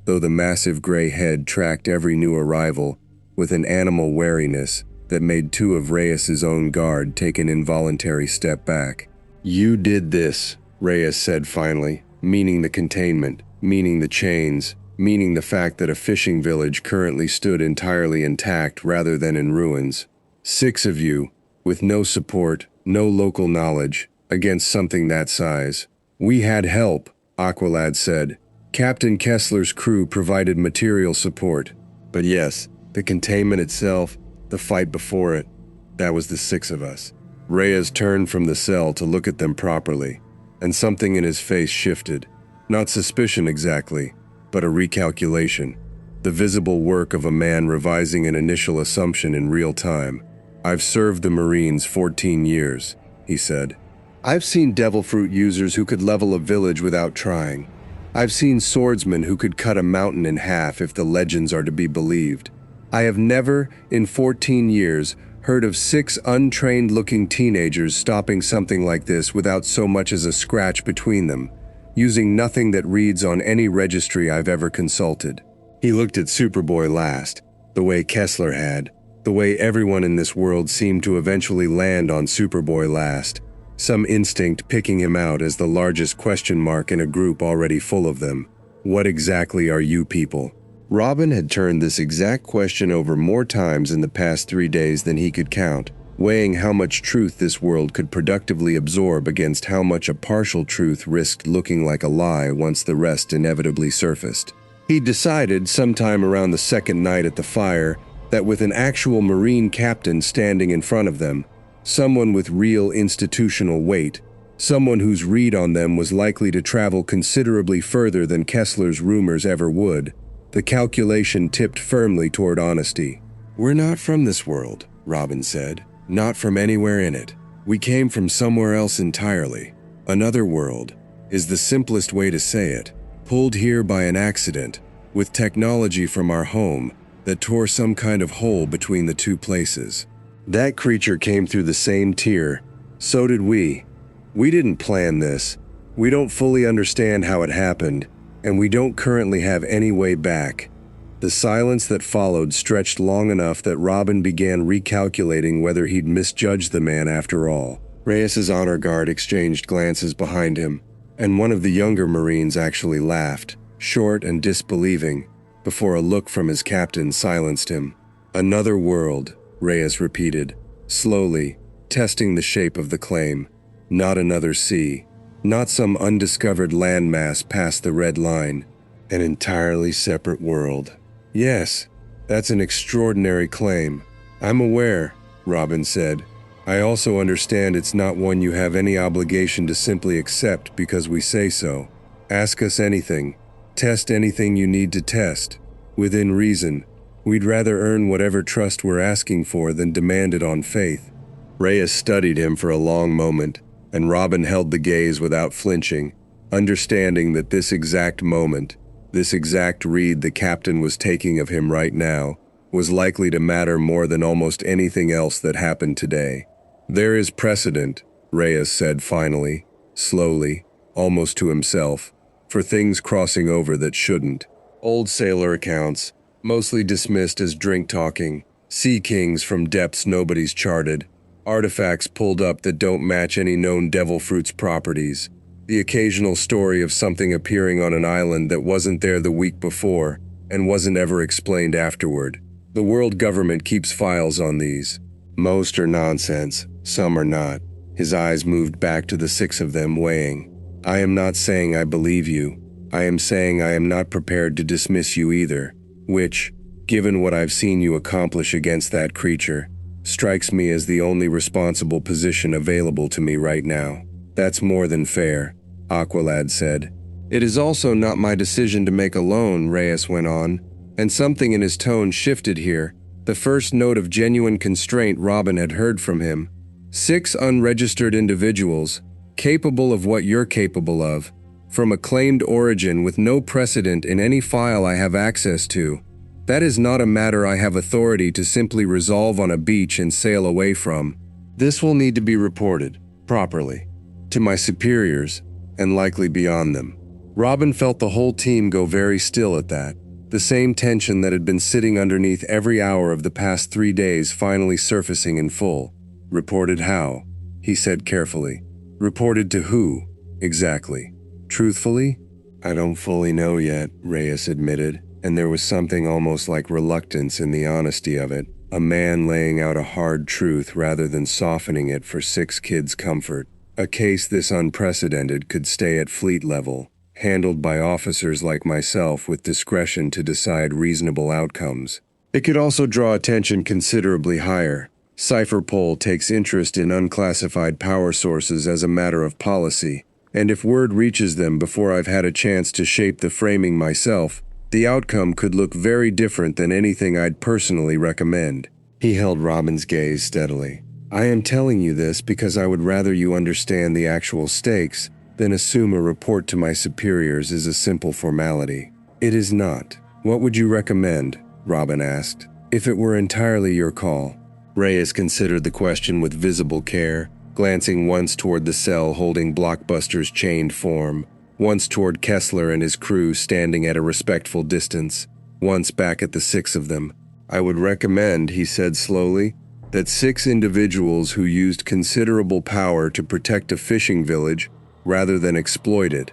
though the massive gray head tracked every new arrival with an animal wariness that made 2 of Reyes's own guard take an involuntary step back. "You did this," Reyes said finally, meaning the containment, meaning the chains, meaning the fact that a fishing village currently stood entirely intact rather than in ruins. 6 of you, with no support, no local knowledge, against something that size. We had help, Aqualad said. Captain Kessler's crew provided material support. But yes, the containment itself, the fight before it, that was the 6 of us. Reyes turned from the cell to look at them properly, and something in his face shifted. Not suspicion exactly, but a recalculation. The visible work of a man revising an initial assumption in real time. I've served the Marines 14 years, he said. I've seen devil fruit users who could level a village without trying. I've seen swordsmen who could cut a mountain in half if the legends are to be believed. I have never, in 14 years, heard of 6 untrained-looking teenagers stopping something like this without so much as a scratch between them, using nothing that reads on any registry I've ever consulted. He looked at Superboy last, the way Kessler had, the way everyone in this world seemed to eventually land on Superboy last, some instinct picking him out as the largest question mark in a group already full of them. What exactly are you people? Robin had turned this exact question over more times in the past 3 days than he could count, weighing how much truth this world could productively absorb against how much a partial truth risked looking like a lie once the rest inevitably surfaced. He decided sometime around the second night at the fire that with an actual Marine captain standing in front of them, someone with real institutional weight, someone whose read on them was likely to travel considerably further than Kessler's rumors ever would, the calculation tipped firmly toward honesty. We're not from this world, Robin said. Not from anywhere in it. We came from somewhere else entirely. Another world is the simplest way to say it. Pulled here by an accident, with technology from our home that tore some kind of hole between the 2 places. That creature came through the same tier. So did we. We didn't plan this. We don't fully understand how it happened, and we don't currently have any way back. The silence that followed stretched long enough that Robin began recalculating whether he'd misjudged the man after all. Reyes's honor guard exchanged glances behind him, and one of the younger Marines actually laughed, short and disbelieving, before a look from his captain silenced him. Another world, Reyes repeated, slowly, testing the shape of the claim. Not another sea. Not some undiscovered landmass past the red line. An entirely separate world. Yes, that's an extraordinary claim. I'm aware, Robin said. I also understand it's not one you have any obligation to simply accept because we say so. Ask us anything. Test anything you need to test. Within reason. We'd rather earn whatever trust we're asking for than demand it on faith. Reyes studied him for a long moment, and Robin held the gaze without flinching, understanding that this exact moment, this exact read the captain was taking of him right now, was likely to matter more than almost anything else that happened today. There is precedent, Reyes said finally, slowly, almost to himself, for things crossing over that shouldn't. Old sailor accounts, mostly dismissed as drink-talking, sea kings from depths nobody's charted, artifacts pulled up that don't match any known devil fruit's properties, the occasional story of something appearing on an island that wasn't there the week before and wasn't ever explained afterward. The world government keeps files on these. Most are nonsense, some are not. His eyes moved back to the 6 of them, weighing. I am not saying I believe you. I am saying I am not prepared to dismiss you either, which, given what I've seen you accomplish against that creature, strikes me as the only responsible position available to me right now. That's more than fair, Aqualad said. It is also not my decision to make alone, Reyes went on, and something in his tone shifted here, the first note of genuine constraint Robin had heard from him. 6 unregistered individuals, capable of what you're capable of, from a claimed origin with no precedent in any file I have access to. That is not a matter I have authority to simply resolve on a beach and sail away from. This will need to be reported, properly, to my superiors, and likely beyond them. Robin felt the whole team go very still at that, the same tension that had been sitting underneath every hour of the past 3 days finally surfacing in full. Reported how? He said carefully. Reported to who, exactly? Truthfully? I don't fully know yet, Reyes admitted, and there was something almost like reluctance in the honesty of it. A man laying out a hard truth rather than softening it for 6 kids' comfort. A case this unprecedented could stay at fleet level, handled by officers like myself with discretion to decide reasonable outcomes. It could also draw attention considerably higher. Cipher Pol takes interest in unclassified power sources as a matter of policy, and if word reaches them before I've had a chance to shape the framing myself, the outcome could look very different than anything I'd personally recommend. He held Robin's gaze steadily. I am telling you this because I would rather you understand the actual stakes than assume a report to my superiors is a simple formality. It is not. What would you recommend? Robin asked. If it were entirely your call. Reyes considered the question with visible care, glancing once toward the cell holding Blockbuster's chained form, once toward Kessler and his crew standing at a respectful distance, once back at the 6 of them. I would recommend, he said slowly, that 6 individuals who used considerable power to protect a fishing village rather than exploit it,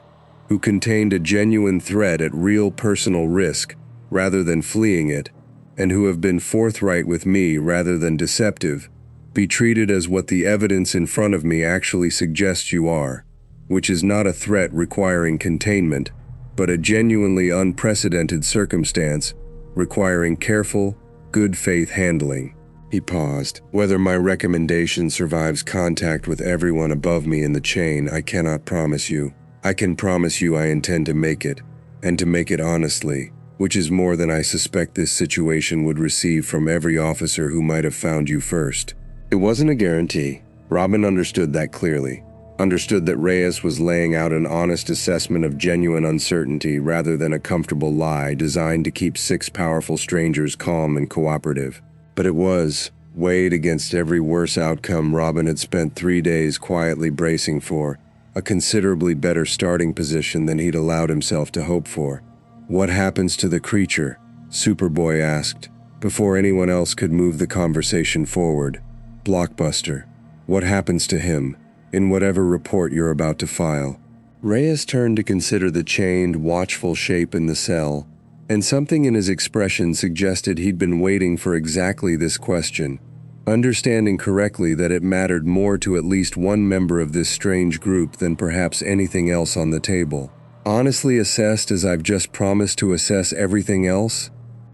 who contained a genuine threat at real personal risk rather than fleeing it, and who have been forthright with me rather than deceptive, be treated as what the evidence in front of me actually suggests you are, which is not a threat requiring containment, but a genuinely unprecedented circumstance requiring careful, good faith handling. He paused. Whether my recommendation survives contact with everyone above me in the chain, I cannot promise you. I can promise you I intend to make it, and to make it honestly, which is more than I suspect this situation would receive from every officer who might have found you first. It wasn't a guarantee. Robin understood that clearly. Understood that Reyes was laying out an honest assessment of genuine uncertainty rather than a comfortable lie designed to keep 6 powerful strangers calm and cooperative. But it was, weighed against every worse outcome Robin had spent 3 days quietly bracing for, a considerably better starting position than he'd allowed himself to hope for. What happens to the creature? Superboy asked, before anyone else could move the conversation forward. Blockbuster. What happens to him, in whatever report you're about to file? Reyes turned to consider the chained, watchful shape in the cell, and something in his expression suggested he'd been waiting for exactly this question, understanding correctly that it mattered more to at least one member of this strange group than perhaps anything else on the table. Honestly assessed as I've just promised to assess everything else?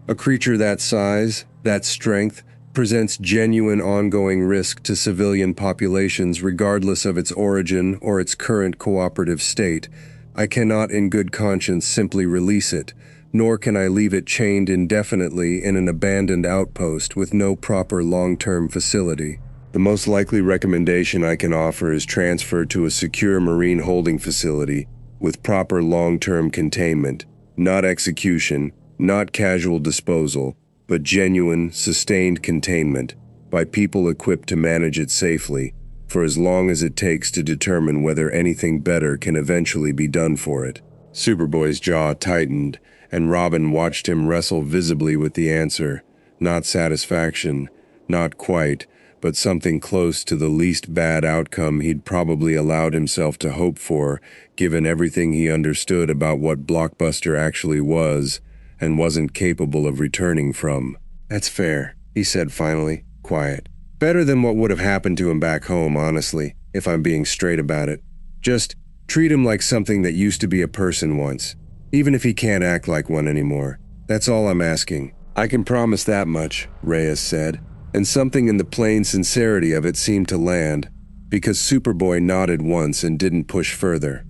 A creature that size, that strength, presents genuine ongoing risk to civilian populations regardless of its origin or its current cooperative state. I cannot in good conscience simply release it, nor can I leave it chained indefinitely in an abandoned outpost with no proper long-term facility. The most likely recommendation I can offer is transfer to a secure marine holding facility with proper long-term containment, not execution, not casual disposal, but genuine, sustained containment by people equipped to manage it safely for as long as it takes to determine whether anything better can eventually be done for it. Superboy's jaw tightened, and Robin watched him wrestle visibly with the answer. Not satisfaction, not quite, but something close to the least bad outcome he'd probably allowed himself to hope for, given everything he understood about what Blockbuster actually was and wasn't capable of returning from. That's fair, he said finally, quiet. Better than what would have happened to him back home, honestly, if I'm being straight about it. Just treat him like something that used to be a person once. Even if he can't act like one anymore. That's all I'm asking. I can promise that much, Reyes said, and something in the plain sincerity of it seemed to land, because Superboy nodded once and didn't push further.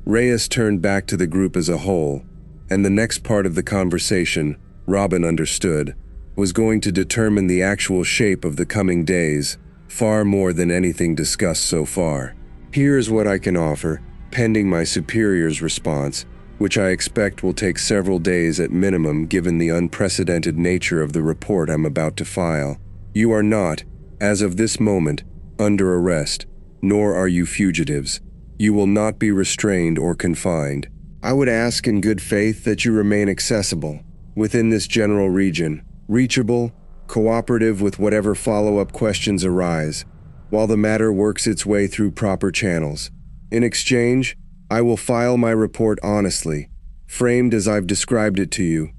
Reyes turned back to the group as a whole, and the next part of the conversation, Robin understood, was going to determine the actual shape of the coming days, far more than anything discussed so far. Here's what I can offer, pending my superior's response, which I expect will take several days at minimum given the unprecedented nature of the report I'm about to file. You are not, as of this moment, under arrest, nor are you fugitives. You will not be restrained or confined. I would ask in good faith that you remain accessible, within this general region, reachable, cooperative with whatever follow-up questions arise, while the matter works its way through proper channels. In exchange, I will file my report honestly, framed as I've described it to you,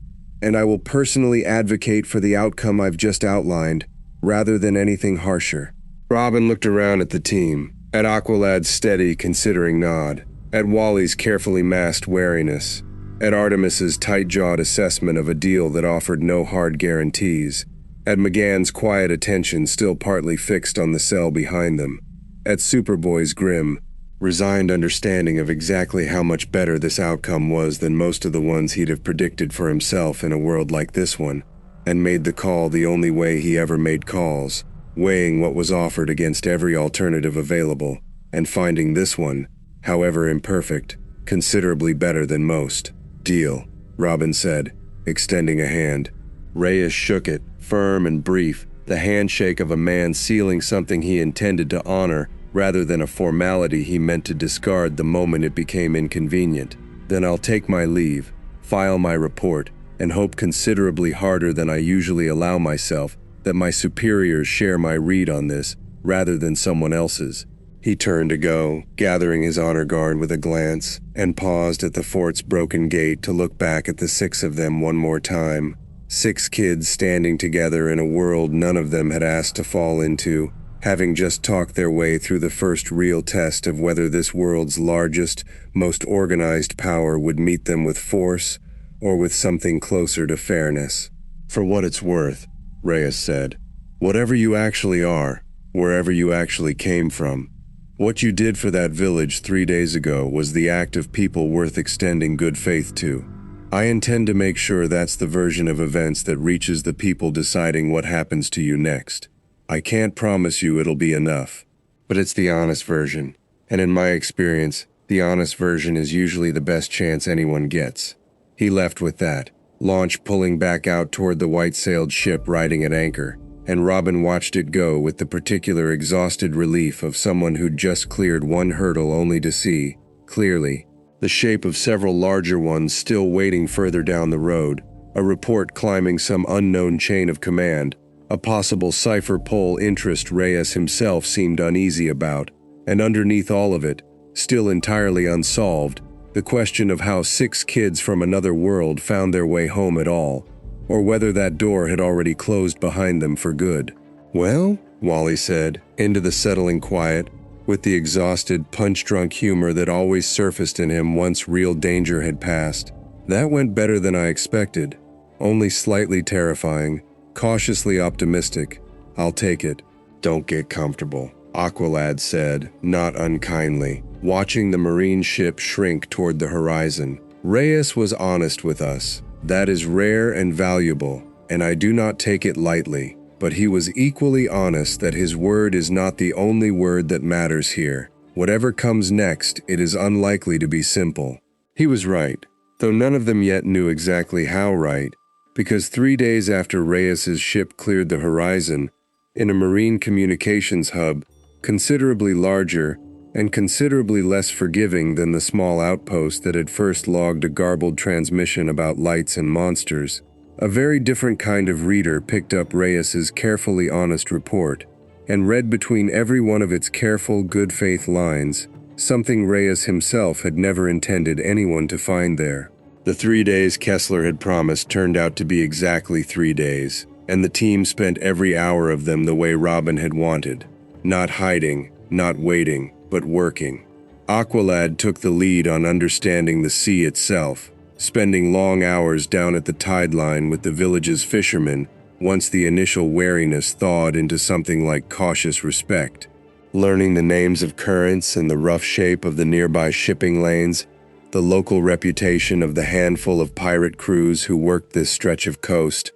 and I will personally advocate for the outcome I've just outlined, rather than anything harsher." Robin looked around at the team, at Aqualad's steady, considering nod, at Wally's carefully masked wariness, at Artemis's tight-jawed assessment of a deal that offered no hard guarantees, at McGann's quiet attention still partly fixed on the cell behind them, at Superboy's grim, resigned understanding of exactly how much better this outcome was than most of the ones he'd have predicted for himself in a world like this one, and made the call the only way he ever made calls, weighing what was offered against every alternative available, and finding this one, however imperfect, considerably better than most. "Deal," Robin said, extending a hand. Reyes shook it, firm and brief, the handshake of a man sealing something he intended to honor rather than a formality he meant to discard the moment it became inconvenient. "Then I'll take my leave, file my report, and hope considerably harder than I usually allow myself that my superiors share my read on this rather than someone else's." He turned to go, gathering his honor guard with a glance, and paused at the fort's broken gate to look back at the 6 of them one more time. 6 kids standing together in a world none of them had asked to fall into, having just talked their way through the first real test of whether this world's largest, most organized power would meet them with force or with something closer to fairness. "For what it's worth," Reyes said, "whatever you actually are, wherever you actually came from, what you did for that village 3 days ago was the act of people worth extending good faith to. I intend to make sure that's the version of events that reaches the people deciding what happens to you next. I can't promise you it'll be enough, but it's the honest version, and in my experience, the honest version is usually the best chance anyone gets." He left with that, launch pulling back out toward the white-sailed ship riding at anchor, and Robin watched it go with the particular exhausted relief of someone who'd just cleared one hurdle only to see, clearly, the shape of several larger ones still waiting further down the road, a report climbing some unknown chain of command, a possible Cipher Pol interest Reyes himself seemed uneasy about, and underneath all of it, still entirely unsolved, the question of how 6 kids from another world found their way home at all, or whether that door had already closed behind them for good. "Well," Wally said, into the settling quiet, with the exhausted, punch-drunk humor that always surfaced in him once real danger had passed, "that went better than I expected. Only slightly terrifying, cautiously optimistic. I'll take it." "Don't get comfortable," Aqualad said, not unkindly, watching the marine ship shrink toward the horizon. "Reyes was honest with us. That is rare and valuable, and I do not take it lightly. But he was equally honest that his word is not the only word that matters here. Whatever comes next, it is unlikely to be simple." He was right, though none of them yet knew exactly how right, because 3 days after Reyes's ship cleared the horizon, in a marine communications hub, considerably larger and considerably less forgiving than the small outpost that had first logged a garbled transmission about lights and monsters, a very different kind of reader picked up Reyes's carefully honest report, and read between every one of its careful, good-faith lines, something Reyes himself had never intended anyone to find there. The 3 days Kessler had promised turned out to be exactly 3 days, and the team spent every hour of them the way Robin had wanted, not hiding, not waiting, but working. Aqualad took the lead on understanding the sea itself, spending long hours down at the tide line with the village's fishermen once the initial wariness thawed into something like cautious respect, learning the names of currents and the rough shape of the nearby shipping lanes, the local reputation of the handful of pirate crews who worked this stretch of coast,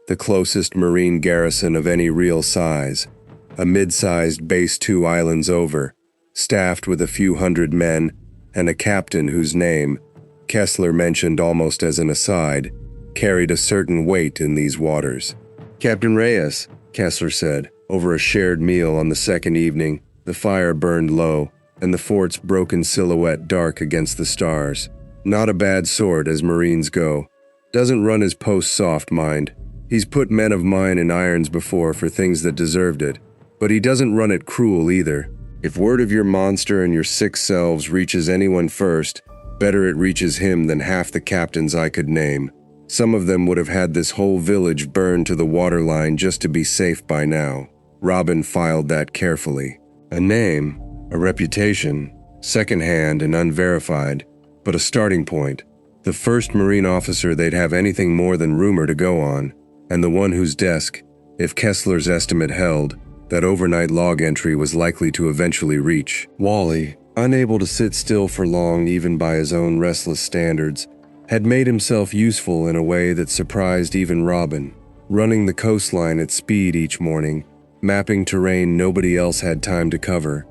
the closest marine garrison of any real size, a mid-sized base 2 islands over, staffed with a few hundred men, and a captain whose name, Kessler mentioned almost as an aside, carried a certain weight in these waters. "Captain Reyes," Kessler said, over a shared meal on the second evening. The fire burned low, and the fort's broken silhouette dark against the stars. "Not a bad sort, as Marines go. Doesn't run his post soft, mind. He's put men of mine in irons before for things that deserved it. But he doesn't run it cruel either. If word of your monster and your sick selves reaches anyone first, better it reaches him than half the captains I could name. Some of them would have had this whole village burned to the waterline just to be safe by now. Robin filed that carefully. A name, a reputation, second-hand and unverified, but a starting point. The first Marine officer they'd have anything more than rumor to go on, and the one whose desk, if Kessler's estimate held, that overnight log entry was likely to eventually reach. Wally, unable to sit still for long even by his own restless standards, had made himself useful in a way that surprised even Robin, running the coastline at speed each morning, mapping terrain nobody else had time to cover,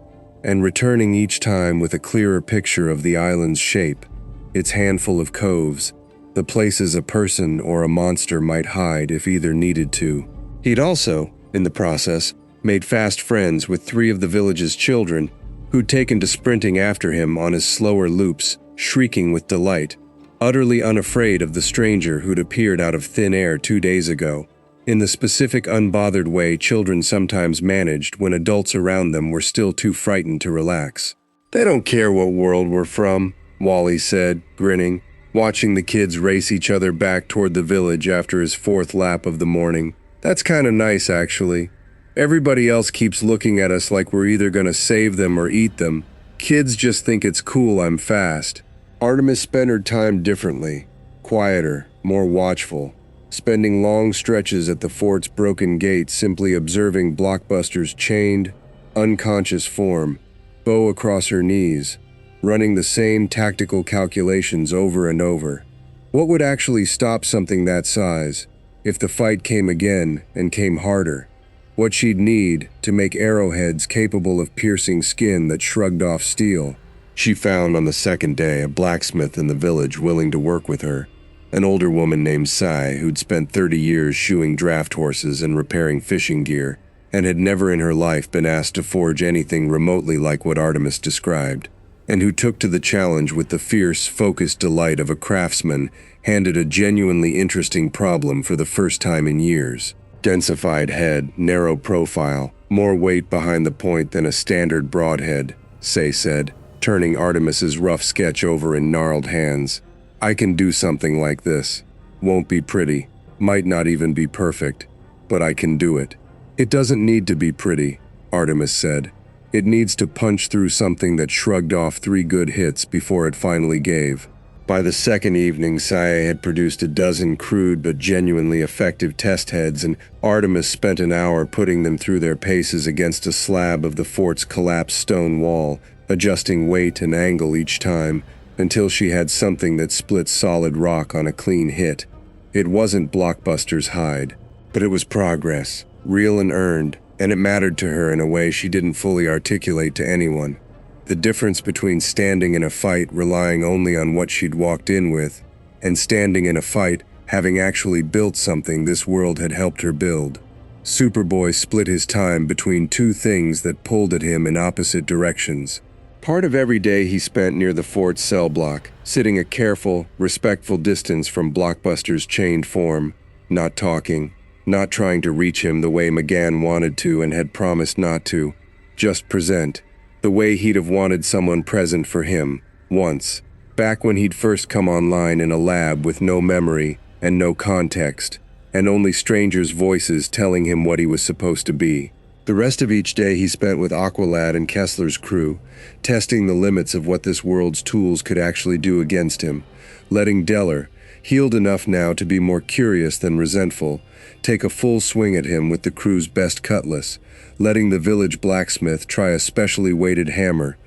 and returning each time with a clearer picture of the island's shape, its handful of coves, the places a person or a monster might hide if either needed to. He'd also, in the process, made fast friends with 3 of the village's children who'd taken to sprinting after him on his slower loops, shrieking with delight, utterly unafraid of the stranger who'd appeared out of thin air 2 days ago, in the specific unbothered way children sometimes managed when adults around them were still too frightened to relax. "They don't care what world we're from," Wally said, grinning, watching the kids race each other back toward the village after his 4th lap of the morning. "That's kinda nice, actually. Everybody else keeps looking at us like we're either gonna save them or eat them. Kids just think it's cool I'm fast." Artemis spent her time differently, quieter, more watchful, spending long stretches at the fort's broken gate simply observing Blockbuster's chained, unconscious form, bow across her knees, running the same tactical calculations over and over. What would actually stop something that size, if the fight came again and came harder? What she'd need to make arrowheads capable of piercing skin that shrugged off steel. She found on the 2nd day a blacksmith in the village willing to work with her, an older woman named Sai who'd spent 30 years shoeing draft horses and repairing fishing gear, and had never in her life been asked to forge anything remotely like what Artemis described, and who took to the challenge with the fierce, focused delight of a craftsman handed a genuinely interesting problem for the first time in years. Densified head, narrow profile, more weight behind the point than a standard broadhead, Say said, turning Artemis's rough sketch over in gnarled hands. "I can do something like this. Won't be pretty, might not even be perfect, but I can do it." "It doesn't need to be pretty," Artemis said. "It needs to punch through something that shrugged off 3 good hits before it finally gave." By the 2nd evening, Saya had produced a dozen crude but genuinely effective test heads, and Artemis spent an hour putting them through their paces against a slab of the fort's collapsed stone wall, adjusting weight and angle each time, until she had something that split solid rock on a clean hit. It wasn't Blockbuster's hide, but it was progress, real and earned, and it mattered to her in a way she didn't fully articulate to anyone. The difference between standing in a fight relying only on what she'd walked in with, and standing in a fight having actually built something this world had helped her build. Superboy split his time between 2 things that pulled at him in opposite directions. Part of every day he spent near the fort's cell block, sitting a careful, respectful distance from Blockbuster's chained form, not talking, not trying to reach him the way McGann wanted to and had promised not to, just present, the way he'd have wanted someone present for him, once, back when he'd first come online in a lab with no memory and no context, and only strangers' voices telling him what he was supposed to be. The rest of each day he spent with Aqualad and Kessler's crew, testing the limits of what this world's tools could actually do against him, letting Deller, healed enough now to be more curious than resentful, take a full swing at him with the crew's best cutlass, letting the village blacksmith try a specially weighted hammer,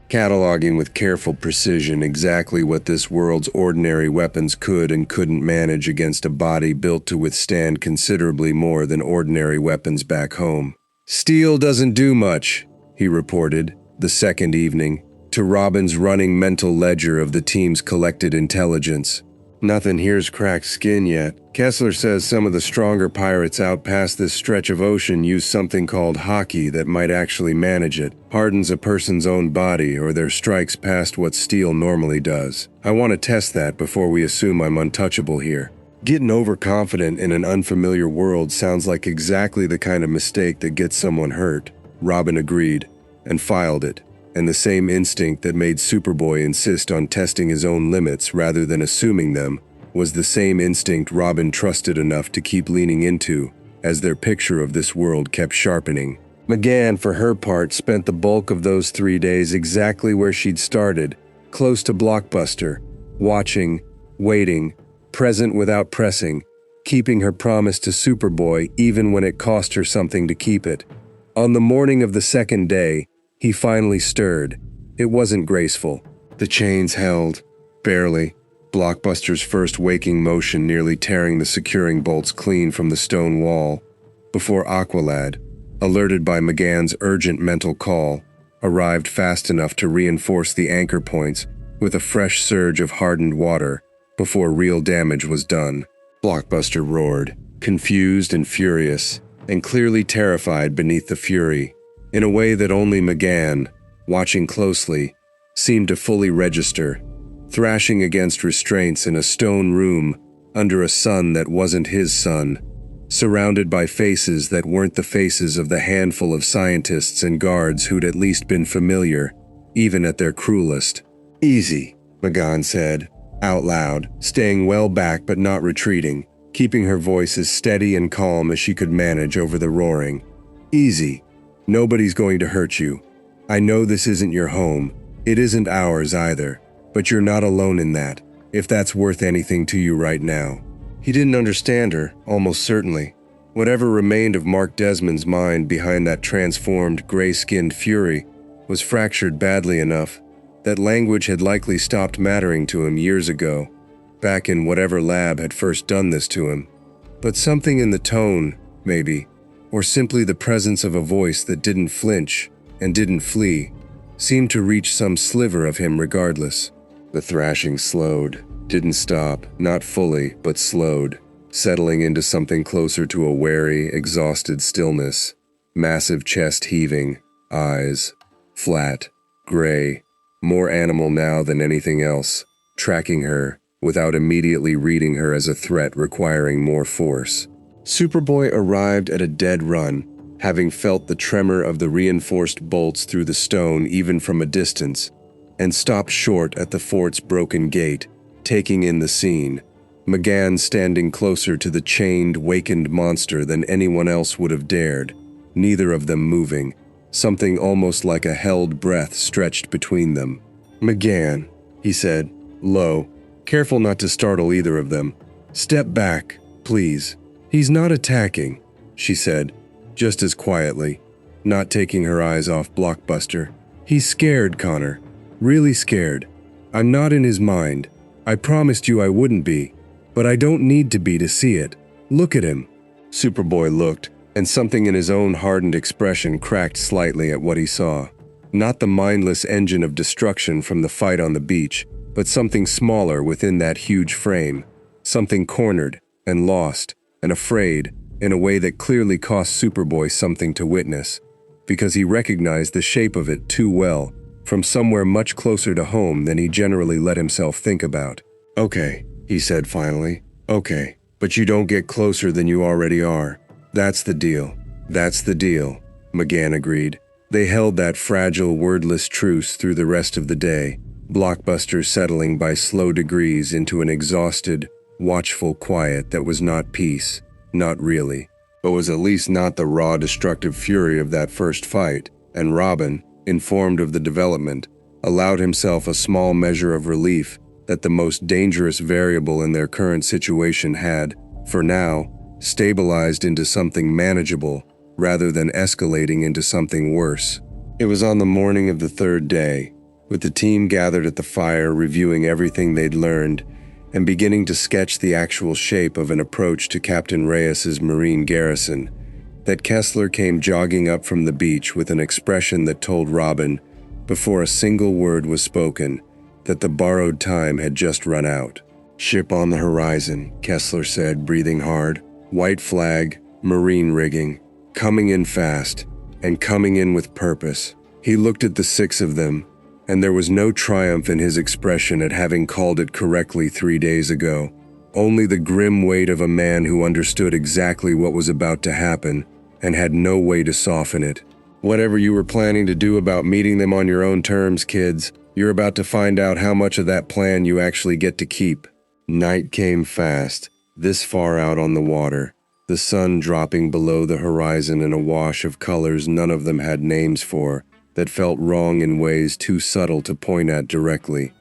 cataloging with careful precision exactly what this world's ordinary weapons could and couldn't manage against a body built to withstand considerably more than ordinary weapons back home. "Steel doesn't do much," he reported, the 2nd evening, to Robin's running mental ledger of the team's collected intelligence. "Nothing here's cracked skin yet. Kessler says some of the stronger pirates out past this stretch of ocean use something called Haki that might actually manage it, hardens a person's own body or their strikes past what steel normally does. I want to test that before we assume I'm untouchable here." Getting overconfident in an unfamiliar world sounds like exactly the kind of mistake that gets someone hurt, Robin agreed, and filed it, and the same instinct that made Superboy insist on testing his own limits rather than assuming them was the same instinct Robin trusted enough to keep leaning into as their picture of this world kept sharpening. McGann, for her part, spent the bulk of those 3 days exactly where she'd started, close to Blockbuster, watching, waiting, present without pressing, keeping her promise to Superboy even when it cost her something to keep it. On the morning of the second day, he finally stirred. It wasn't graceful. The chains held, barely, Blockbuster's first waking motion nearly tearing the securing bolts clean from the stone wall, before Aqualad, alerted by McGann's urgent mental call, arrived fast enough to reinforce the anchor points with a fresh surge of hardened water before real damage was done. Blockbuster roared, confused and furious, and clearly terrified beneath the fury, in a way that only McGann, watching closely, seemed to fully register, thrashing against restraints in a stone room under a sun that wasn't his sun, surrounded by faces that weren't the faces of the handful of scientists and guards who'd at least been familiar, even at their cruelest. "Easy," McGann said, out loud, staying well back but not retreating, keeping her voice as steady and calm as she could manage over the roaring. "Easy. Nobody's going to hurt you. I know this isn't your home. It isn't ours either. But you're not alone in that, if that's worth anything to you right now." He didn't understand her, almost certainly. Whatever remained of Mark Desmond's mind behind that transformed, gray-skinned fury was fractured badly enough that language had likely stopped mattering to him years ago, back in whatever lab had first done this to him. But something in the tone, maybe, or simply the presence of a voice that didn't flinch and didn't flee, seemed to reach some sliver of him regardless. The thrashing slowed, didn't stop, not fully, but slowed, settling into something closer to a wary, exhausted stillness. Massive chest heaving, eyes, flat, gray, more animal now than anything else, tracking her, without immediately reading her as a threat requiring more force. Superboy arrived at a dead run, having felt the tremor of the reinforced bolts through the stone even from a distance, and stopped short at the fort's broken gate, taking in the scene, McGann standing closer to the chained, wakened monster than anyone else would have dared, neither of them moving, something almost like a held breath stretched between them. "McGann," he said, low, careful not to startle either of them. "Step back, please." "He's not attacking," she said, just as quietly, not taking her eyes off Blockbuster. "He's scared, Connor. Really scared. I'm not in his mind. I promised you I wouldn't be, but I don't need to be to see it. Look at him." Superboy looked, and something in his own hardened expression cracked slightly at what he saw. Not the mindless engine of destruction from the fight on the beach, but something smaller within that huge frame, something cornered and lost and afraid in a way that clearly cost Superboy something to witness, because he recognized the shape of it too well, from somewhere much closer to home than he generally let himself think about. "Okay," he said finally. "Okay, but you don't get closer than you already are. That's the deal." "That's the deal," McGann agreed. They held that fragile, wordless truce through the rest of the day, Blockbuster settling by slow degrees into an exhausted, watchful quiet that was not peace, not really, but was at least not the raw, destructive fury of that first fight, and Robin, informed of the development, allowed himself a small measure of relief that the most dangerous variable in their current situation had, for now, stabilized into something manageable rather than escalating into something worse. It was on the morning of the third day, with the team gathered at the fire reviewing everything they'd learned and beginning to sketch the actual shape of an approach to Captain Reyes's Marine garrison, that Kessler came jogging up from the beach with an expression that told Robin, before a single word was spoken, that the borrowed time had just run out. "Ship on the horizon," Kessler said, breathing hard. "White flag, marine rigging, coming in fast, and coming in with purpose." He looked at the six of them, and there was no triumph in his expression at having called it correctly 3 days ago. Only the grim weight of a man who understood exactly what was about to happen and had no way to soften it. Whatever you were planning to do about meeting them on your own terms, kids, you're about to find out how much of that plan you actually get to keep. Night came fast, this far out on the water, the sun dropping below the horizon in a wash of colors none of them had names for, that felt wrong in ways too subtle to point at directly.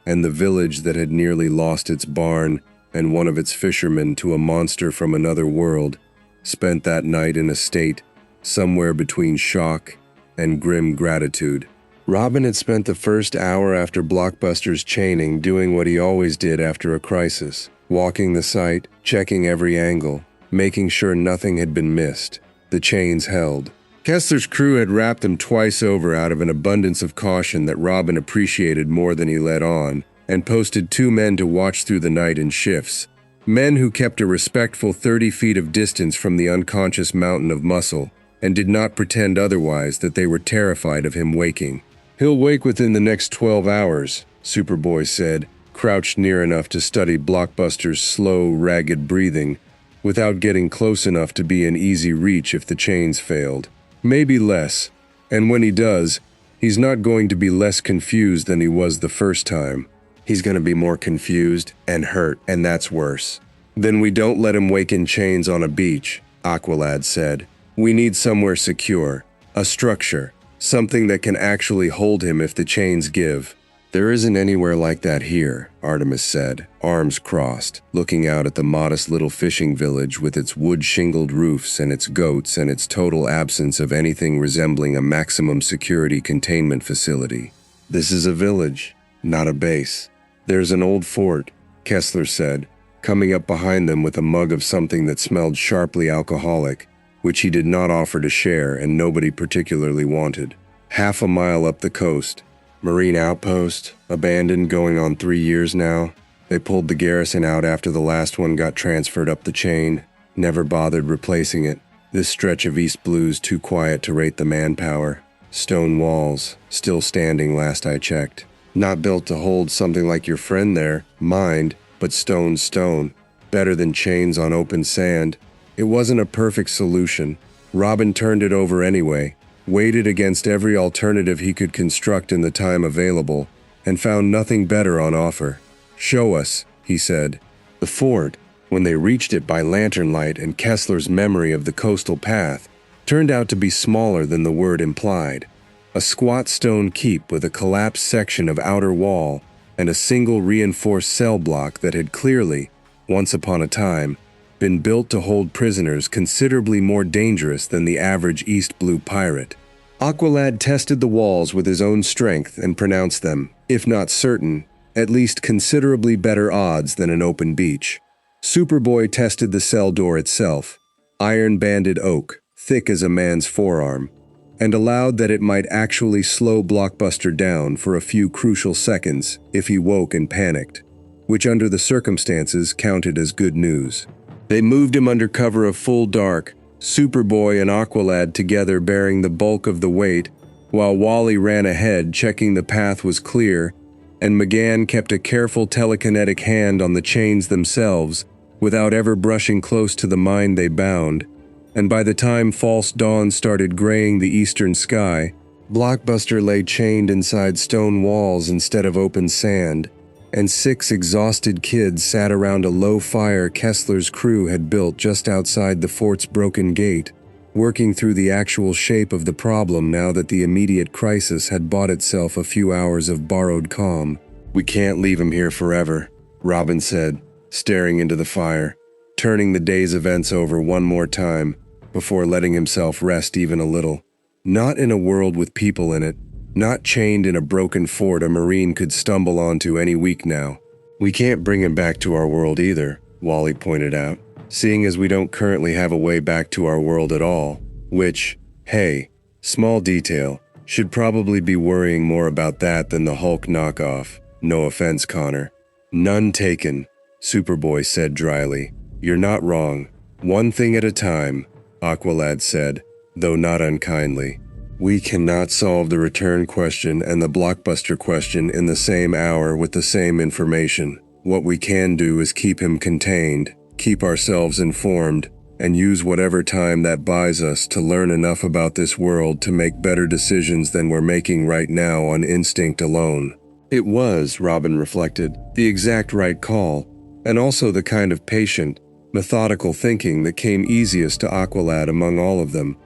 And the village that had nearly lost its barn and one of its fishermen to a monster from another world spent that night in a state somewhere between shock and grim gratitude. Robin had spent the first hour after Blockbuster's chaining doing what he always did after a crisis, walking the site, checking every angle, making sure nothing had been missed. The chains held. Kessler's crew had wrapped them twice over out of an abundance of caution that Robin appreciated more than he let on, and posted 2 men to watch through the night in shifts. Men who kept a respectful 30 feet of distance from the unconscious mountain of muscle, and did not pretend otherwise that they were terrified of him waking. "He'll wake within the next 12 hours, Superboy said, crouched near enough to study Blockbuster's slow, ragged breathing, without getting close enough to be in easy reach if the chains failed. Maybe less, and when he does, he's not going to be less confused than he was the first time. He's going to be more confused and hurt, and that's worse. Then we don't let him wake in chains on a beach," Aqualad said. "We need somewhere secure, a structure, something that can actually hold him if the chains give." "There isn't anywhere like that here," Artemis said, arms crossed, looking out at the modest little fishing village with its wood-shingled roofs and its goats and its total absence of anything resembling a maximum security containment facility. "This is a village, not a base. There's an old fort," Kessler said, coming up behind them with a mug of something that smelled sharply alcoholic, which he did not offer to share and nobody particularly wanted. "Half a mile up the coast. Marine outpost, abandoned going on 3 years now. They pulled the garrison out after the last one got transferred up the chain. Never bothered replacing it. This stretch of East Blue's too quiet to rate the manpower. Stone walls, still standing last I checked. Not built to hold something like your friend there, mind, but stone. Better than chains on open sand. It wasn't a perfect solution. Robin turned it over anyway, weighed it against every alternative he could construct in the time available, and found nothing better on offer. "Show us," he said. The fort, when they reached it by lantern light and Kessler's memory of the coastal path, turned out to be smaller than the word implied. A squat stone keep with a collapsed section of outer wall and a single reinforced cell block that had clearly, once upon a time, been built to hold prisoners considerably more dangerous than the average East Blue pirate. Aqualad tested the walls with his own strength and pronounced them, if not certain, at least considerably better odds than an open beach. Superboy tested the cell door itself, iron-banded oak, thick as a man's forearm, and allowed that it might actually slow Blockbuster down for a few crucial seconds if he woke and panicked, which under the circumstances counted as good news. They moved him under cover of full dark, Superboy and Aqualad together bearing the bulk of the weight, while Wally ran ahead checking the path was clear, and McGann kept a careful telekinetic hand on the chains themselves without ever brushing close to the mine they bound. And by the time false dawn started graying the eastern sky, Blockbuster lay chained inside stone walls instead of open sand, and 6 exhausted kids sat around a low fire Kessler's crew had built just outside the fort's broken gate, working through the actual shape of the problem now that the immediate crisis had bought itself a few hours of borrowed calm. "We can't leave him here forever," Robin said, staring into the fire, turning the day's events over one more time before letting himself rest even a little. Not in a world with people in it. Not chained in a broken fort a Marine could stumble onto any week now. "We can't bring him back to our world either," Wally pointed out, "seeing as we don't currently have a way back to our world at all, which, hey, small detail, should probably be worrying more about that than the Hulk knockoff. No offense, Connor." "None taken," Superboy said dryly. "You're not wrong. One thing at a time," Aqualad said, though not unkindly. "We cannot solve the return question and the Blockbuster question in the same hour with the same information. What we can do is keep him contained, keep ourselves informed, and use whatever time that buys us to learn enough about this world to make better decisions than we're making right now on instinct alone. It was, Robin reflected, the exact right call, and also the kind of patient, methodical thinking that came easiest to Aqualad among all of them.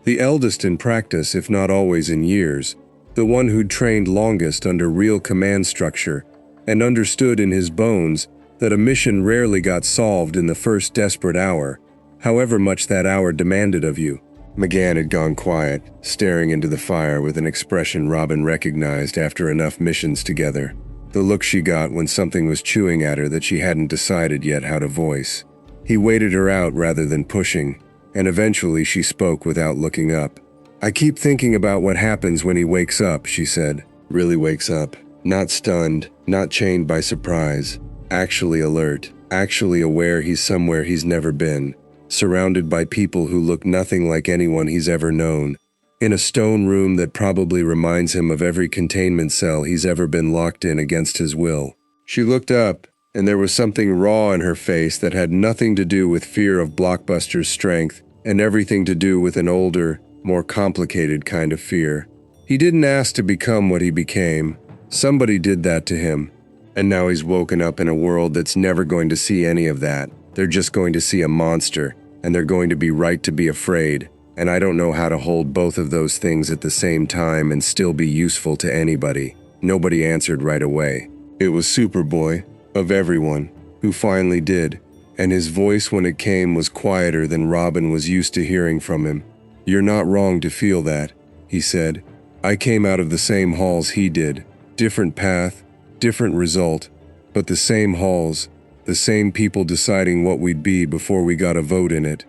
The eldest in practice, if not always in years, the one who'd trained longest under real command structure, and understood in his bones that a mission rarely got solved in the first desperate hour, however much that hour demanded of you. McGann had gone quiet, staring into the fire with an expression Robin recognized after enough missions together. The look she got when something was chewing at her that she hadn't decided yet how to voice. He waited her out rather than pushing, and eventually she spoke without looking up. "I keep thinking about what happens when he wakes up," she said. "Really wakes up. Not stunned, not chained by surprise. Actually alert, actually aware he's somewhere he's never been. Surrounded by people who look nothing like anyone he's ever known. In a stone room that probably reminds him of every containment cell he's ever been locked in against his will." She looked up, and there was something raw in her face that had nothing to do with fear of Blockbuster's strength and everything to do with an older, more complicated kind of fear. He didn't ask to become what he became. Somebody did that to him. And now he's woken up in a world that's never going to see any of that. They're just going to see a monster, and they're going to be right to be afraid. And I don't know how to hold both of those things at the same time and still be useful to anybody. Nobody answered right away. It was Superboy, of everyone, who finally did, and his voice when it came was quieter than Robin was used to hearing from him. "You're not wrong to feel that," he said. "I came out of the same halls he did. Different path, different result, but the same halls, the same people deciding what we'd be before we got a vote in it.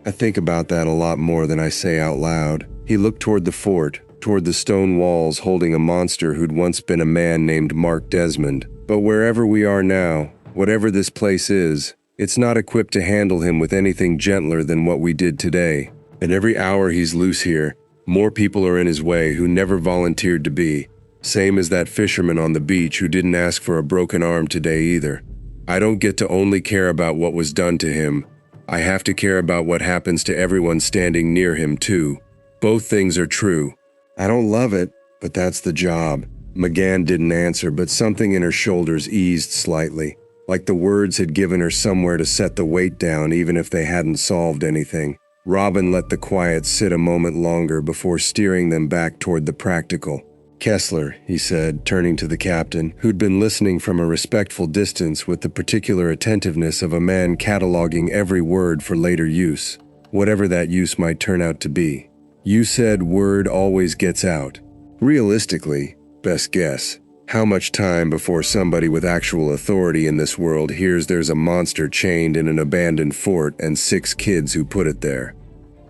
I think about that a lot more than I say out loud." He looked toward the fort, toward the stone walls holding a monster who'd once been a man named Mark Desmond. But wherever we are now, whatever this place is, it's not equipped to handle him with anything gentler than what we did today. And every hour he's loose here, more people are in his way who never volunteered to be. Same as that fisherman on the beach who didn't ask for a broken arm today either. I don't get to only care about what was done to him. I have to care about what happens to everyone standing near him too. Both things are true. I don't love it, but that's the job. McGann didn't answer, but something in her shoulders eased slightly, like the words had given her somewhere to set the weight down even if they hadn't solved anything. Robin let the quiet sit a moment longer before steering them back toward the practical. "Kessler," he said, turning to the captain, who'd been listening from a respectful distance with the particular attentiveness of a man cataloging every word for later use, whatever that use might turn out to be. "You said word always gets out. Realistically, best guess, how much time before somebody with actual authority in this world hears there's a monster chained in an abandoned fort and 6 kids who put it there?"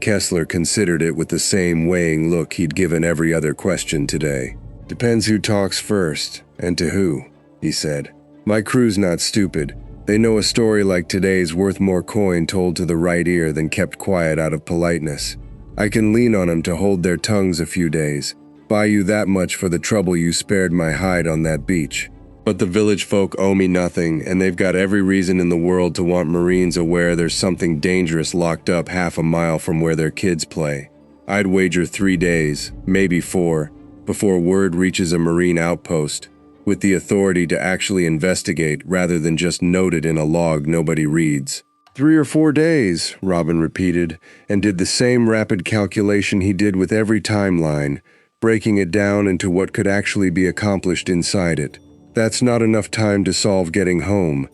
Kessler considered it with the same weighing look he'd given every other question today. "Depends who talks first, and to who," he said. "My crew's not stupid. They know a story like today's worth more coin told to the right ear than kept quiet out of politeness. I can lean on 'em to hold their tongues a few days. Buy you that much for the trouble you spared my hide on that beach. But the village folk owe me nothing, and they've got every reason in the world to want Marines aware there's something dangerous locked up half a mile from where their kids play. I'd wager 3 days, maybe 4, before word reaches a Marine outpost, with the authority to actually investigate rather than just note it in a log nobody reads." 3 or 4 days, Robin repeated, and did the same rapid calculation he did with every timeline, breaking it down into what could actually be accomplished inside it. That's not enough time to solve getting home.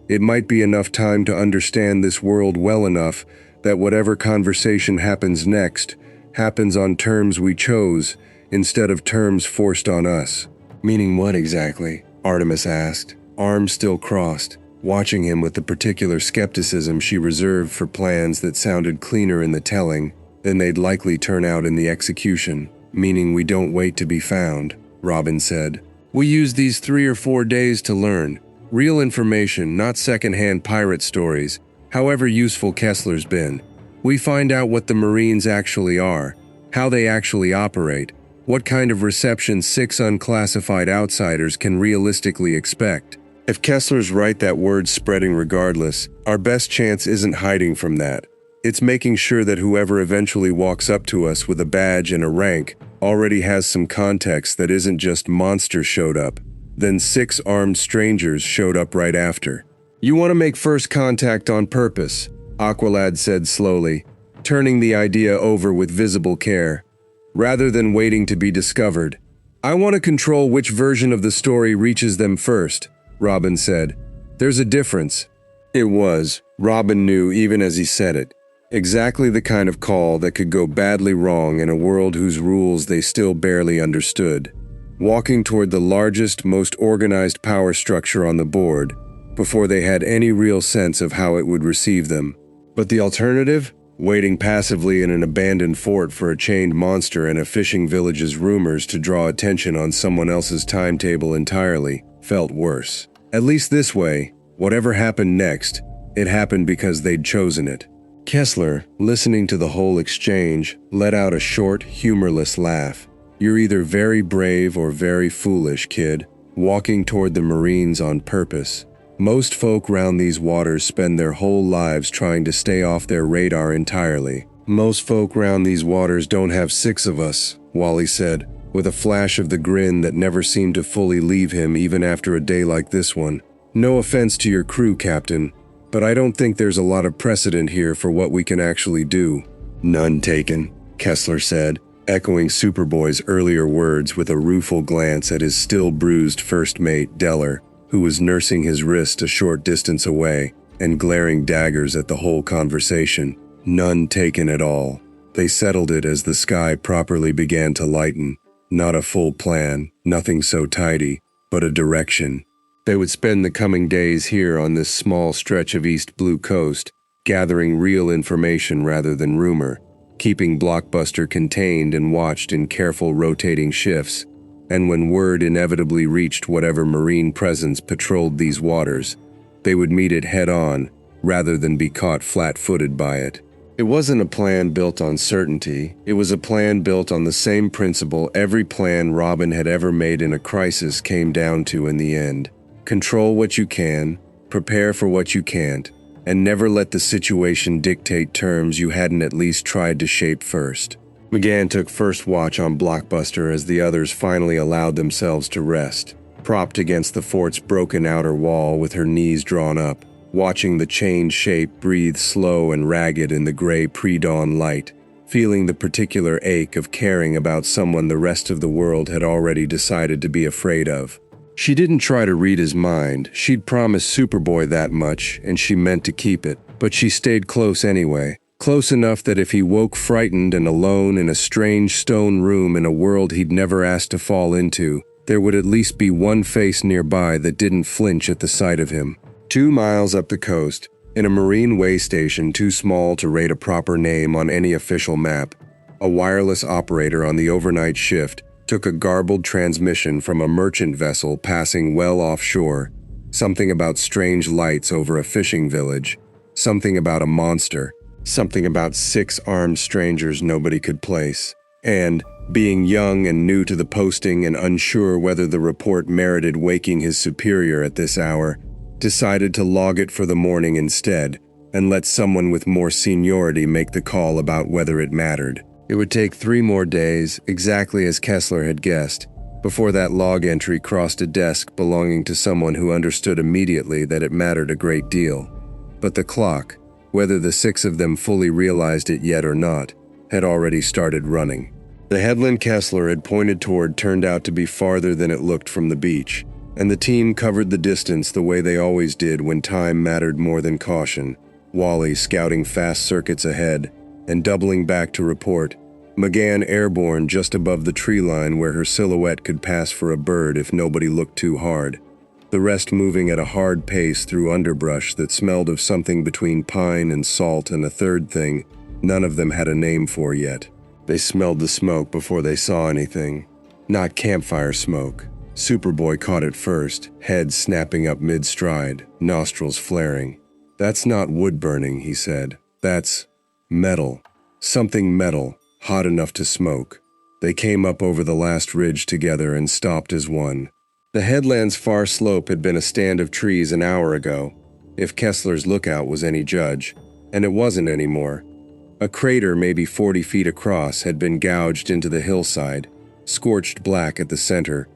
It might be enough time to understand this world well enough that whatever conversation happens next happens on terms we chose instead of terms forced on us. "Meaning what exactly?" Artemis asked, arms still crossed, watching him with the particular skepticism she reserved for plans that sounded cleaner in the telling than they'd likely turn out in the execution. "Meaning we don't wait to be found," Robin said. "We use these 3 or 4 days to learn. Real information, not second-hand pirate stories, however useful Kessler's been. We find out what the Marines actually are, how they actually operate, what kind of reception 6 unclassified outsiders can realistically expect. If Kessler's right that word's spreading regardless, our best chance isn't hiding from that. It's making sure that whoever eventually walks up to us with a badge and a rank already has some context that isn't just monsters showed up, then 6 armed strangers showed up right after. You want to make first contact on purpose, Aqualad said slowly, turning the idea over with visible care. Rather than waiting to be discovered. I want to control which version of the story reaches them first, Robin said. There's a difference. It was, Robin knew even as he said it, exactly the kind of call that could go badly wrong in a world whose rules they still barely understood. Walking toward the largest, most organized power structure on the board, before they had any real sense of how it would receive them. But the alternative? Waiting passively in an abandoned fort for a chained monster and a fishing village's rumors to draw attention on someone else's timetable entirely, felt worse. At least this way, whatever happened next, it happened because they'd chosen it. Kessler, listening to the whole exchange, let out a short, humorless laugh. You're either very brave or very foolish, kid, walking toward the Marines on purpose. Most folk round these waters spend their whole lives trying to stay off their radar entirely. Most folk round these waters don't have 6 of us, Wally said, with a flash of the grin that never seemed to fully leave him even after a day like this one. No offense to your crew, Captain, but I don't think there's a lot of precedent here for what we can actually do. None taken, Kessler said, echoing Superboy's earlier words with a rueful glance at his still bruised first mate, Deller, who was nursing his wrist a short distance away and glaring daggers at the whole conversation. None taken at all. They settled it as the sky properly began to lighten. Not a full plan, nothing so tidy, but a direction. They would spend the coming days here on this small stretch of East Blue Coast, gathering real information rather than rumor, keeping Blockbuster contained and watched in careful rotating shifts. And when word inevitably reached whatever marine presence patrolled these waters, they would meet it head-on, rather than be caught flat-footed by it. It wasn't a plan built on certainty, it was a plan built on the same principle every plan Robin had ever made in a crisis came down to in the end. Control what you can, prepare for what you can't, and never let the situation dictate terms you hadn't at least tried to shape first. McGann took first watch on Blockbuster as the others finally allowed themselves to rest, propped against the fort's broken outer wall with her knees drawn up, watching the chained shape breathe slow and ragged in the gray pre-dawn light, feeling the particular ache of caring about someone the rest of the world had already decided to be afraid of. She didn't try to read his mind. She'd promised Superboy that much, and she meant to keep it, but she stayed close anyway. Close enough that if he woke frightened and alone in a strange stone room in a world he'd never asked to fall into, there would at least be one face nearby that didn't flinch at the sight of him. 2 miles up the coast, in a marine way station too small to rate a proper name on any official map, a wireless operator on the overnight shift took a garbled transmission from a merchant vessel passing well offshore, something about strange lights over a fishing village, something about a monster, something about 6 armed strangers nobody could place, and, being young and new to the posting and unsure whether the report merited waking his superior at this hour, decided to log it for the morning instead and let someone with more seniority make the call about whether it mattered. It would take 3 more days, exactly as Kessler had guessed, before that log entry crossed a desk belonging to someone who understood immediately that it mattered a great deal. But the clock, whether the 6 of them fully realized it yet or not, had already started running. The headland Kessler had pointed toward turned out to be farther than it looked from the beach, and the team covered the distance the way they always did when time mattered more than caution, Wally scouting fast circuits ahead and doubling back to report, McGann airborne just above the tree line where her silhouette could pass for a bird if nobody looked too hard, the rest moving at a hard pace through underbrush that smelled of something between pine and salt and a third thing none of them had a name for yet. They smelled the smoke before they saw anything. Not campfire smoke. Superboy caught it first, head snapping up mid-stride, nostrils flaring. That's not wood burning, he said. That's metal. Something metal, hot enough to smoke. They came up over the last ridge together and stopped as one. The headland's far slope had been a stand of trees an hour ago, if Kessler's lookout was any judge, and it wasn't anymore. A crater maybe 40 feet across had been gouged into the hillside, scorched black at the center,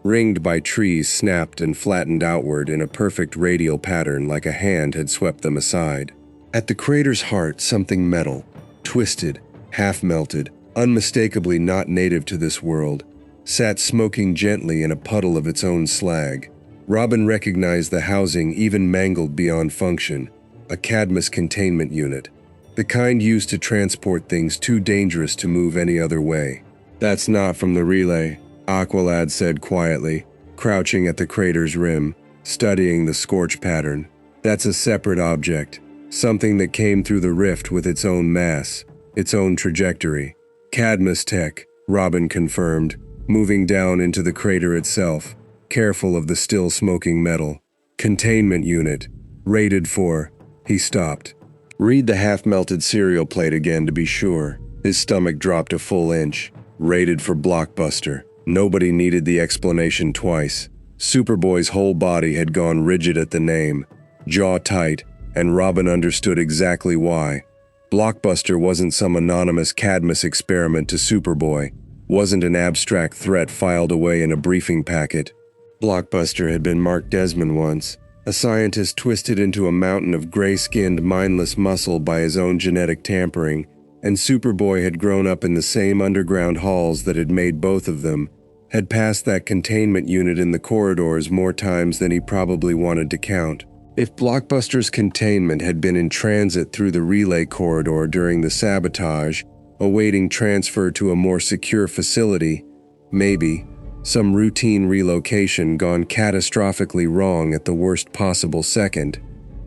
ringed by trees snapped and flattened outward in a perfect radial pattern like a hand had swept them aside. At the crater's heart, something metal, twisted, half-melted, unmistakably not native to this world, sat smoking gently in a puddle of its own slag. Robin recognized the housing even mangled beyond function, a cadmus containment unit, the kind used to transport things too dangerous to move any other way. "That's not from the relay," Aqualad said quietly, crouching at the crater's rim, studying the scorch pattern. "That's a separate object, something that came through the rift with its own mass, its own trajectory." "Cadmus tech," Robin confirmed, moving down into the crater itself, careful of the still smoking metal. "Containment unit, rated for..." He stopped. "Read the half-melted serial plate again to be sure." His stomach dropped a full inch. "Rated for blockbuster." Nobody needed the explanation twice. Superboy's whole body had gone rigid at the name, jaw tight, and Robin understood exactly why. Blockbuster wasn't some anonymous Cadmus experiment to Superboy, wasn't an abstract threat filed away in a briefing packet. Blockbuster had been Mark Desmond once, a scientist twisted into a mountain of gray-skinned, mindless muscle by his own genetic tampering, and Superboy had grown up in the same underground halls that had made both of them, had passed that containment unit in the corridors more times than he probably wanted to count. If Blockbuster's containment had been in transit through the relay corridor during the sabotage, awaiting transfer to a more secure facility, maybe some routine relocation gone catastrophically wrong at the worst possible second,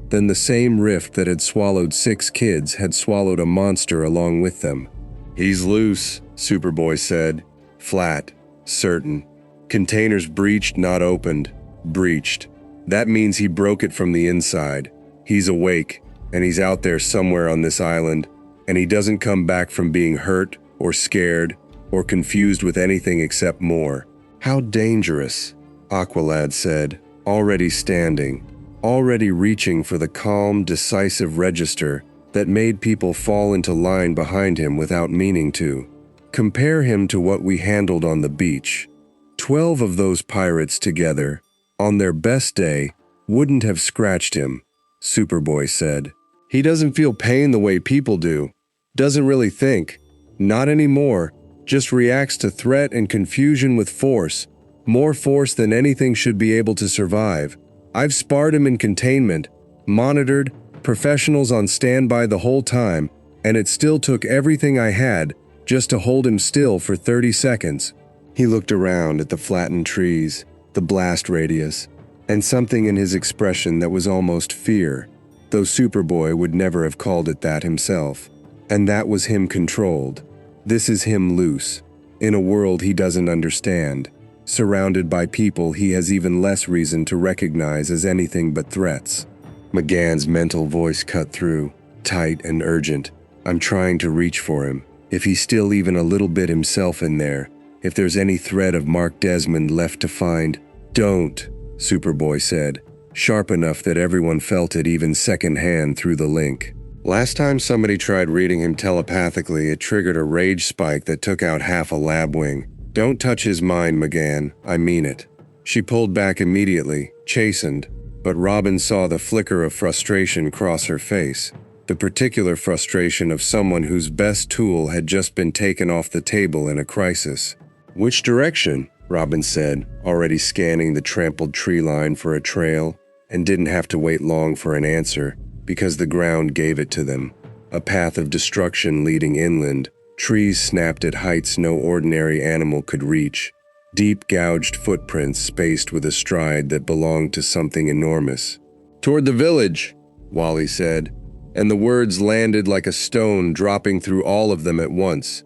then the same rift that had swallowed 6 kids had swallowed a monster along with them. "He's loose," Superboy said, flat, certain. "Containers breached, not opened. Breached. That means he broke it from the inside. He's awake, and he's out there somewhere on this island, and he doesn't come back from being hurt, or scared, or confused with anything except more." "How dangerous," Aqualad said, already standing, already reaching for the calm, decisive register that made people fall into line behind him without meaning to. "Compare him to what we handled on the beach. 12 of those pirates together, on their best day, wouldn't have scratched him," Superboy said. "He doesn't feel pain the way people do. Doesn't really think. Not anymore. Just reacts to threat and confusion with force. More force than anything should be able to survive. I've sparred him in containment, monitored, professionals on standby the whole time, and it still took everything I had just to hold him still for 30 seconds. He looked around at the flattened trees, the blast radius, and something in his expression that was almost fear, though Superboy would never have called it that himself. And that was him controlled. This is him loose, in a world he doesn't understand, surrounded by people he has even less reason to recognize as anything but threats. McGann's mental voice cut through, tight and urgent. "I'm trying to reach for him. If he's still even a little bit himself in there, if there's any thread of Mark Desmond left to find." "Don't," Superboy said, sharp enough that everyone felt it even secondhand through the link. "Last time somebody tried reading him telepathically, it triggered a rage spike that took out half a lab wing. Don't touch his mind, McGann. I mean it." She pulled back immediately, chastened, but Robin saw the flicker of frustration cross her face, the particular frustration of someone whose best tool had just been taken off the table in a crisis. "Which direction?" Robin said, already scanning the trampled tree line for a trail, and didn't have to wait long for an answer, because the ground gave it to them. A path of destruction leading inland, trees snapped at heights no ordinary animal could reach, deep gouged footprints spaced with a stride that belonged to something enormous. "Toward the village," Wally said, and the words landed like a stone dropping through all of them at once,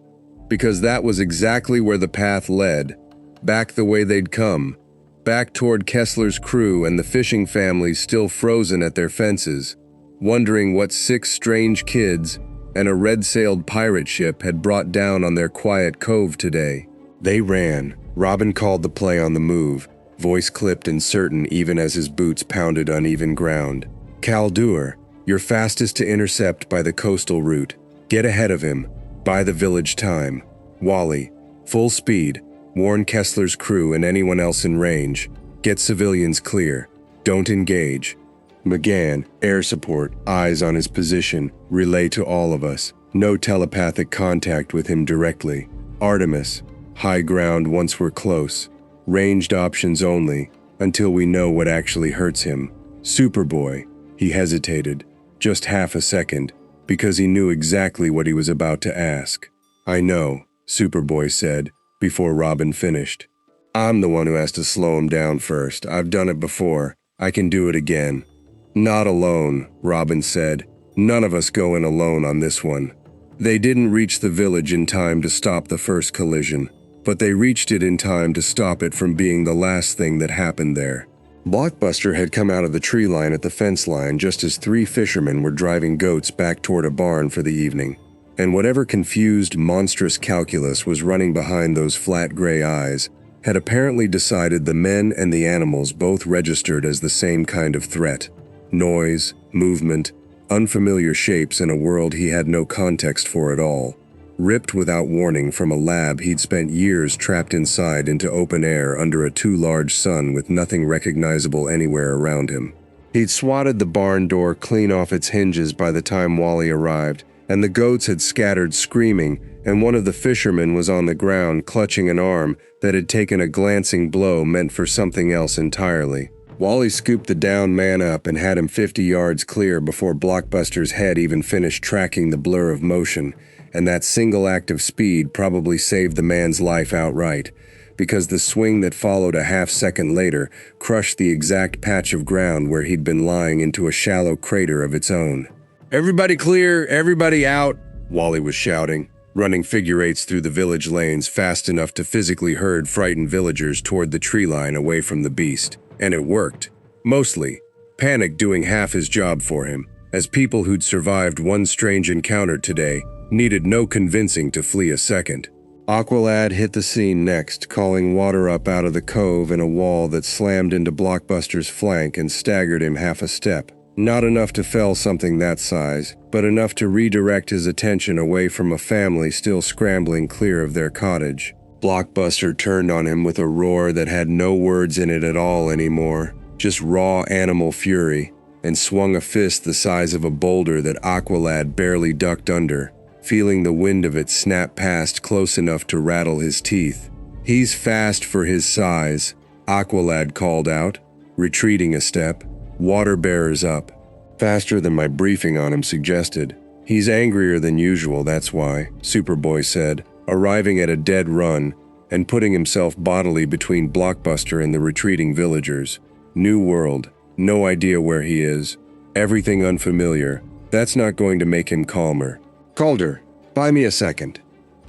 because that was exactly where the path led, back the way they'd come, back toward Kessler's crew and the fishing families still frozen at their fences, wondering what 6 strange kids and a red-sailed pirate ship had brought down on their quiet cove today. They ran. Robin called the play on the move, voice clipped and certain even as his boots pounded uneven ground. "Caldur, you're fastest to intercept by the coastal route. Get ahead of him. Buy the village time. Wally, full speed. Warn Kessler's crew and anyone else in range. Get civilians clear. Don't engage. McGann, air support, eyes on his position. Relay to all of us. No telepathic contact with him directly. Artemis, high ground once we're close. Ranged options only, until we know what actually hurts him. Superboy, he hesitated, just half a second, because he knew exactly what he was about to ask. I know, Superboy said, before Robin finished. I'm the one who has to slow him down first. I've done it before. I can do it again. Not alone, Robin said. None of us go in alone on this one. They didn't reach the village in time to stop the first collision, but they reached it in time to stop it from being the last thing that happened there. Blockbuster had come out of the tree line at the fence line just as 3 fishermen were driving goats back toward a barn for the evening. And whatever confused, monstrous calculus was running behind those flat gray eyes had apparently decided the men and the animals both registered as the same kind of threat. Noise, movement, unfamiliar shapes in a world he had no context for at all. Ripped without warning from a lab he'd spent years trapped inside into open air under a too large sun with nothing recognizable anywhere around him. He'd swatted the barn door clean off its hinges by the time Wally arrived, and the goats had scattered screaming, and one of the fishermen was on the ground clutching an arm that had taken a glancing blow meant for something else entirely. Wally scooped the downed man up and had him 50 yards clear before Blockbuster's head even finished tracking the blur of motion, and that single act of speed probably saved the man's life outright, because the swing that followed a half-second later crushed the exact patch of ground where he'd been lying into a shallow crater of its own. "Everybody clear, everybody out," Wally was shouting, running figure-eights through the village lanes fast enough to physically herd frightened villagers toward the tree line away from the beast. And it worked. Mostly. Panic doing half his job for him, as people who'd survived one strange encounter today needed no convincing to flee a second. Aqualad hit the scene next, calling water up out of the cove in a wall that slammed into Blockbuster's flank and staggered him half a step. Not enough to fell something that size, but enough to redirect his attention away from a family still scrambling clear of their cottage. Blockbuster turned on him with a roar that had no words in it at all anymore, just raw animal fury, and swung a fist the size of a boulder that Aqualad barely ducked under, feeling the wind of it snap past close enough to rattle his teeth. "He's fast for his size," Aqualad called out, retreating a step. "Water bearers up." Faster than my briefing on him suggested. "He's angrier than usual, that's why," Superboy said, arriving at a dead run and putting himself bodily between Blockbuster and the retreating villagers. New world, no idea where he is, everything unfamiliar. That's not going to make him calmer. "Calder, buy me a second."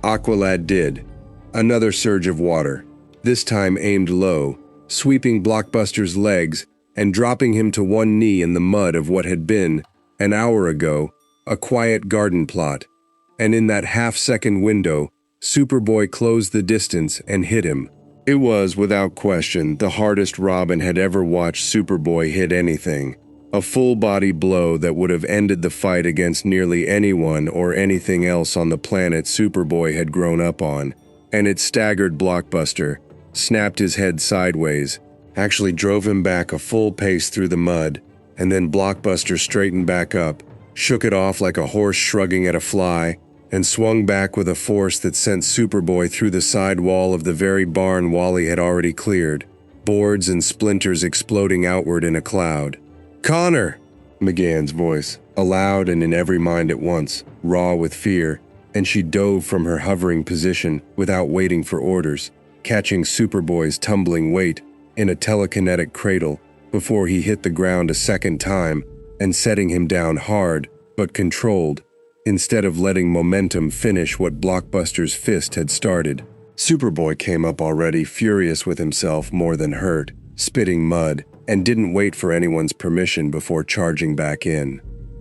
Aqualad did. Another surge of water, this time aimed low, sweeping Blockbuster's legs and dropping him to one knee in the mud of what had been, an hour ago, a quiet garden plot. And in that half-second window, Superboy closed the distance and hit him. It was, without question, the hardest Robin had ever watched Superboy hit anything. A full-body blow that would have ended the fight against nearly anyone or anything else on the planet Superboy had grown up on. And it staggered Blockbuster, snapped his head sideways, actually drove him back a full pace through the mud, and then Blockbuster straightened back up, shook it off like a horse shrugging at a fly, and swung back with a force that sent Superboy through the side wall of the very barn Wally had already cleared, boards and splinters exploding outward in a cloud. "Connor!" McGann's voice, aloud and in every mind at once, raw with fear, and she dove from her hovering position without waiting for orders, catching Superboy's tumbling weight in a telekinetic cradle before he hit the ground a second time and setting him down hard but controlled, instead of letting momentum finish what Blockbuster's fist had started. Superboy came up already furious with himself more than hurt, spitting mud, and didn't wait for anyone's permission before charging back in.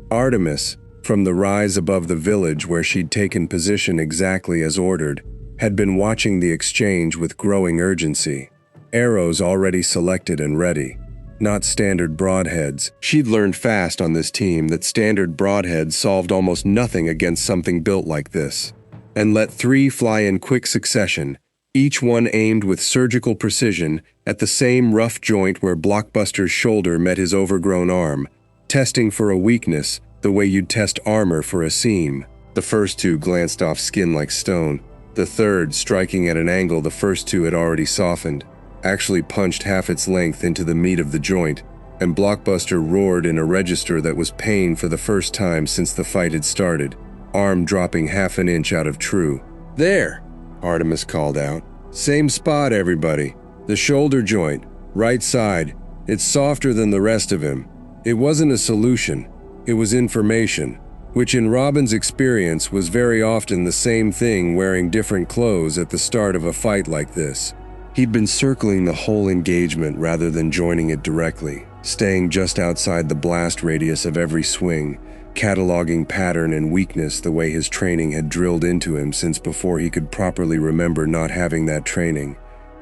Artemis, from the rise above the village where she'd taken position exactly as ordered, had been watching the exchange with growing urgency, arrows already selected and ready. not standard broadheads. She'd learned fast on this team that standard broadheads solved almost nothing against something built like this. And let 3 fly in quick succession, each one aimed with surgical precision at the same rough joint where Blockbuster's shoulder met his overgrown arm, testing for a weakness the way you'd test armor for a seam. The first 2 glanced off skin like stone. The third, striking at an angle the first 2 had already softened, actually punched half its length into the meat of the joint, and Blockbuster roared in a register that was pain for the first time since the fight had started, arm dropping half an inch out of true. "There!" Artemis called out. "Same spot, everybody. The shoulder joint, right side. It's softer than the rest of him." It wasn't a solution, it was information, which in Robin's experience was very often the same thing wearing different clothes at the start of a fight like this. He'd been circling the whole engagement rather than joining it directly, staying just outside the blast radius of every swing, cataloging pattern and weakness the way his training had drilled into him since before he could properly remember not having that training.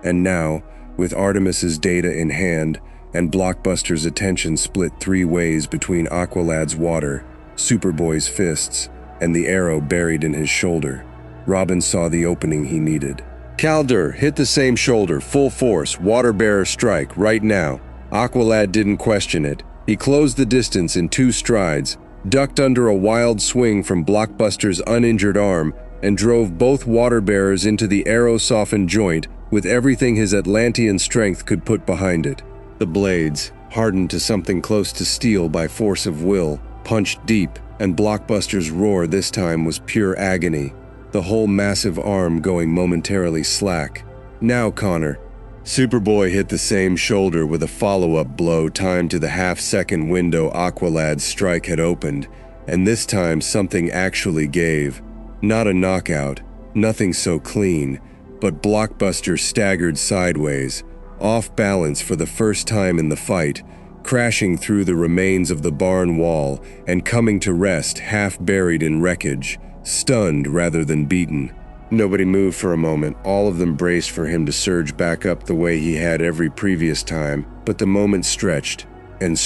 And now, with Artemis's data in hand, and Blockbuster's attention split 3 ways between Aqualad's water, Superboy's fists, and the arrow buried in his shoulder, Robin saw the opening he needed. "Calder, hit the same shoulder, full force, water bearer strike, right now." Aqualad didn't question it. He closed the distance in 2 strides, ducked under a wild swing from Blockbuster's uninjured arm, and drove both water bearers into the arrow-softened joint with everything his Atlantean strength could put behind it. The blades, hardened to something close to steel by force of will, punched deep, and Blockbuster's roar this time was pure agony, the whole massive arm going momentarily slack. "Now, Connor." Superboy hit the same shoulder with a follow-up blow timed to the half-second window Aqualad's strike had opened, and this time something actually gave. Not a knockout, nothing so clean, but Blockbuster staggered sideways, off balance for the first time in the fight, crashing through the remains of the barn wall and coming to rest half buried in wreckage, stunned rather than beaten. Nobody moved for a moment, all of them braced for him to surge back up the way he had every previous time, but the moment stretched, and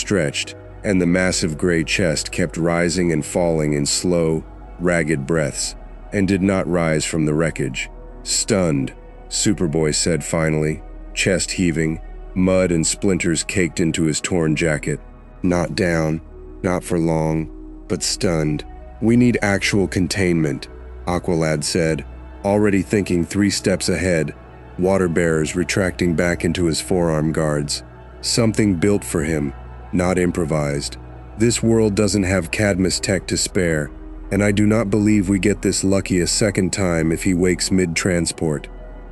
the massive gray chest kept rising and falling in slow, ragged breaths, and did not rise from the wreckage. "Stunned," Superboy said finally, chest heaving, mud and splinters caked into his torn jacket. "Not down, not for long, but stunned. We need actual containment," Aqualad said, already thinking 3 steps ahead, water bearers retracting back into his forearm guards. Something built for him, not improvised. This world doesn't have Cadmus tech to spare, and I do not believe we get this lucky a second time if he wakes mid-transport.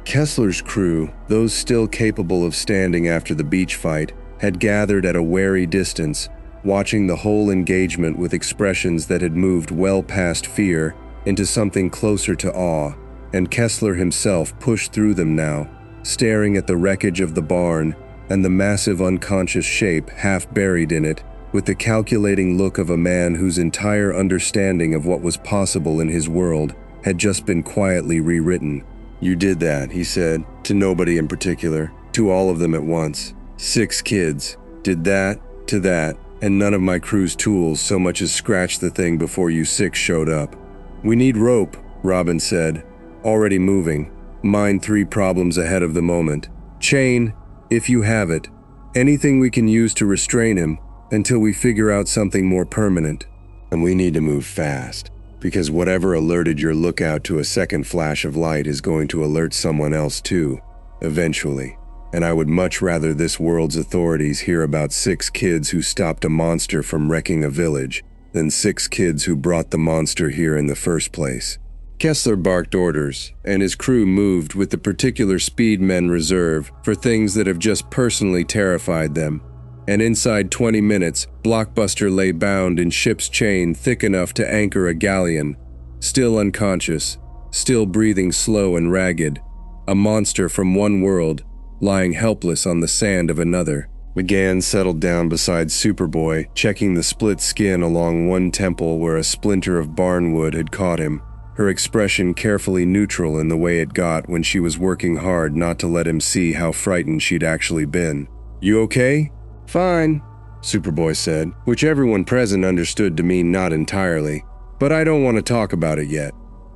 Kessler's crew, those still capable of standing after the beach fight, had gathered at a wary distance, watching the whole engagement with expressions that had moved well past fear into something closer to awe, and Kessler himself pushed through them now, staring at the wreckage of the barn and the massive unconscious shape half buried in it, with the calculating look of a man whose entire understanding of what was possible in his world had just been quietly rewritten. "You did that," he said, to nobody in particular, to all of them at once. 6 kids. Did that, to that, and none of my crew's tools so much as scratched the thing before you 6 showed up. "We need rope," Robin said, already moving, mind 3 problems ahead of the moment. "Chain, if you have it. Anything we can use to restrain him until we figure out something more permanent. And we need to move fast, because whatever alerted your lookout to a second flash of light is going to alert someone else too, eventually. And I would much rather this world's authorities hear about 6 kids who stopped a monster from wrecking a village than 6 kids who brought the monster here in the first place." Kessler barked orders, and his crew moved with the particular speed men reserve for things that have just personally terrified them. And inside 20 minutes, Blockbuster lay bound in ship's chain thick enough to anchor a galleon, still unconscious, still breathing slow and ragged, a monster from one world, lying helpless on the sand of another. McGann settled down beside Superboy, checking the split skin along one temple where a splinter of barnwood had caught him, her expression carefully neutral in the way it got when she was working hard not to let him see how frightened she'd actually been. "You okay?" "Fine," Superboy said, which everyone present understood to mean not entirely. "But I don't want to talk about it yet."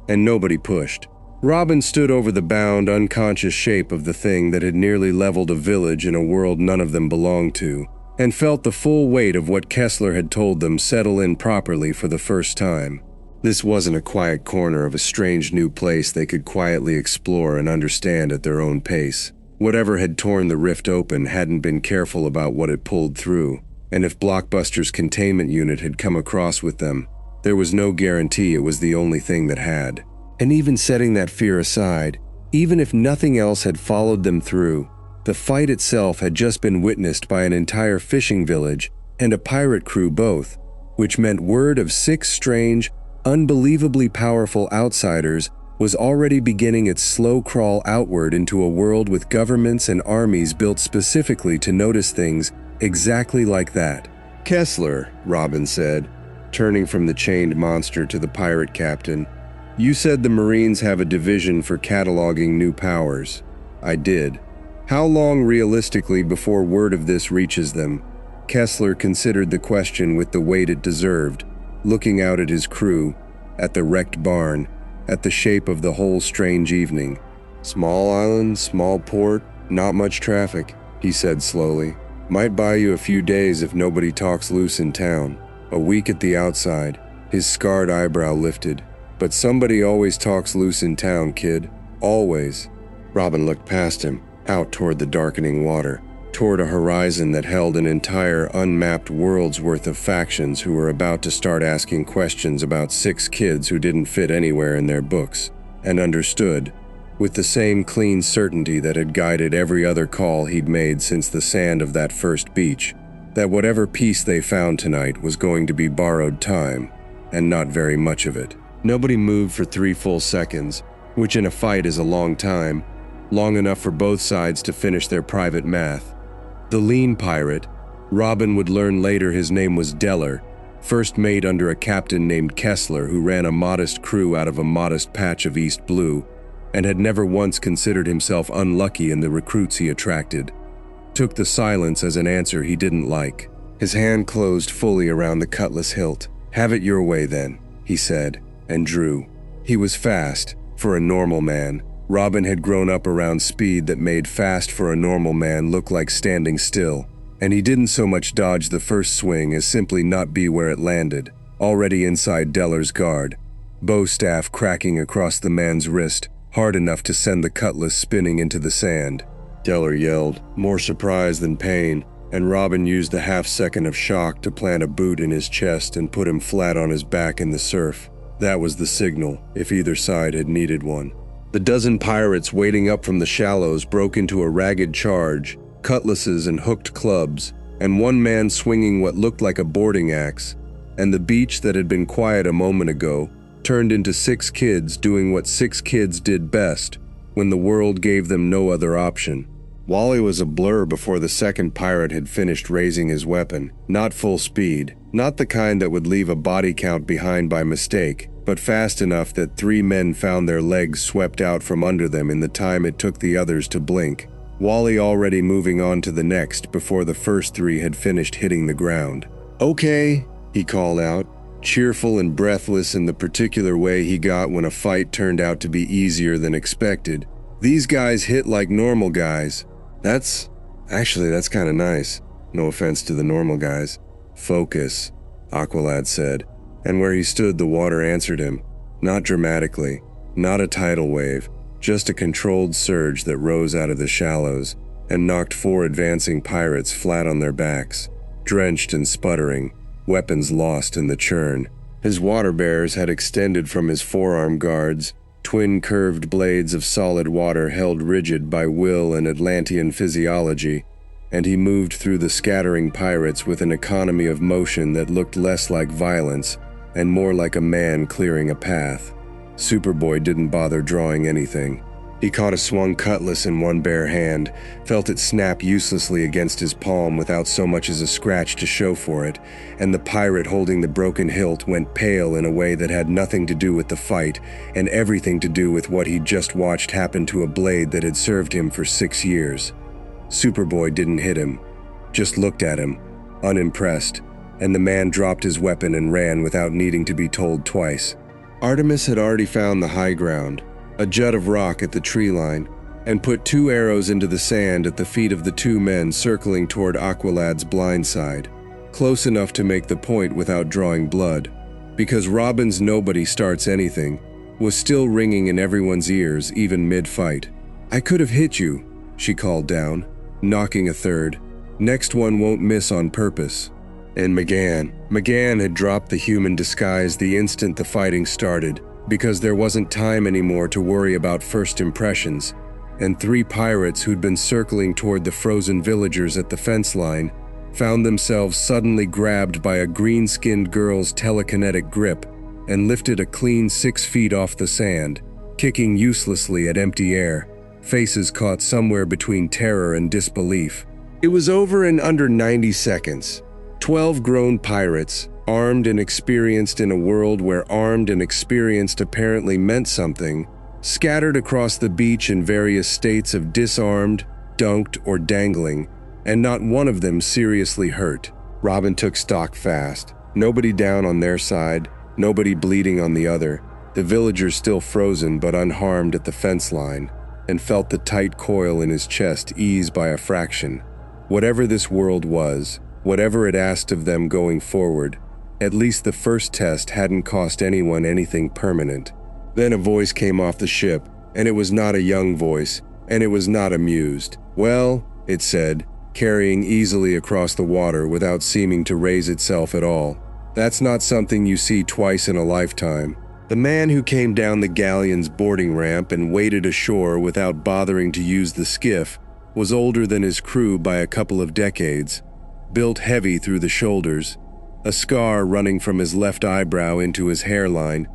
And nobody pushed. Robin stood over the bound, unconscious shape of the thing that had nearly leveled a village in a world none of them belonged to, and felt the full weight of what Kessler had told them settle in properly for the first time. This wasn't a quiet corner of a strange new place they could quietly explore and understand at their own pace. Whatever had torn the rift open hadn't been careful about what it pulled through, and if Blockbuster's containment unit had come across with them, there was no guarantee it was the only thing that had. And even setting that fear aside, even if nothing else had followed them through, the fight itself had just been witnessed by an entire fishing village and a pirate crew both, which meant word of 6 strange, unbelievably powerful outsiders was already beginning its slow crawl outward into a world with governments and armies built specifically to notice things exactly like that. "Kessler," Robin said, turning from the chained monster to the pirate captain, "you said the Marines have a division for cataloging new powers." "I did." "How long realistically before word of this reaches them?" Kessler considered the question with the weight it deserved, looking out at his crew, at the wrecked barn, at the shape of the whole strange evening. "Small island, small port, not much traffic," he said slowly. "Might buy you a few days if nobody talks loose in town. A week at the outside." His scarred eyebrow lifted. "But somebody always talks loose in town, kid. Always." Robin looked past him, out toward the darkening water, toward a horizon that held an entire unmapped world's worth of factions who were about to start asking questions about 6 kids who didn't fit anywhere in their books, and understood, with the same clean certainty that had guided every other call he'd made since the sand of that first beach, that whatever peace they found tonight was going to be borrowed time, and not very much of it. Nobody moved for 3 full seconds, which in a fight is a long time, long enough for both sides to finish their private math. The lean pirate, Robin would learn later his name was Deller, first mate under a captain named Kessler who ran a modest crew out of a modest patch of East Blue, and had never once considered himself unlucky in the recruits he attracted, took the silence as an answer he didn't like. His hand closed fully around the cutlass hilt. "Have it your way then," he said, and drew. He was fast, for a normal man. Robin had grown up around speed that made fast for a normal man look like standing still, and he didn't so much dodge the first swing as simply not be where it landed, already inside Deller's guard, bow staff cracking across the man's wrist, hard enough to send the cutlass spinning into the sand. Deller yelled, more surprise than pain, and Robin used the half-second of shock to plant a boot in his chest and put him flat on his back in the surf. That was the signal, if either side had needed one. The dozen pirates waiting up from the shallows broke into a ragged charge, cutlasses and hooked clubs, and one man swinging what looked like a boarding axe, and the beach that had been quiet a moment ago turned into 6 kids doing what 6 kids did best when the world gave them no other option. Wally was a blur before the second pirate had finished raising his weapon, not full speed, not the kind that would leave a body count behind by mistake, but fast enough that 3 men found their legs swept out from under them in the time it took the others to blink. Wally already moving on to the next before the first 3 had finished hitting the ground. "Okay," he called out, cheerful and breathless in the particular way he got when a fight turned out to be easier than expected. "These guys hit like normal guys." That's kind of nice. No offense to the normal guys. "Focus," Aqualad said, and where he stood the water answered him. Not dramatically, not a tidal wave, just a controlled surge that rose out of the shallows and knocked 4 advancing pirates flat on their backs, drenched and sputtering, weapons lost in the churn. His water bearers had extended from his forearm guards, twin curved blades of solid water held rigid by will and Atlantean physiology, and he moved through the scattering pirates with an economy of motion that looked less like violence and more like a man clearing a path. Superboy didn't bother drawing anything. He caught a swung cutlass in one bare hand, felt it snap uselessly against his palm without so much as a scratch to show for it, and the pirate holding the broken hilt went pale in a way that had nothing to do with the fight and everything to do with what he'd just watched happen to a blade that had served him for 6 years. Superboy didn't hit him. just looked at him, unimpressed, and the man dropped his weapon and ran without needing to be told twice. Artemis had already found the high ground, a jut of rock at the tree line, and put 2 arrows into the sand at the feet of the 2 men circling toward Aqualad's blind side, close enough to make the point without drawing blood, because Robin's "nobody starts anything" was still ringing in everyone's ears even mid-fight. "I could have hit you," she called down, knocking a third. "Next one won't miss on purpose." And McGann had dropped the human disguise the instant the fighting started, because there wasn't time anymore to worry about first impressions, and 3 pirates who'd been circling toward the frozen villagers at the fence line found themselves suddenly grabbed by a green-skinned girl's telekinetic grip and lifted a clean 6 feet off the sand, kicking uselessly at empty air, faces caught somewhere between terror and disbelief. It was over in under 90 seconds. 12 grown pirates, armed and experienced in a world where armed and experienced apparently meant something, scattered across the beach in various states of disarmed, dunked, or dangling, and not one of them seriously hurt. Robin took stock fast. Nobody down on their side, nobody bleeding on the other, the villagers still frozen but unharmed at the fence line, and felt the tight coil in his chest ease by a fraction. Whatever this world was, whatever it asked of them going forward, at least the first test hadn't cost anyone anything permanent. Then a voice came off the ship, and it was not a young voice, and it was not amused. "Well," it said, carrying easily across the water without seeming to raise itself at all, "that's not something you see twice in a lifetime." The man who came down the galleon's boarding ramp and waded ashore without bothering to use the skiff was older than his crew by a couple of decades, built heavy through the shoulders, a scar running from his left eyebrow into his hairline,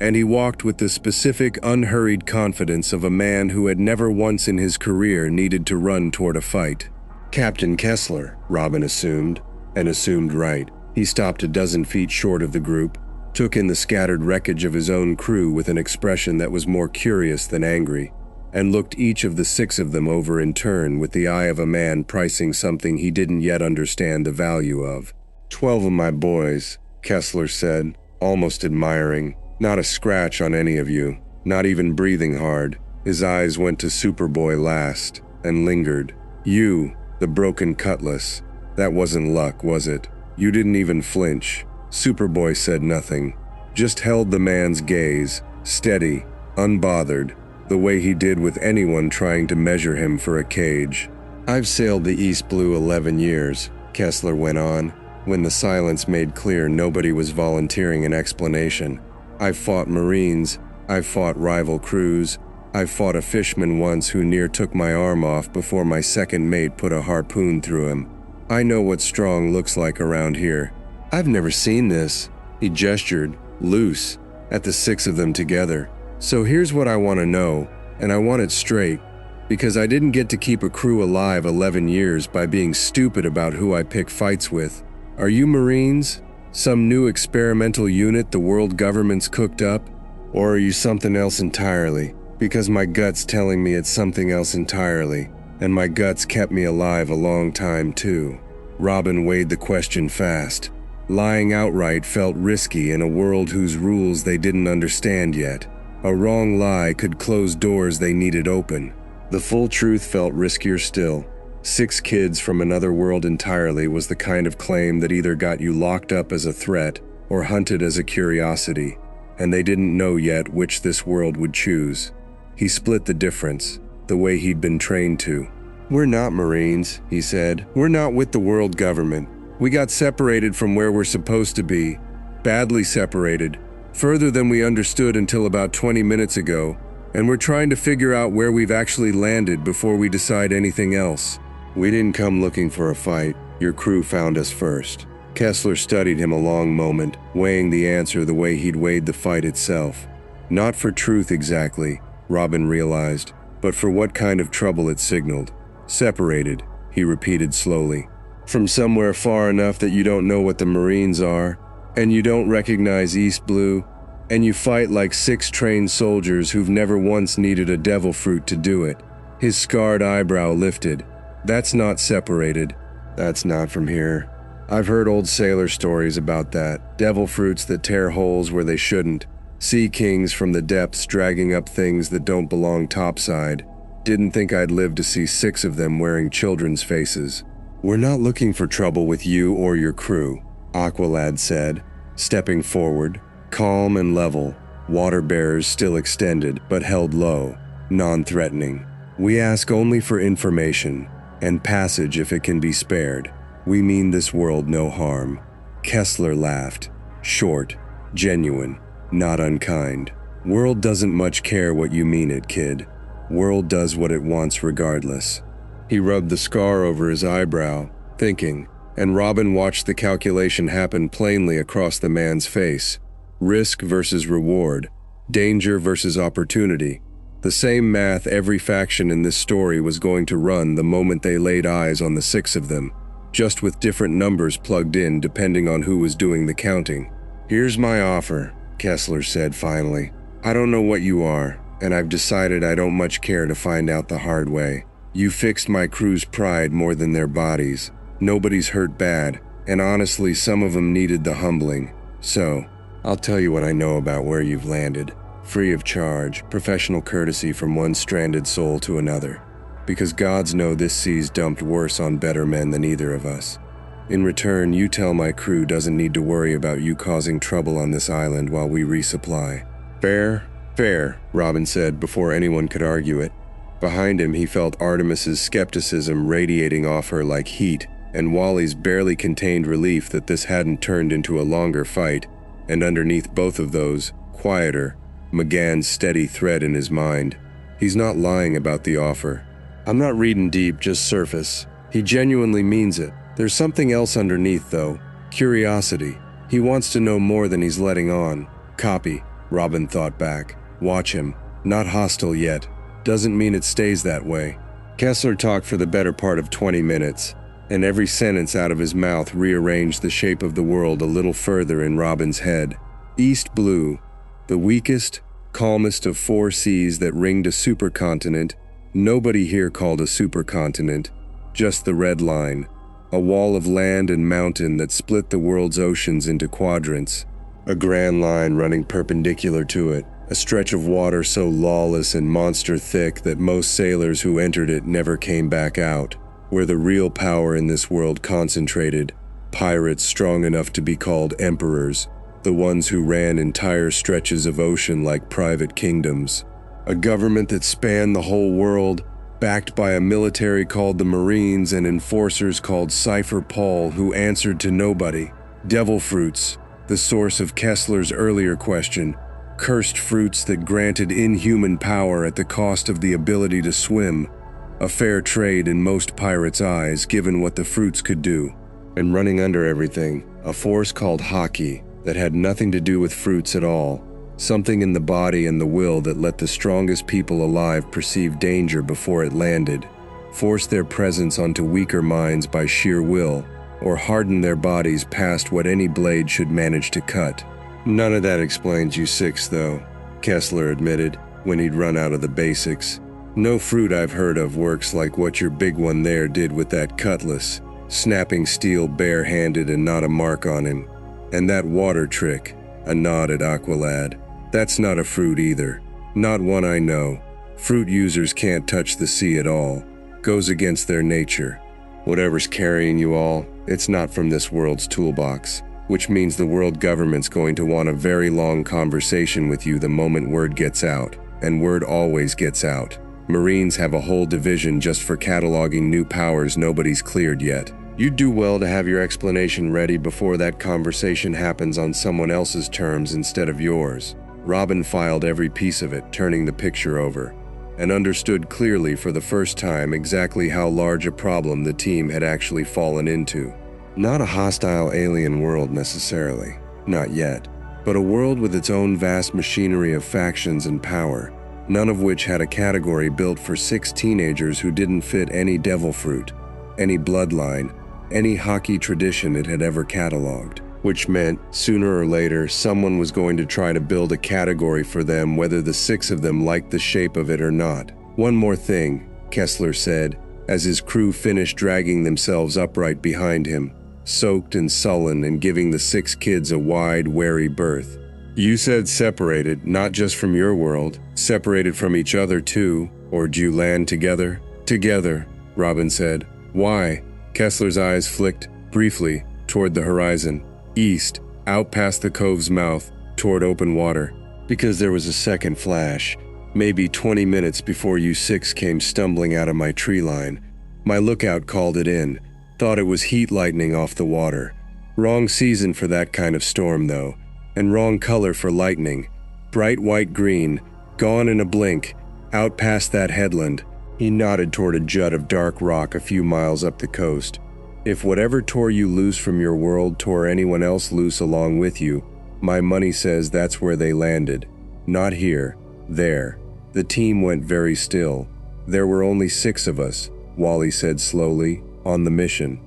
and he walked with the specific, unhurried confidence of a man who had never once in his career needed to run toward a fight. Captain Kessler, Robin assumed, and assumed right. He stopped a dozen feet short of the group, took in the scattered wreckage of his own crew with an expression that was more curious than angry, and looked each of the 6 of them over in turn with the eye of a man pricing something he didn't yet understand the value of. 12 of my boys," Kessler said, almost admiring. "Not a scratch on any of you, not even breathing hard." His eyes went to Superboy last, and lingered. "You, the broken cutlass. That wasn't luck, was it? You didn't even flinch." Superboy said nothing, just held the man's gaze, steady, unbothered, the way he did with anyone trying to measure him for a cage. "I've sailed the East Blue 11 years, Kessler went on, when the silence made clear nobody was volunteering an explanation. "I've fought Marines, I've fought rival crews, I've fought a fishman once who near took my arm off before my second mate put a harpoon through him. I know what strong looks like around here. I've never seen this." He gestured, loose, at the 6 of them together. "So here's what I want to know, and I want it straight, because I didn't get to keep a crew alive 11 years by being stupid about who I pick fights with. Are you Marines? Some new experimental unit the world government's cooked up? Or are you something else entirely? Because my gut's telling me it's something else entirely, and my guts kept me alive a long time too." Robin weighed the question fast. Lying outright felt risky in a world whose rules they didn't understand yet. A wrong lie could close doors they needed open. The full truth felt riskier still. 6 kids from another world entirely was the kind of claim that either got you locked up as a threat or hunted as a curiosity, and they didn't know yet which this world would choose. He split the difference, the way he'd been trained to. "We're not Marines," he said. "We're not with the world government. We got separated from where we're supposed to be. Badly separated. Further than we understood until about 20 minutes ago, and we're trying to figure out where we've actually landed before we decide anything else. We didn't come looking for a fight. Your crew found us first." Kessler studied him a long moment, weighing the answer the way he'd weighed the fight itself. Not for truth exactly, Robin realized, but for what kind of trouble it signaled. "Separated," he repeated slowly. "From somewhere far enough that you don't know what the Marines are, and you don't recognize East Blue, and you fight like 6 trained soldiers who've never once needed a devil fruit to do it." His scarred eyebrow lifted. "That's not separated. That's not from here. I've heard old sailor stories about that. Devil fruits that tear holes where they shouldn't. Sea kings from the depths dragging up things that don't belong topside. Didn't think I'd live to see 6 of them wearing children's faces. We're not looking for trouble with you or your crew, Aqualad said, stepping forward, calm and level, water bearers still extended but held low, non-threatening. We ask only for information, and passage if it can be spared. We mean this world no harm. Kessler laughed, short, genuine, not unkind. World doesn't much care what you mean it, kid. World does what it wants regardless. He rubbed the scar over his eyebrow, thinking, and Robin watched the calculation happen plainly across the man's face. Risk versus reward, danger versus opportunity. The same math every faction in this story was going to run the moment they laid eyes on the 6 of them, just with different numbers plugged in depending on who was doing the counting. Here's my offer, Kessler said finally. I don't know what you are, and I've decided I don't much care to find out the hard way. You fixed my crew's pride more than their bodies. Nobody's hurt bad, and honestly some of them needed the humbling. So, I'll tell you what I know about where you've landed. Free of charge, professional courtesy from one stranded soul to another. Because gods know this sea's dumped worse on better men than either of us. In return, you tell my crew doesn't need to worry about you causing trouble on this island while we resupply. Fair? Fair, Robin said before anyone could argue it. Behind him, he felt Artemis's skepticism radiating off her like heat, and Wally's barely contained relief that this hadn't turned into a longer fight, and underneath both of those, quieter, McGann's steady thread in his mind. He's not lying about the offer. I'm not reading deep, just surface. He genuinely means it. There's something else underneath, though. Curiosity. He wants to know more than he's letting on. Copy, Robin thought back. Watch him. Not hostile yet. Doesn't mean it stays that way. Kessler talked for the better part of 20 minutes, and every sentence out of his mouth rearranged the shape of the world a little further in Robin's head. East Blue, the weakest, calmest of 4 seas that ringed a supercontinent. Nobody here called a supercontinent, just the red line, a wall of land and mountain that split the world's oceans into quadrants, a grand line running perpendicular to it, a stretch of water so lawless and monster thick that most sailors who entered it never came back out, where the real power in this world concentrated, pirates strong enough to be called emperors, the ones who ran entire stretches of ocean like private kingdoms. A government that spanned the whole world, backed by a military called the Marines and enforcers called Cipher Pol who answered to nobody. Devil fruits, the source of Kessler's earlier question, cursed fruits that granted inhuman power at the cost of the ability to swim. A fair trade in most pirates' eyes, given what the fruits could do. And running under everything, a force called Haki that had nothing to do with fruits at all. Something in the body and the will that let the strongest people alive perceive danger before it landed, force their presence onto weaker minds by sheer will, or harden their bodies past what any blade should manage to cut. None of that explains you 6, though, Kessler admitted, when he'd run out of the basics. No fruit I've heard of works like what your big one there did with that cutlass, snapping steel bare-handed and not a mark on him. And that water trick, a nod at Aqualad. That's not a fruit either. Not one I know. Fruit users can't touch the sea at all. Goes against their nature. Whatever's carrying you all, it's not from this world's toolbox. Which means the world government's going to want a very long conversation with you the moment word gets out. And word always gets out. Marines have a whole division just for cataloging new powers nobody's cleared yet. You'd do well to have your explanation ready before that conversation happens on someone else's terms instead of yours. Robin filed every piece of it, turning the picture over, and understood clearly for the first time exactly how large a problem the team had actually fallen into. Not a hostile alien world necessarily, not yet, but a world with its own vast machinery of factions and power, none of which had a category built for 6 teenagers who didn't fit any devil fruit, any bloodline, any Haki tradition it had ever cataloged. Which meant, sooner or later, someone was going to try to build a category for them whether the 6 of them liked the shape of it or not. One more thing, Kessler said, as his crew finished dragging themselves upright behind him, soaked and sullen and giving the 6 kids a wide, wary berth. "You said separated, not just from your world, separated from each other too, or do you land together?" "Together," Robin said. "Why?" Kessler's eyes flicked, briefly, toward the horizon, east, out past the cove's mouth, toward open water. "Because there was a second flash, maybe 20 minutes before you 6 came stumbling out of my tree line. My lookout called it in, thought it was heat lightning off the water. Wrong season for that kind of storm, though, and wrong color for lightning. Bright white-green, gone in a blink, out past that headland." He nodded toward a jut of dark rock a few miles up the coast. "If whatever tore you loose from your world tore anyone else loose along with you, my money says that's where they landed. Not here, there." The team went very still. "There were only 6 of us," Wally said slowly, "on the mission.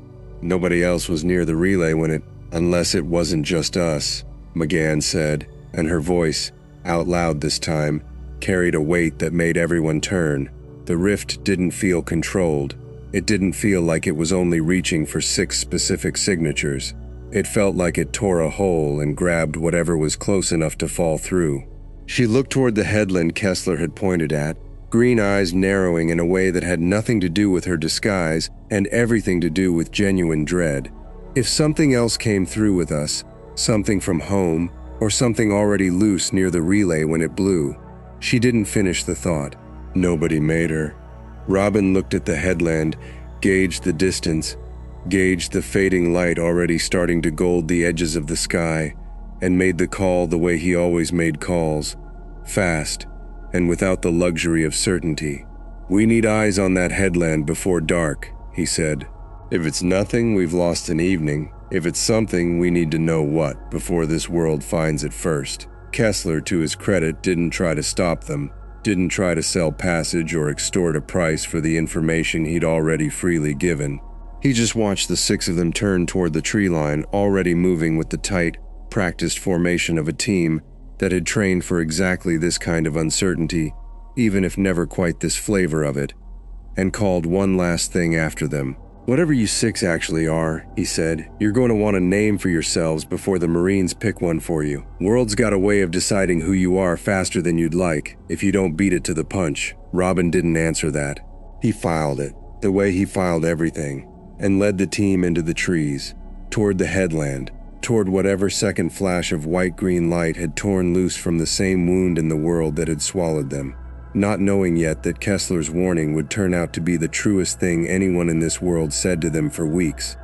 Nobody else was near the relay when it— Unless it wasn't just us," McGann said, and her voice, out loud this time, carried a weight that made everyone turn. The rift didn't feel controlled. It didn't feel like it was only reaching for 6 specific signatures. It felt like it tore a hole and grabbed whatever was close enough to fall through. She looked toward the headland Kessler had pointed at, green eyes narrowing in a way that had nothing to do with her disguise and everything to do with genuine dread. If something else came through with us, something from home, or something already loose near the relay when it blew. She didn't finish the thought. Nobody made her. Robin looked at the headland, gauged the distance, gauged the fading light already starting to gold the edges of the sky, and made the call the way he always made calls, fast, and without the luxury of certainty. "We need eyes on that headland before dark," he said. "If it's nothing, we've lost an evening. If it's something, we need to know what before this world finds it first." Kessler, to his credit, didn't try to stop them, didn't try to sell passage or extort a price for the information he'd already freely given. He just watched the 6 of them turn toward the tree line, already moving with the tight, practiced formation of a team that had trained for exactly this kind of uncertainty, even if never quite this flavor of it, and called one last thing after them. "Whatever you 6 actually are," he said, "you're going to want a name for yourselves before the Marines pick one for you. World's got a way of deciding who you are faster than you'd like, if you don't beat it to the punch." Robin didn't answer that. He filed it, the way he filed everything, and led the team into the trees, toward the headland, toward whatever second flash of white-green light had torn loose from the same wound in the world that had swallowed them. Not knowing yet that Kessler's warning would turn out to be the truest thing anyone in this world said to them for weeks,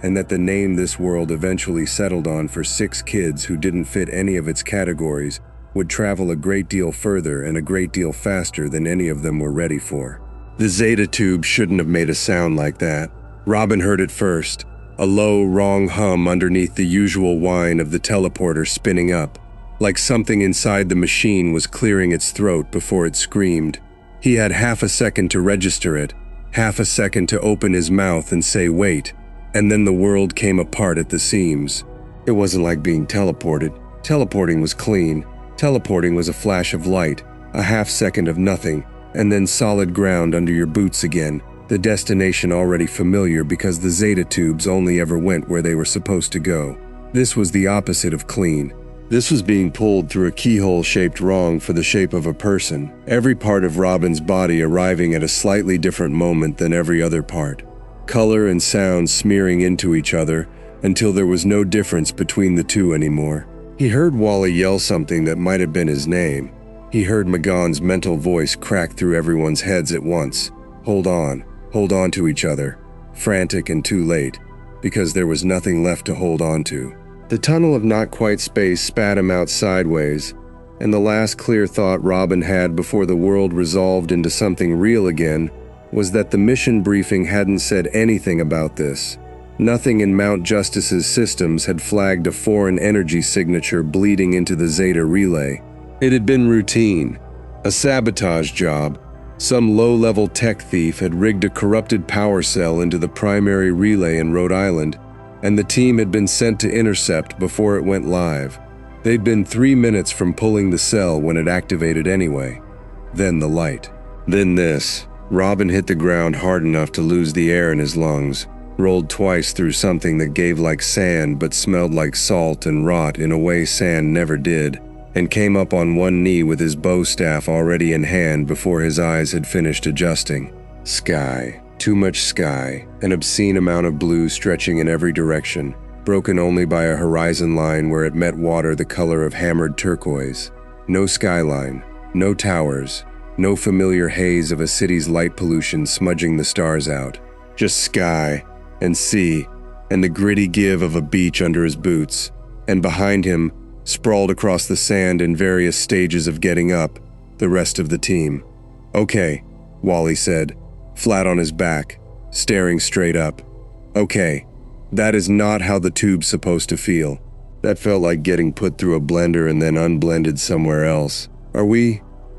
and that the name this world eventually settled on for 6 kids who didn't fit any of its categories would travel a great deal further and a great deal faster than any of them were ready for. The Zeta-tube shouldn't have made a sound like that. Robin heard it first, a low, wrong hum underneath the usual whine of the teleporter spinning up, like something inside the machine was clearing its throat before it screamed. He had half a second to register it, half a second to open his mouth and say wait, and then the world came apart at the seams. It wasn't like being teleported. Teleporting was clean. Teleporting was a flash of light, a half second of nothing, and then solid ground under your boots again, the destination already familiar because the Zeta-tubes only ever went where they were supposed to go. This was the opposite of clean. This was being pulled through a keyhole-shaped wrong for the shape of a person, every part of Robin's body arriving at a slightly different moment than every other part. Color and sound smearing into each other until there was no difference between the two anymore. He heard Wally yell something that might have been his name. He heard McGann's mental voice crack through everyone's heads at once. Hold on to each other. Frantic and too late, because there was nothing left to hold on to. The tunnel of not quite space spat him out sideways, and the last clear thought Robin had before the world resolved into something real again was that the mission briefing hadn't said anything about this. Nothing in Mount Justice's systems had flagged a foreign energy signature bleeding into the Zeta relay. It had been routine, a sabotage job. Some low-level tech thief had rigged a corrupted power cell into the primary relay in Rhode Island, and the team had been sent to intercept before it went live. They'd been 3 minutes from pulling the cell when it activated anyway. Then the light. Then this. Robin hit the ground hard enough to lose the air in his lungs, rolled twice through something that gave like sand but smelled like salt and rot in a way sand never did, and came up on one knee with his bow staff already in hand before his eyes had finished adjusting. Sky. Too much sky, an obscene amount of blue stretching in every direction, broken only by a horizon line where it met water the color of hammered turquoise. No skyline, no towers, no familiar haze of a city's light pollution smudging the stars out. Just sky and sea and the gritty give of a beach under his boots, and behind him, sprawled across the sand in various stages of getting up, the rest of the team. "Okay," Wally said, flat on his back, staring straight up. "Okay, that is not how the tube's supposed to feel. That felt like getting put through a blender and then unblended somewhere else.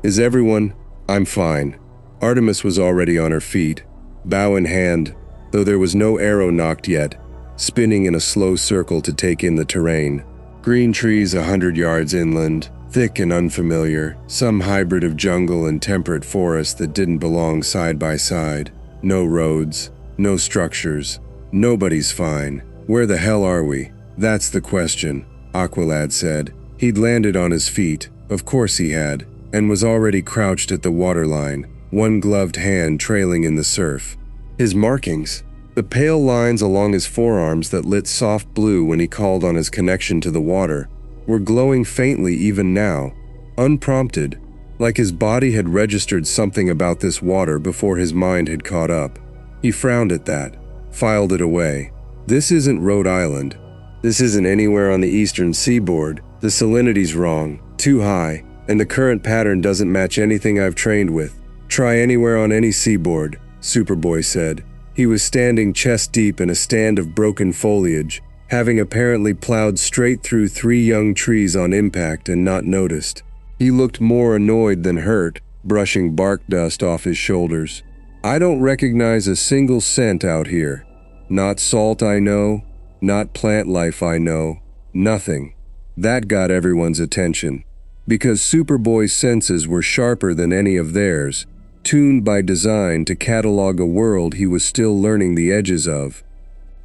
Is everyone? I'm fine." Artemis was already on her feet, bow in hand, though there was no arrow knocked yet, spinning in a slow circle to take in the terrain. Green trees 100 yards inland, thick and unfamiliar, some hybrid of jungle and temperate forest that didn't belong side by side. No roads, no structures. Nobody's fine. Where the hell are we? That's the question, Aqualad said. He'd landed on his feet, of course he had, and was already crouched at the waterline, one gloved hand trailing in the surf. His markings, the pale lines along his forearms that lit soft blue when he called on his connection to the water, were glowing faintly even now, unprompted, like his body had registered something about this water before his mind had caught up. He frowned at that, filed it away. This isn't Rhode Island. This isn't anywhere on the eastern seaboard. The salinity's wrong, too high, and the current pattern doesn't match anything I've trained with. Try anywhere on any seaboard, Superboy said. He was standing chest deep in a stand of broken foliage, having apparently plowed straight through 3 young trees on impact and not noticed. He looked more annoyed than hurt, brushing bark dust off his shoulders. "I don't recognize a single scent out here. Not salt I know, not plant life I know, nothing." That got everyone's attention, because Superboy's senses were sharper than any of theirs, tuned by design to catalog a world he was still learning the edges of.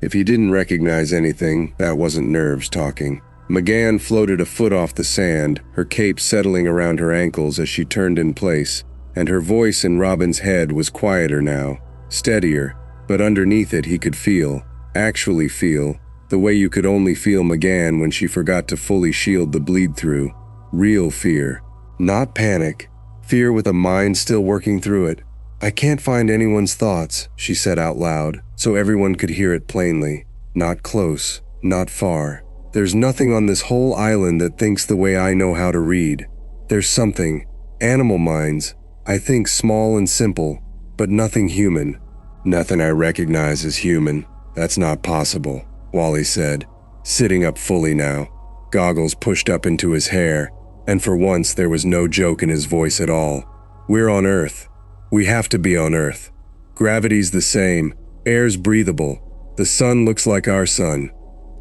If he didn't recognize anything, that wasn't nerves talking. McGann floated a foot off the sand, her cape settling around her ankles as she turned in place, and her voice in Robin's head was quieter now, steadier, but underneath it he could feel, actually feel, the way you could only feel McGann when she forgot to fully shield the bleed-through. Real fear. Not panic. Fear with a mind still working through it. "I can't find anyone's thoughts," she said out loud, so everyone could hear it plainly. "Not close, not far. There's nothing on this whole island that thinks the way I know how to read. There's something. Animal minds. I think small and simple, but nothing human." "Nothing I recognize as human. That's not possible," Wally said, sitting up fully now, goggles pushed up into his hair, and for once there was no joke in his voice at all. "We're on Earth. We have to be on Earth. Gravity's the same. Air's breathable. The sun looks like our sun."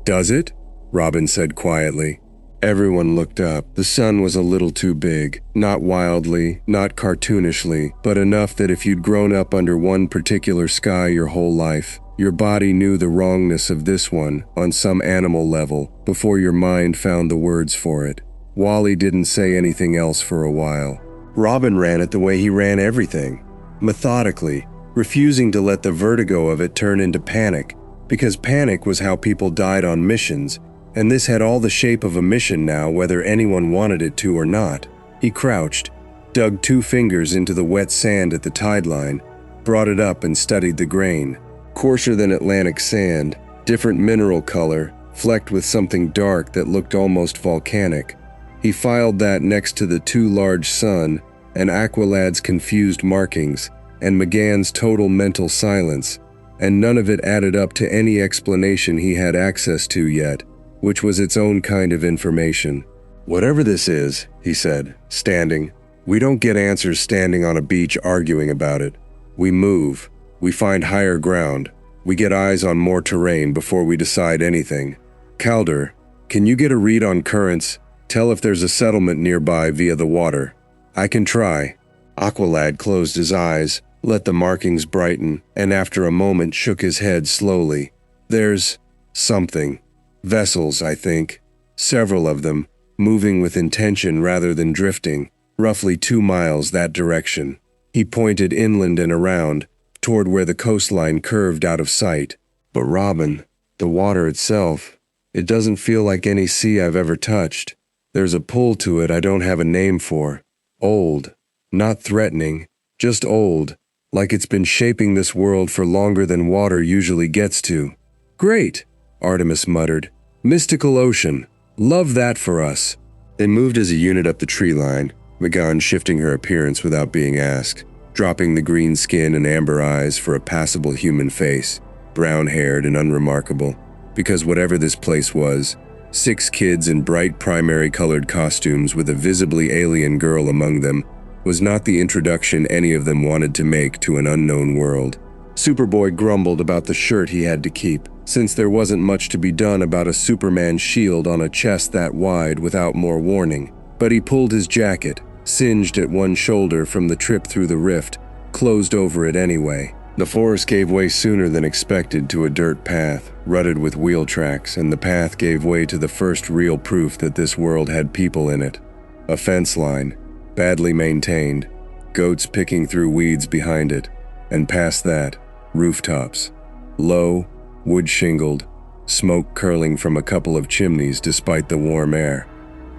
"Does it?" Robin said quietly. Everyone looked up. The sun was a little too big, not wildly, not cartoonishly, but enough that if you'd grown up under one particular sky your whole life, your body knew the wrongness of this one on some animal level before your mind found the words for it. Wally didn't say anything else for a while. Robin ran it the way he ran everything, methodically, refusing to let the vertigo of it turn into panic, because panic was how people died on missions, and this had all the shape of a mission now whether anyone wanted it to or not. He crouched, dug 2 fingers into the wet sand at the tide line, brought it up and studied the grain. Coarser than Atlantic sand, different mineral color, flecked with something dark that looked almost volcanic. He filed that next to the 2 large sun, and Aqualad's confused markings, and McGann's total mental silence, and none of it added up to any explanation he had access to yet, which was its own kind of information. "Whatever this is," he said, standing, "we don't get answers standing on a beach arguing about it. We move. We find higher ground. We get eyes on more terrain before we decide anything. Calder, can you get a read on currents? Tell if there's a settlement nearby via the water." "I can try." Aqualad closed his eyes, let the markings brighten, and after a moment shook his head slowly. There's something. Vessels, I think. Several of them, moving with intention rather than drifting, roughly 2 miles that direction. He pointed inland and around, toward where the coastline curved out of sight. But Robin, the water itself, it doesn't feel like any sea I've ever touched. There's a pull to it I don't have a name for. Old. Not threatening, just old, like it's been shaping this world for longer than water usually gets to. Great, Artemis muttered. Mystical ocean. Love that for us. They moved as a unit up the tree line, M'gann shifting her appearance without being asked, dropping the green skin and amber eyes for a passable human face, brown-haired and unremarkable, because whatever this place was, 6 kids in bright primary-colored costumes with a visibly alien girl among them was not the introduction any of them wanted to make to an unknown world. Superboy grumbled about the shirt he had to keep, since there wasn't much to be done about a Superman shield on a chest that wide without more warning. But he pulled his jacket, singed at one shoulder from the trip through the rift, closed over it anyway. The forest gave way sooner than expected to a dirt path, rutted with wheel tracks, and the path gave way to the first real proof that this world had people in it. A fence line, badly maintained, goats picking through weeds behind it, and past that, rooftops. Low, wood-shingled, smoke curling from a couple of chimneys despite the warm air.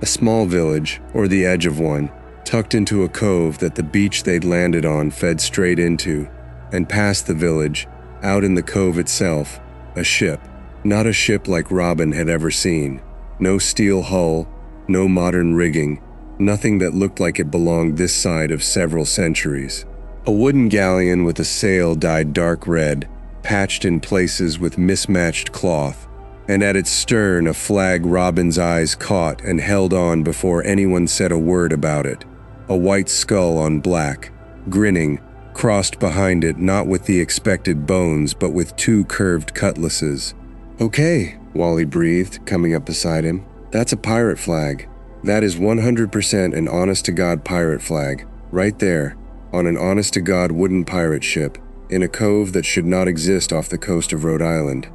A small village, or the edge of one, tucked into a cove that the beach they'd landed on fed straight into, and past the village, out in the cove itself, a ship. Not a ship like Robin had ever seen. No steel hull, no modern rigging, nothing that looked like it belonged this side of several centuries. A wooden galleon with a sail dyed dark red, patched in places with mismatched cloth, and at its stern a flag Robin's eyes caught and held on before anyone said a word about it. A white skull on black, grinning, crossed behind it not with the expected bones but with 2 curved cutlasses. "Okay," Wally breathed, coming up beside him. "That's a pirate flag. That is 100% an honest-to-God pirate flag, right there, on an honest-to-God wooden pirate ship, in a cove that should not exist off the coast of Rhode Island."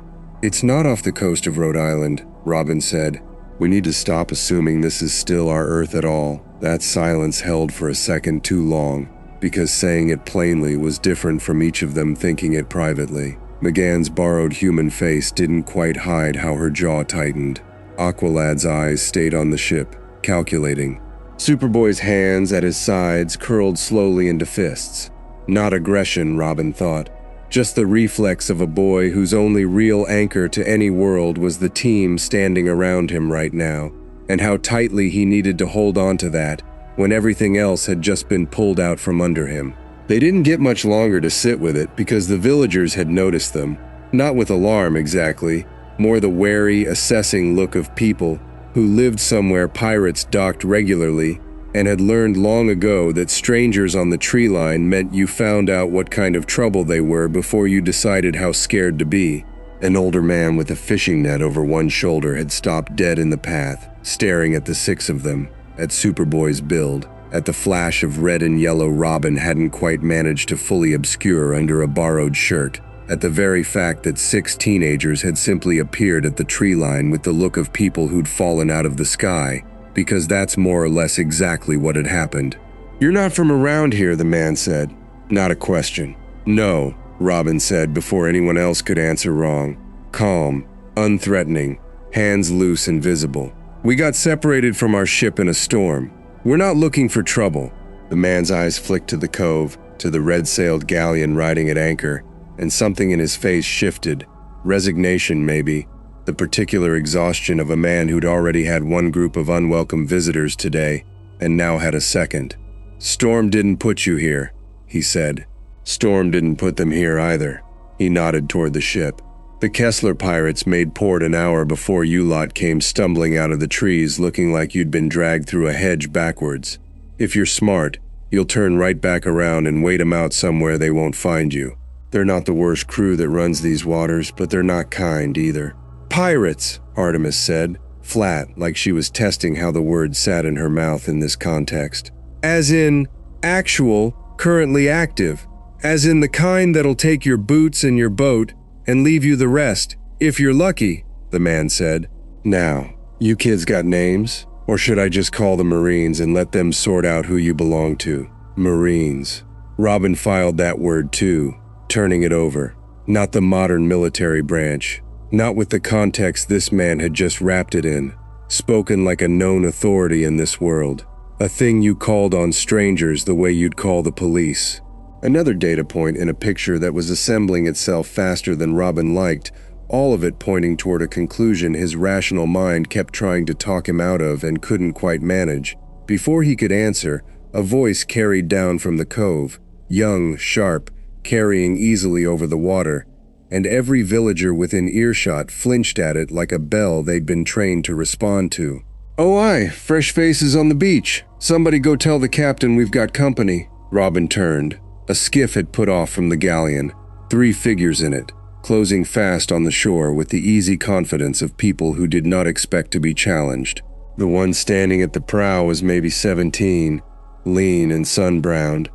"It's not off the coast of Rhode Island," Robin said. "We need to stop assuming this is still our Earth at all." That silence held for a second too long, because saying it plainly was different from each of them thinking it privately. M'gann's borrowed human face didn't quite hide how her jaw tightened. Aqualad's eyes stayed on the ship, calculating. Superboy's hands at his sides curled slowly into fists. Not aggression, Robin thought. Just the reflex of a boy whose only real anchor to any world was the team standing around him right now, and how tightly he needed to hold on to that when everything else had just been pulled out from under him. They didn't get much longer to sit with it because the villagers had noticed them, not with alarm exactly, more the wary, assessing look of people who lived somewhere pirates docked regularly and had learned long ago that strangers on the tree line meant you found out what kind of trouble they were before you decided how scared to be. An older man with a fishing net over one shoulder had stopped dead in the path, staring at the 6 of them, at Superboy's build, at the flash of red and yellow Robin hadn't quite managed to fully obscure under a borrowed shirt, at the very fact that 6 teenagers had simply appeared at the tree line with the look of people who'd fallen out of the sky, because that's more or less exactly what had happened. "You're not from around here," the man said. Not a question. "No," Robin said before anyone else could answer wrong. Calm, unthreatening, hands loose and visible. "We got separated from our ship in a storm. We're not looking for trouble." The man's eyes flicked to the cove, to the red-sailed galleon riding at anchor, and something in his face shifted. Resignation, maybe. The particular exhaustion of a man who'd already had one group of unwelcome visitors today, and now had a second. "Storm didn't put you here," he said. "Storm didn't put them here either." He nodded toward the ship. "The Kessler pirates made port an hour before you lot came stumbling out of the trees looking like you'd been dragged through a hedge backwards. If you're smart, you'll turn right back around and wait 'em out somewhere they won't find you. They're not the worst crew that runs these waters, but they're not kind either." "Pirates," Artemis said, flat, like she was testing how the word sat in her mouth in this context. "As in, actual, currently active, As in the kind that'll take your boots and your boat and leave you the rest, if you're lucky, the man said. Now, you kids got names? Or should I just call the Marines and let them sort out who you belong to? Marines. Robin filed that word too, turning it over. Not the modern military branch. Not with the context this man had just wrapped it in. Spoken like a known authority in this world. A thing you called on strangers the way you'd call the police. Another data point in a picture that was assembling itself faster than Robin liked, all of it pointing toward a conclusion his rational mind kept trying to talk him out of and couldn't quite manage. Before he could answer, a voice carried down from the cove, young, sharp, carrying easily over the water, and every villager within earshot flinched at it like a bell they'd been trained to respond to. "Oh aye, fresh faces on the beach. Somebody go tell the captain we've got company." Robin turned. A skiff had put off from the galleon, 3 figures in it, closing fast on the shore with the easy confidence of people who did not expect to be challenged. The one standing at the prow was maybe 17, lean and sun-browned,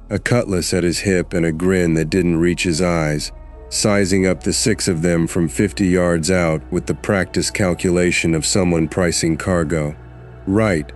a cutlass at his hip and a grin that didn't reach his eyes, sizing up the 6 of them from 50 yards out with the practiced calculation of someone pricing cargo. "Right,"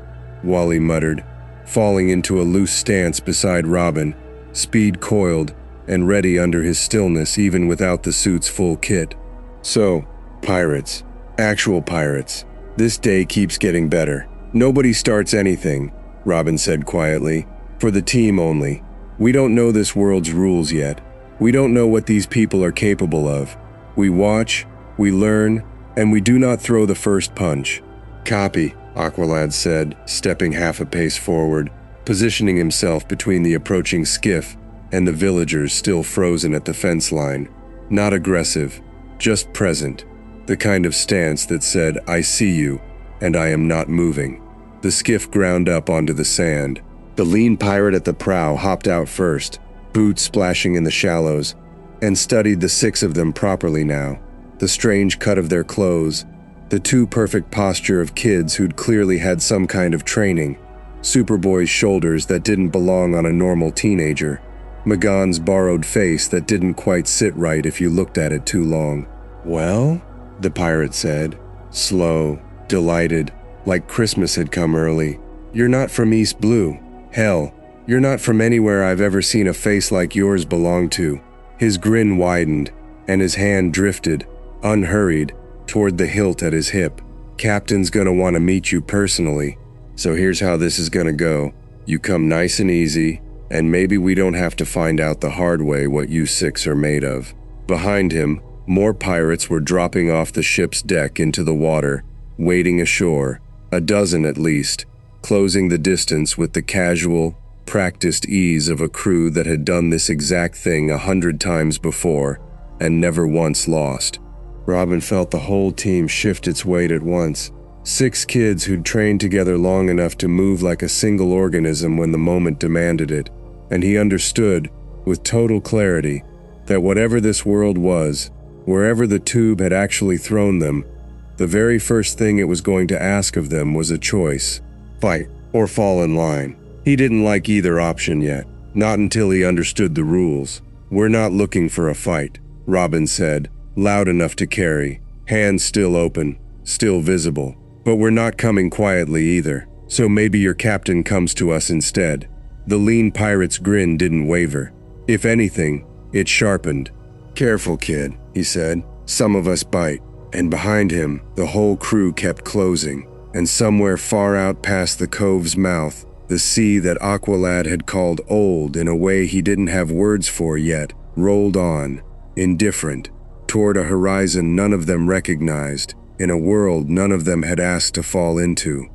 Wally muttered, falling into a loose stance beside Robin, speed coiled and ready under his stillness even without the suit's full kit. "So, pirates. Actual pirates. This day keeps getting better. Nobody starts anything," Robin said quietly. "For the team only. We don't know this world's rules yet. We don't know what these people are capable of. We watch, we learn, and we do not throw the first punch." "Copy," Aqualad said, stepping half a pace forward, positioning himself between the approaching skiff and the villagers still frozen at the fence line. Not aggressive, just present. The kind of stance that said, "I see you, and I am not moving." The skiff ground up onto the sand. The lean pirate at the prow hopped out first, boots splashing in the shallows, and studied the 6 of them properly now. The strange cut of their clothes, the too perfect posture of kids who'd clearly had some kind of training, Superboy's shoulders that didn't belong on a normal teenager, Magan's borrowed face that didn't quite sit right if you looked at it too long. "Well?" the pirate said, slow, delighted, like Christmas had come early. "You're not from East Blue. Hell, you're not from anywhere I've ever seen a face like yours belong to." His grin widened, and his hand drifted, unhurried, toward the hilt at his hip. "Captain's gonna want to meet you personally, so here's how this is gonna go. You come nice and easy, and maybe we don't have to find out the hard way what you 6 are made of." Behind him, more pirates were dropping off the ship's deck into the water, wading ashore, a dozen at least, closing the distance with the casual, practiced ease of a crew that had done this exact thing 100 times before and never once lost. Robin felt the whole team shift its weight at once. 6 kids who'd trained together long enough to move like a single organism when the moment demanded it, and he understood, with total clarity, that whatever this world was, wherever the tube had actually thrown them, the very first thing it was going to ask of them was a choice: fight or fall in line. He didn't like either option yet, not until he understood the rules. "We're not looking for a fight," Robin said, loud enough to carry, hands still open, still visible. "But we're not coming quietly either, so maybe your captain comes to us instead." The lean pirate's grin didn't waver. If anything, it sharpened. "Careful, kid," he said. "Some of us bite." And behind him, the whole crew kept closing, and somewhere far out past the cove's mouth, the sea that Aqualad had called old in a way he didn't have words for yet, rolled on, indifferent, toward a horizon none of them recognized, in a world none of them had asked to fall into.